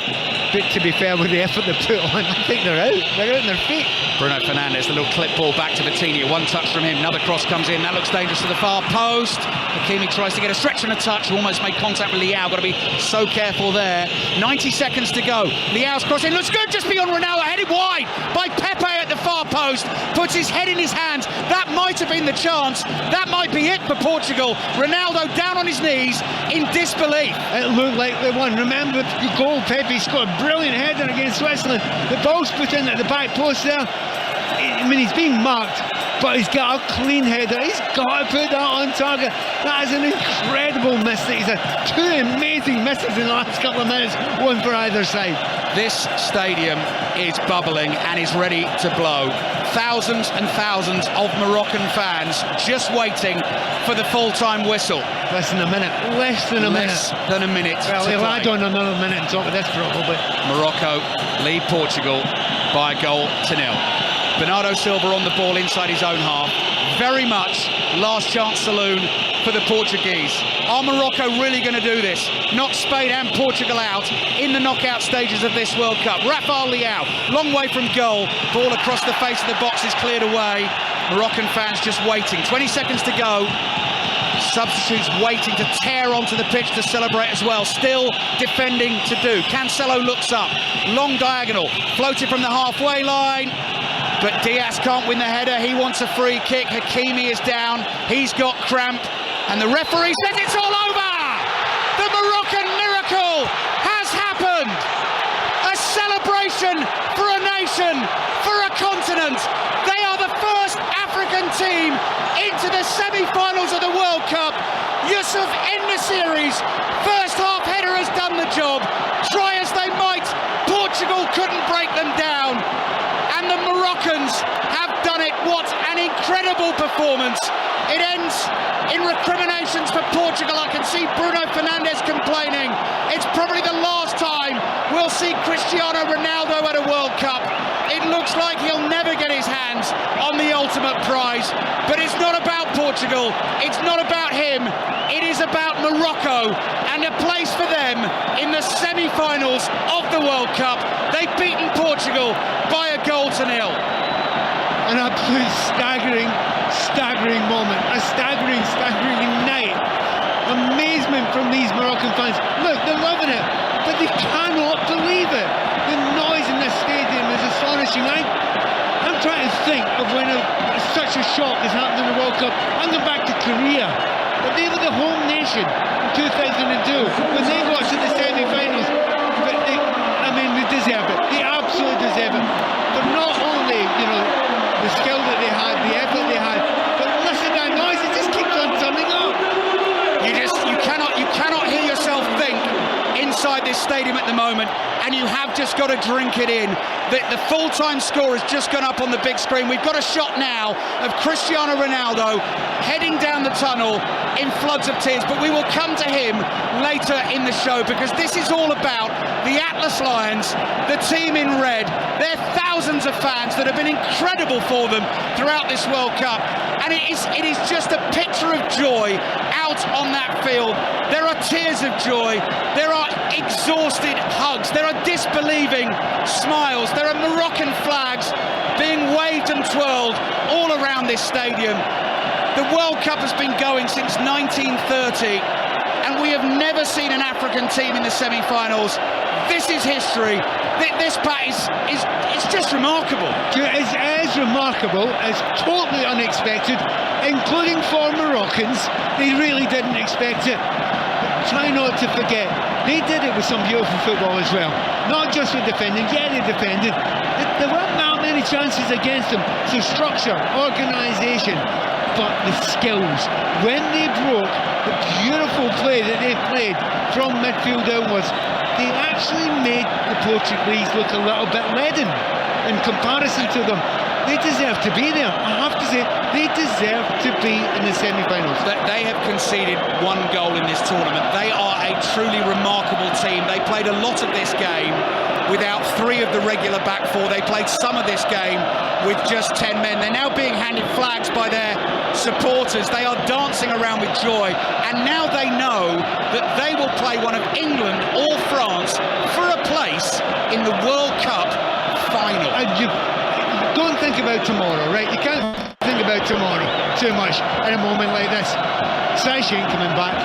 But to be fair, with the effort they put on, I think they're out. They're out on their feet. Bruno Fernandes, the little clip ball back to Vitinha. One touch from him. Another cross comes in. That looks dangerous to the far post. Hakimi tries to get a stretch and a touch. Almost made contact with Leao. Got to be so careful there. 90 seconds to go. Leao's crossing looks good just beyond Ronaldo. Headed wide by Pepe at the far post. Puts his head in his hands. That might have been the chance. That might be it for Portugal. Ronaldo down on his knees in disbelief. It looked like the one. Remember the goal Pepe scored. Brilliant header against Switzerland. The ball's put in at the back post there. I mean, he's being marked, but he's got a clean header. He's got to put that on target. That is an incredible miss that he's had. 2 amazing misses in the last couple of minutes, one for either side. This stadium is bubbling and is ready to blow. Thousands and thousands of Moroccan fans just waiting for the full-time whistle. Less than a minute. Less than a minute. Well, he'll add on another minute on top of this probably. Morocco lead Portugal by a goal to nil. Bernardo Silva on the ball inside his own half. Very much last chance saloon for the Portuguese. Are Morocco really going to do this? Knock Spain and Portugal out in the knockout stages of this World Cup. Rafael Leao, long way from goal. Ball across the face of the box is cleared away. Moroccan fans just waiting. 20 seconds to go. Substitutes waiting to tear onto the pitch to celebrate as well. Still defending to do. Cancelo looks up. Long diagonal. Floated from the halfway line. But Diaz can't win the header. He wants a free kick. Hakimi is down. He's got cramp. And the referee says it's all over. The Moroccan miracle has happened. A celebration for a nation, for a continent. They are the first African team into the semi-finals of the World Cup. Yusuf in the series. First half header has done the job. Try as they might, Portugal couldn't break them down. And the Moroccans have done it. What an incredible performance. It ends in recriminations for Portugal. I can see Bruno Fernandes complaining. It's probably the last time we'll see Cristiano Ronaldo at a World Cup. It looks like he'll never get his hands on the ultimate prize. But it's not about Portugal. It's not about him. It is about Morocco and a place for them in the semi-finals of the World Cup. They've beaten Portugal by a goal to nil. An absolute staggering moment. A staggering night. Amazement from these Moroccan fans. Look, they're loving it, but they cannot believe it. The noise in this stadium is astonishing. I'm trying to think of when such a shock has happened in the World Cup. I'm going back to Korea, but they were the home nation in 2002 when they got to the semi-finals. But they deserve it. They absolutely this stadium at the moment, and you have just got to drink it in. The full-time score has just gone up on the big screen. We've got a shot now of Cristiano Ronaldo heading down the tunnel in floods of tears, but we will come to him later in the show, because this is all about the Atlas Lions, the team in red. There are thousands of fans that have been incredible for them throughout this World Cup, and it is just a picture of joy out on that field. There are tears of joy, there are exhausted hugs, there are disbelieving smiles, there are Moroccan flags being waved and twirled all around this stadium. The World Cup has been going since 1930, and we have never seen an African team in the semi-finals. This is history. This, Pat, it's just remarkable. It is remarkable. It's totally unexpected, including for Moroccans. They really didn't expect it. But try not to forget, they did it with some beautiful football as well. Not just with defending. Yeah, they defended. There weren't that many chances against them. So structure, organisation, but the skills. When they broke the beautiful play that they played from midfield downwards, they actually made the Portuguese look a little bit leaden in comparison to them. They deserve to be there. I have to say, they deserve to be in the semi-finals. They have conceded one goal in this tournament. They are a truly remarkable team. They played a lot of this game without three of the regular back four. They played some of this game with just 10 men. They're now being handed flags by their supporters. They are dancing around with joy, and now they know that they will play one of England or France for a place in the World Cup final. And you don't think about tomorrow, right? You can't think about tomorrow too much in a moment like this. Sash ain't coming back,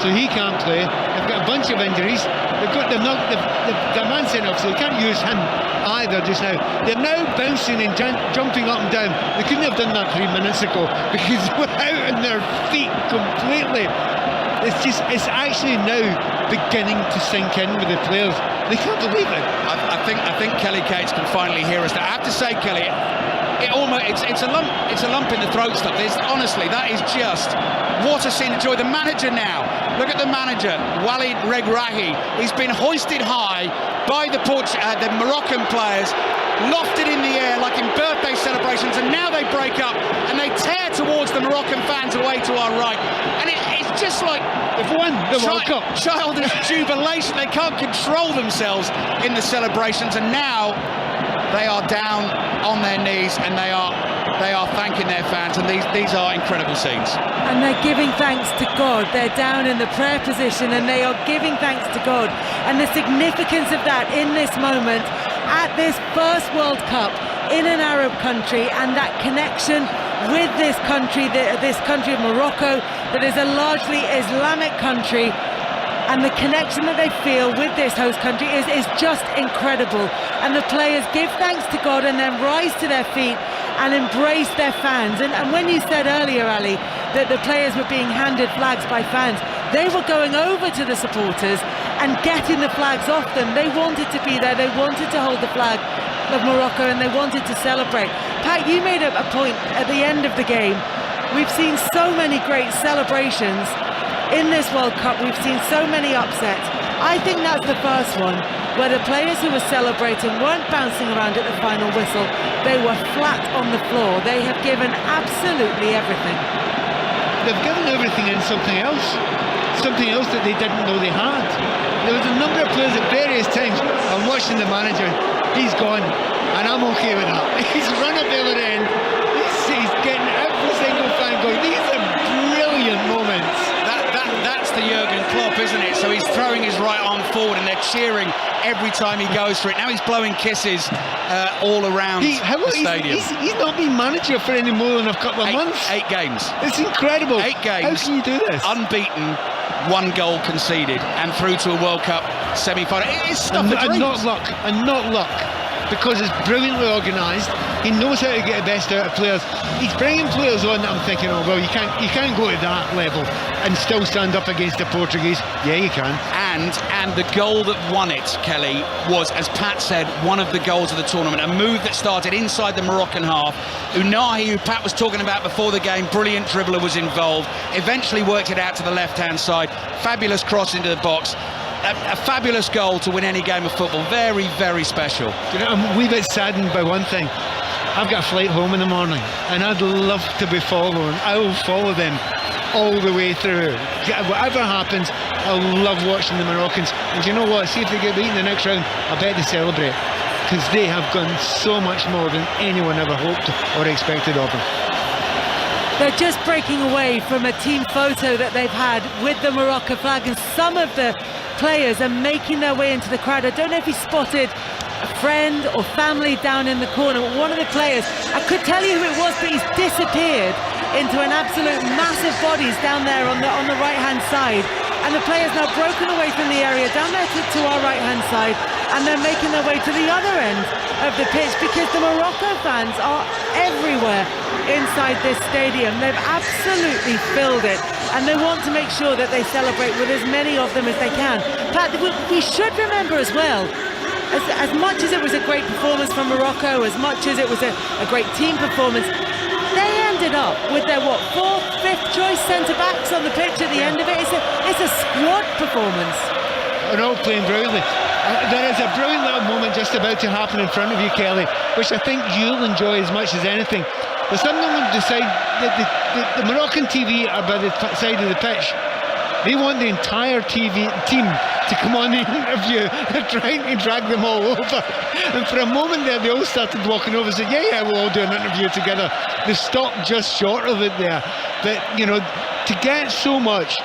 so he can't play. They've got a bunch of injuries. The man sent off, so they can't use him either just now. They're now bouncing and jumping up and down. They couldn't have done that 3 minutes ago because they were out on their feet completely. It's actually now beginning to sink in with the players. They can't believe it. I think Kelly Cates can finally hear us. I have to say, Kelly, it's a lump in the throat stuff. Honestly, that is just what a scene of joy. The manager now, look at the manager, Walid Regrahi. He's been hoisted high by the Moroccan players, lofted in the air like in birthday celebrations, and now they break up and they tear towards the Moroccan fans away to our right, and it's just like they've won the World Cup. Childish jubilation. They can't control themselves in the celebrations, and now they are down on their knees and they are thanking their fans, and these are incredible scenes. And they're giving thanks to God. They're down in the prayer position and they are giving thanks to God. And the significance of that in this moment, at this first World Cup in an Arab country, and that connection with this country of Morocco, that is a largely Islamic country, and the connection that they feel with this host country is just incredible. And the players give thanks to God and then rise to their feet and embrace their fans. And when you said earlier, Ali, that the players were being handed flags by fans, they were going over to the supporters and getting the flags off them. They wanted to be there, they wanted to hold the flag of Morocco, and they wanted to celebrate. Pat, you made a point at the end of the game. We've seen so many great celebrations in this World Cup. We've seen so many upsets. I think that's the first one, where the players who were celebrating weren't bouncing around at the final whistle. They were flat on the floor. They have given absolutely everything. They've given everything in something else that they didn't know they had. There was a number of players at various times. I'm watching the manager. He's gone, and I'm okay with that. He's run up the other end. He's getting every single fan going. These are brilliant moments. That's the Jurgen Klopp, isn't it? So he's throwing his right arm forward and they're cheering every time he goes for it. Now he's blowing kisses all around the stadium. He's not been manager for any more than a couple of months. 8 games. It's incredible. 8 games. How can you do this? Unbeaten, 1 goal conceded, and through to a World Cup semi-final. It is stuff of dreams. And not luck. Because it's brilliantly organised. He knows how to get the best out of players. He's bringing players on that I'm thinking, oh well, you can't go to that level and still stand up against the Portuguese. Yeah, you can. And the goal that won it, Kelly, was, as Pat said, one of the goals of the tournament. A move that started inside the Moroccan half. Unahi, who Pat was talking about before the game, brilliant dribbler, was involved. Eventually worked it out to the left-hand side. Fabulous cross into the box. a fabulous goal to win any game of football. Very, very special. You know, I'm a wee bit saddened by one thing. I've got a flight home in the morning, and I'd love to be following. I will follow them all the way through. Whatever happens, I'll love watching the Moroccans. And you know what? See if they get beaten the next round, I bet they celebrate, because they have done so much more than anyone ever hoped or expected of them. They're just breaking away from a team photo that they've had with the Morocco flag, and some of the players are making their way into the crowd. I don't know if he spotted a friend or family down in the corner. One of the players, I could tell you who it was, but he's disappeared into an absolute massive bodies down there on the right hand side, and the players now broken away from the area down there to our right hand side, and they're making their way to the other end of the pitch, because the Morocco fans are everywhere inside this stadium. They've absolutely filled it, and they want to make sure that they celebrate with as many of them as they can. Pat, we should remember as well, as much as it was a great performance from Morocco, as much as it was a great team performance, they ended up with their, fourth, fifth choice centre-backs on the pitch at the end of it. It's a squad performance. And all playing brilliantly. There is a brilliant little moment just about to happen in front of you, Kelly, which I think you'll enjoy as much as anything. There's something to decide that the Moroccan TV are by the side of the pitch. They want the entire team to come on the interview. They're trying to drag them all over. And for a moment there, they all started walking over and said, yeah, we'll all do an interview together. They stopped just short of it there. But, you know, to get so much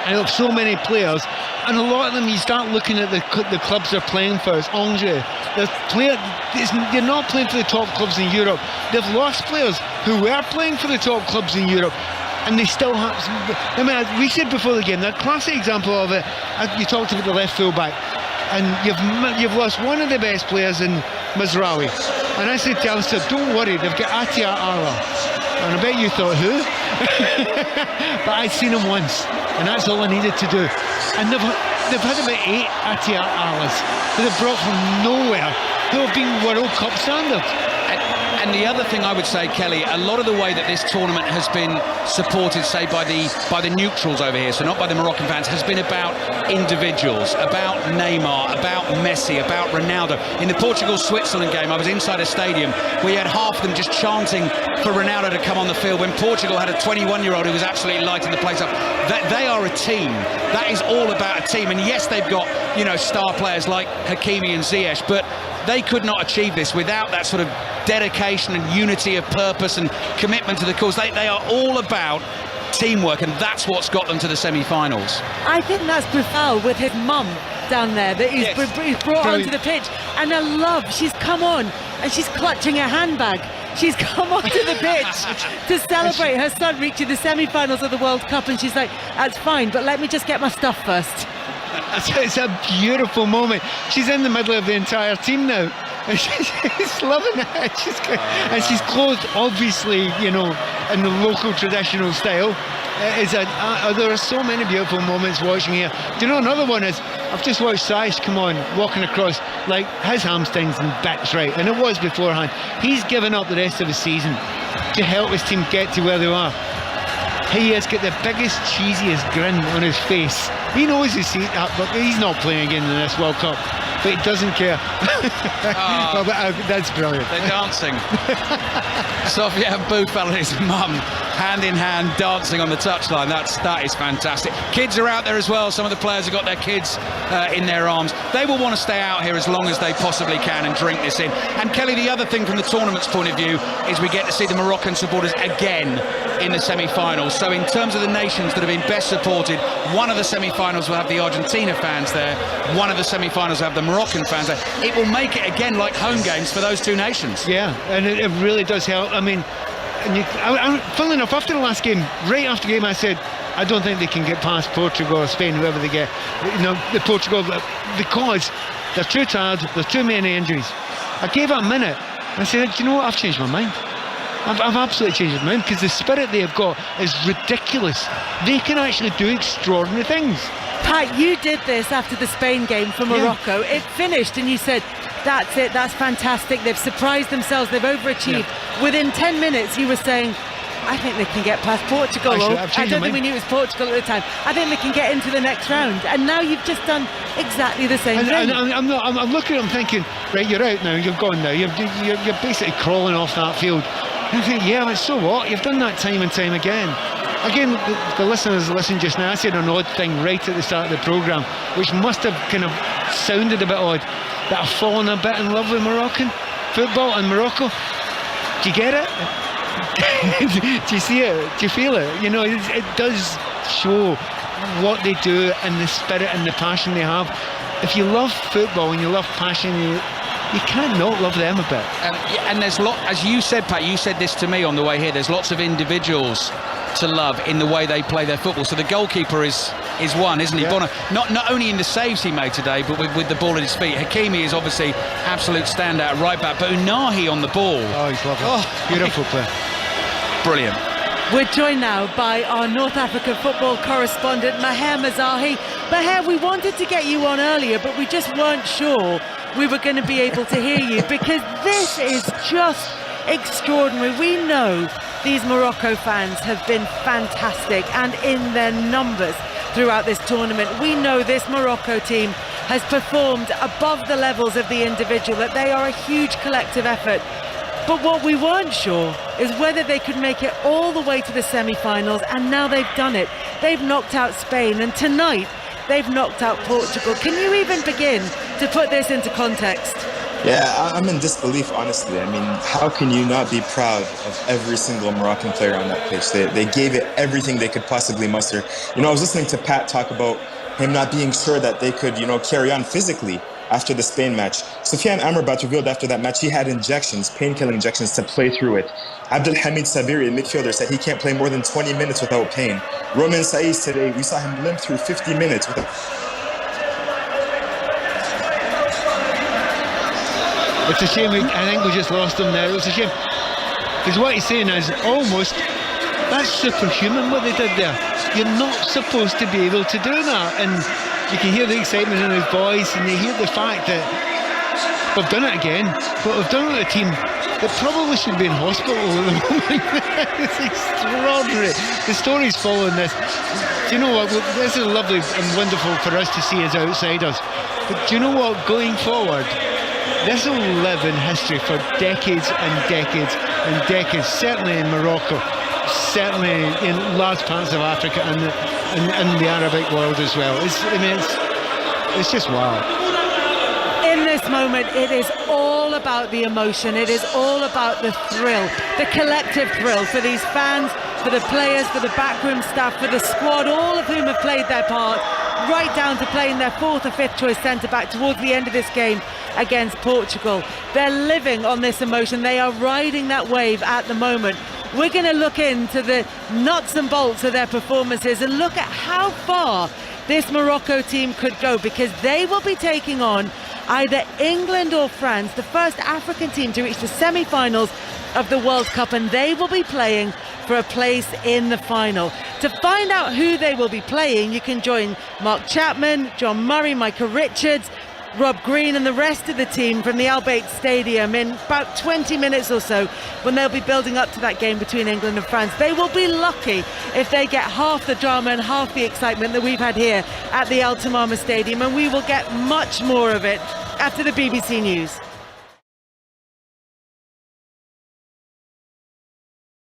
out of so many players, and a lot of them, you start looking at the clubs they're playing for. It's Angers. They're not playing for the top clubs in Europe. They've lost players who were playing for the top clubs in Europe, and they still have. I mean, we said before the game, that classic example of it. You talked about the left full-back, and you've lost one of the best players in Mazraoui. And I said to Alistair, don't worry, they've got Atia Arla. And I bet you thought, who? But I'd seen him once, and that's all I needed to do. And they've had about 8 Atia Arlas that they've brought from nowhere, who have been World Cup standard. And the other thing I would say, Kelly, a lot of the way that this tournament has been supported, say, by the neutrals over here, so not by the Moroccan fans, has been about individuals, about Neymar, about Messi, about Ronaldo. In the Portugal-Switzerland game, I was inside a stadium where you had half of them just chanting for Ronaldo to come on the field, when Portugal had a 21-year-old who was absolutely lighting the place up. That they are a team. That is all about a team. And yes, they've got, you know, star players like Hakimi and Ziyech, but they could not achieve this without that sort of dedication and unity of purpose and commitment to the cause. They are all about teamwork, and that's what's got them to the semi-finals. I think that's Boufal with his mum down there that he's brought onto the pitch, and I love, she's come on and she's clutching a handbag. She's come onto the pitch to celebrate her son reaching the semi-finals of the World Cup, and she's like, that's fine, but let me just get my stuff first. It's a beautiful moment. She's in the middle of the entire team now, and she's loving it. And she's clothed, obviously, you know, in the local traditional style. There are so many beautiful moments watching here. Do you know, another one is, I've just watched Saish come on, walking across, like, his hamstrings and bits, right, and it was beforehand. He's given up the rest of the season to help his team get to where they are. He has got the biggest, cheesiest grin on his face. He knows he's not playing again in this World Cup, but he doesn't care. Well, that's brilliant. They're dancing. Sophia Boufal and his mum, hand in hand, dancing on the touchline. That is fantastic. Kids are out there as well. Some of the players have got their kids in their arms. They will want to stay out here as long as they possibly can and drink this in. And Kelly, the other thing from the tournament's point of view is we get to see the Moroccan supporters again in the semi-finals. So in terms of the nations that have been best supported, one of the semi-finals will have the Argentina fans there, one of the semi-finals will have the Moroccan fans there. It will make it again like home games for those two nations. Yeah, and it really does help. I mean, funnily enough, after the last game, right after the game, I said, I don't think they can get past Portugal or Spain, whoever they get. You know, the Portugal, because they're too tired, there's too many injuries. I gave it a minute. I said, do you know what? I've changed my mind. I've absolutely changed my mind, because the spirit they have got is ridiculous. They can actually do extraordinary things. Pat, you did this after the Spain game for Morocco. Yeah. It finished and you said, that's it, that's fantastic. They've surprised themselves, they've overachieved. Yeah. Within 10 minutes, you were saying, I think they can get past Portugal. I don't think we knew it was Portugal at the time. I think they can get into the next round. And now you've just done exactly the same thing. I'm looking at them thinking, right, you're out now, you're gone now. You're basically crawling off that field. And I think, yeah, but so what? You've done that time and time again. Again, the listeners listened just now. I said an odd thing right at the start of the programme, which must have kind of sounded a bit odd, that I've fallen a bit in love with Moroccan football and Morocco. Do you get it? Do you see it? Do you feel it? You know, it does show what they do and the spirit and the passion they have. If you love football and you love passion, you can't not love them a bit. And there's as you said, Pat, you said this to me on the way here, there's lots of individuals to love in the way they play their football. So the goalkeeper is one, isn't he? Yeah. Bono, not only in the saves he made today, but with the ball at his feet. Hakimi is obviously absolute standout right back, but Unahi on the ball. Oh, he's lovely. Oh, beautiful player. Brilliant. We're joined now by our North African football correspondent, Maher Mazahi. Maher, we wanted to get you on earlier, but we just weren't sure we were going to be able to hear you, because this is just extraordinary. We know these Morocco fans have been fantastic and in their numbers throughout this tournament. We know this Morocco team has performed above the levels of the individual, that they are a huge collective effort. But what we weren't sure is whether they could make it all the way to the semi-finals, and now they've done it. They've knocked out Spain, and tonight they've knocked out Portugal. Can you even begin to put this into context? Yeah, I'm in disbelief, honestly. I mean, how can you not be proud of every single Moroccan player on that pitch? They gave it everything they could possibly muster. You know, I was listening to Pat talk about him not being sure that they could, carry on physically after the Spain match. Sofiane Amrabat revealed after that match he had injections, painkilling injections, to play through it. Abdelhamid Sabiri, the midfielder, said he can't play more than 20 minutes without pain. Romain Saïs today, we saw him limp through 50 minutes without... It's a shame, I think we just lost him there. It's a shame, because what he's saying is almost, that's superhuman what they did there. You're not supposed to be able to do that, and you can hear the excitement in his voice, and you hear the fact that we've done it again, but we've done it with a team that probably should be in hospital at the moment. It's extraordinary. The stories following this. Do you know what? This is lovely and wonderful for us to see as outsiders. But do you know what? Going forward, this will live in history for decades and decades and decades, certainly in Morocco, certainly in large parts of Africa and the Arabic world as well. It's just wow. In this moment, it is all about the emotion. It is all about the thrill, the collective thrill for these fans, for the players, for the backroom staff, for the squad, all of whom have played their part, right down to playing their fourth or fifth choice centre-back towards the end of this game against Portugal. They're living on this emotion. They are riding that wave at the moment. We're going to look into the nuts and bolts of their performances and look at how far this Morocco team could go, because they will be taking on either England or France, the first African team to reach the semi-finals of the World Cup, and they will be playing for a place in the final. To find out who they will be playing, you can join Mark Chapman, John Murray, Micah Richards, Rob Green and the rest of the team from the Al Bayt Stadium in about 20 minutes or so, when they'll be building up to that game between England and France. They will be lucky if they get half the drama and half the excitement that we've had here at the Al Tamama Stadium, and we will get much more of it after the BBC News.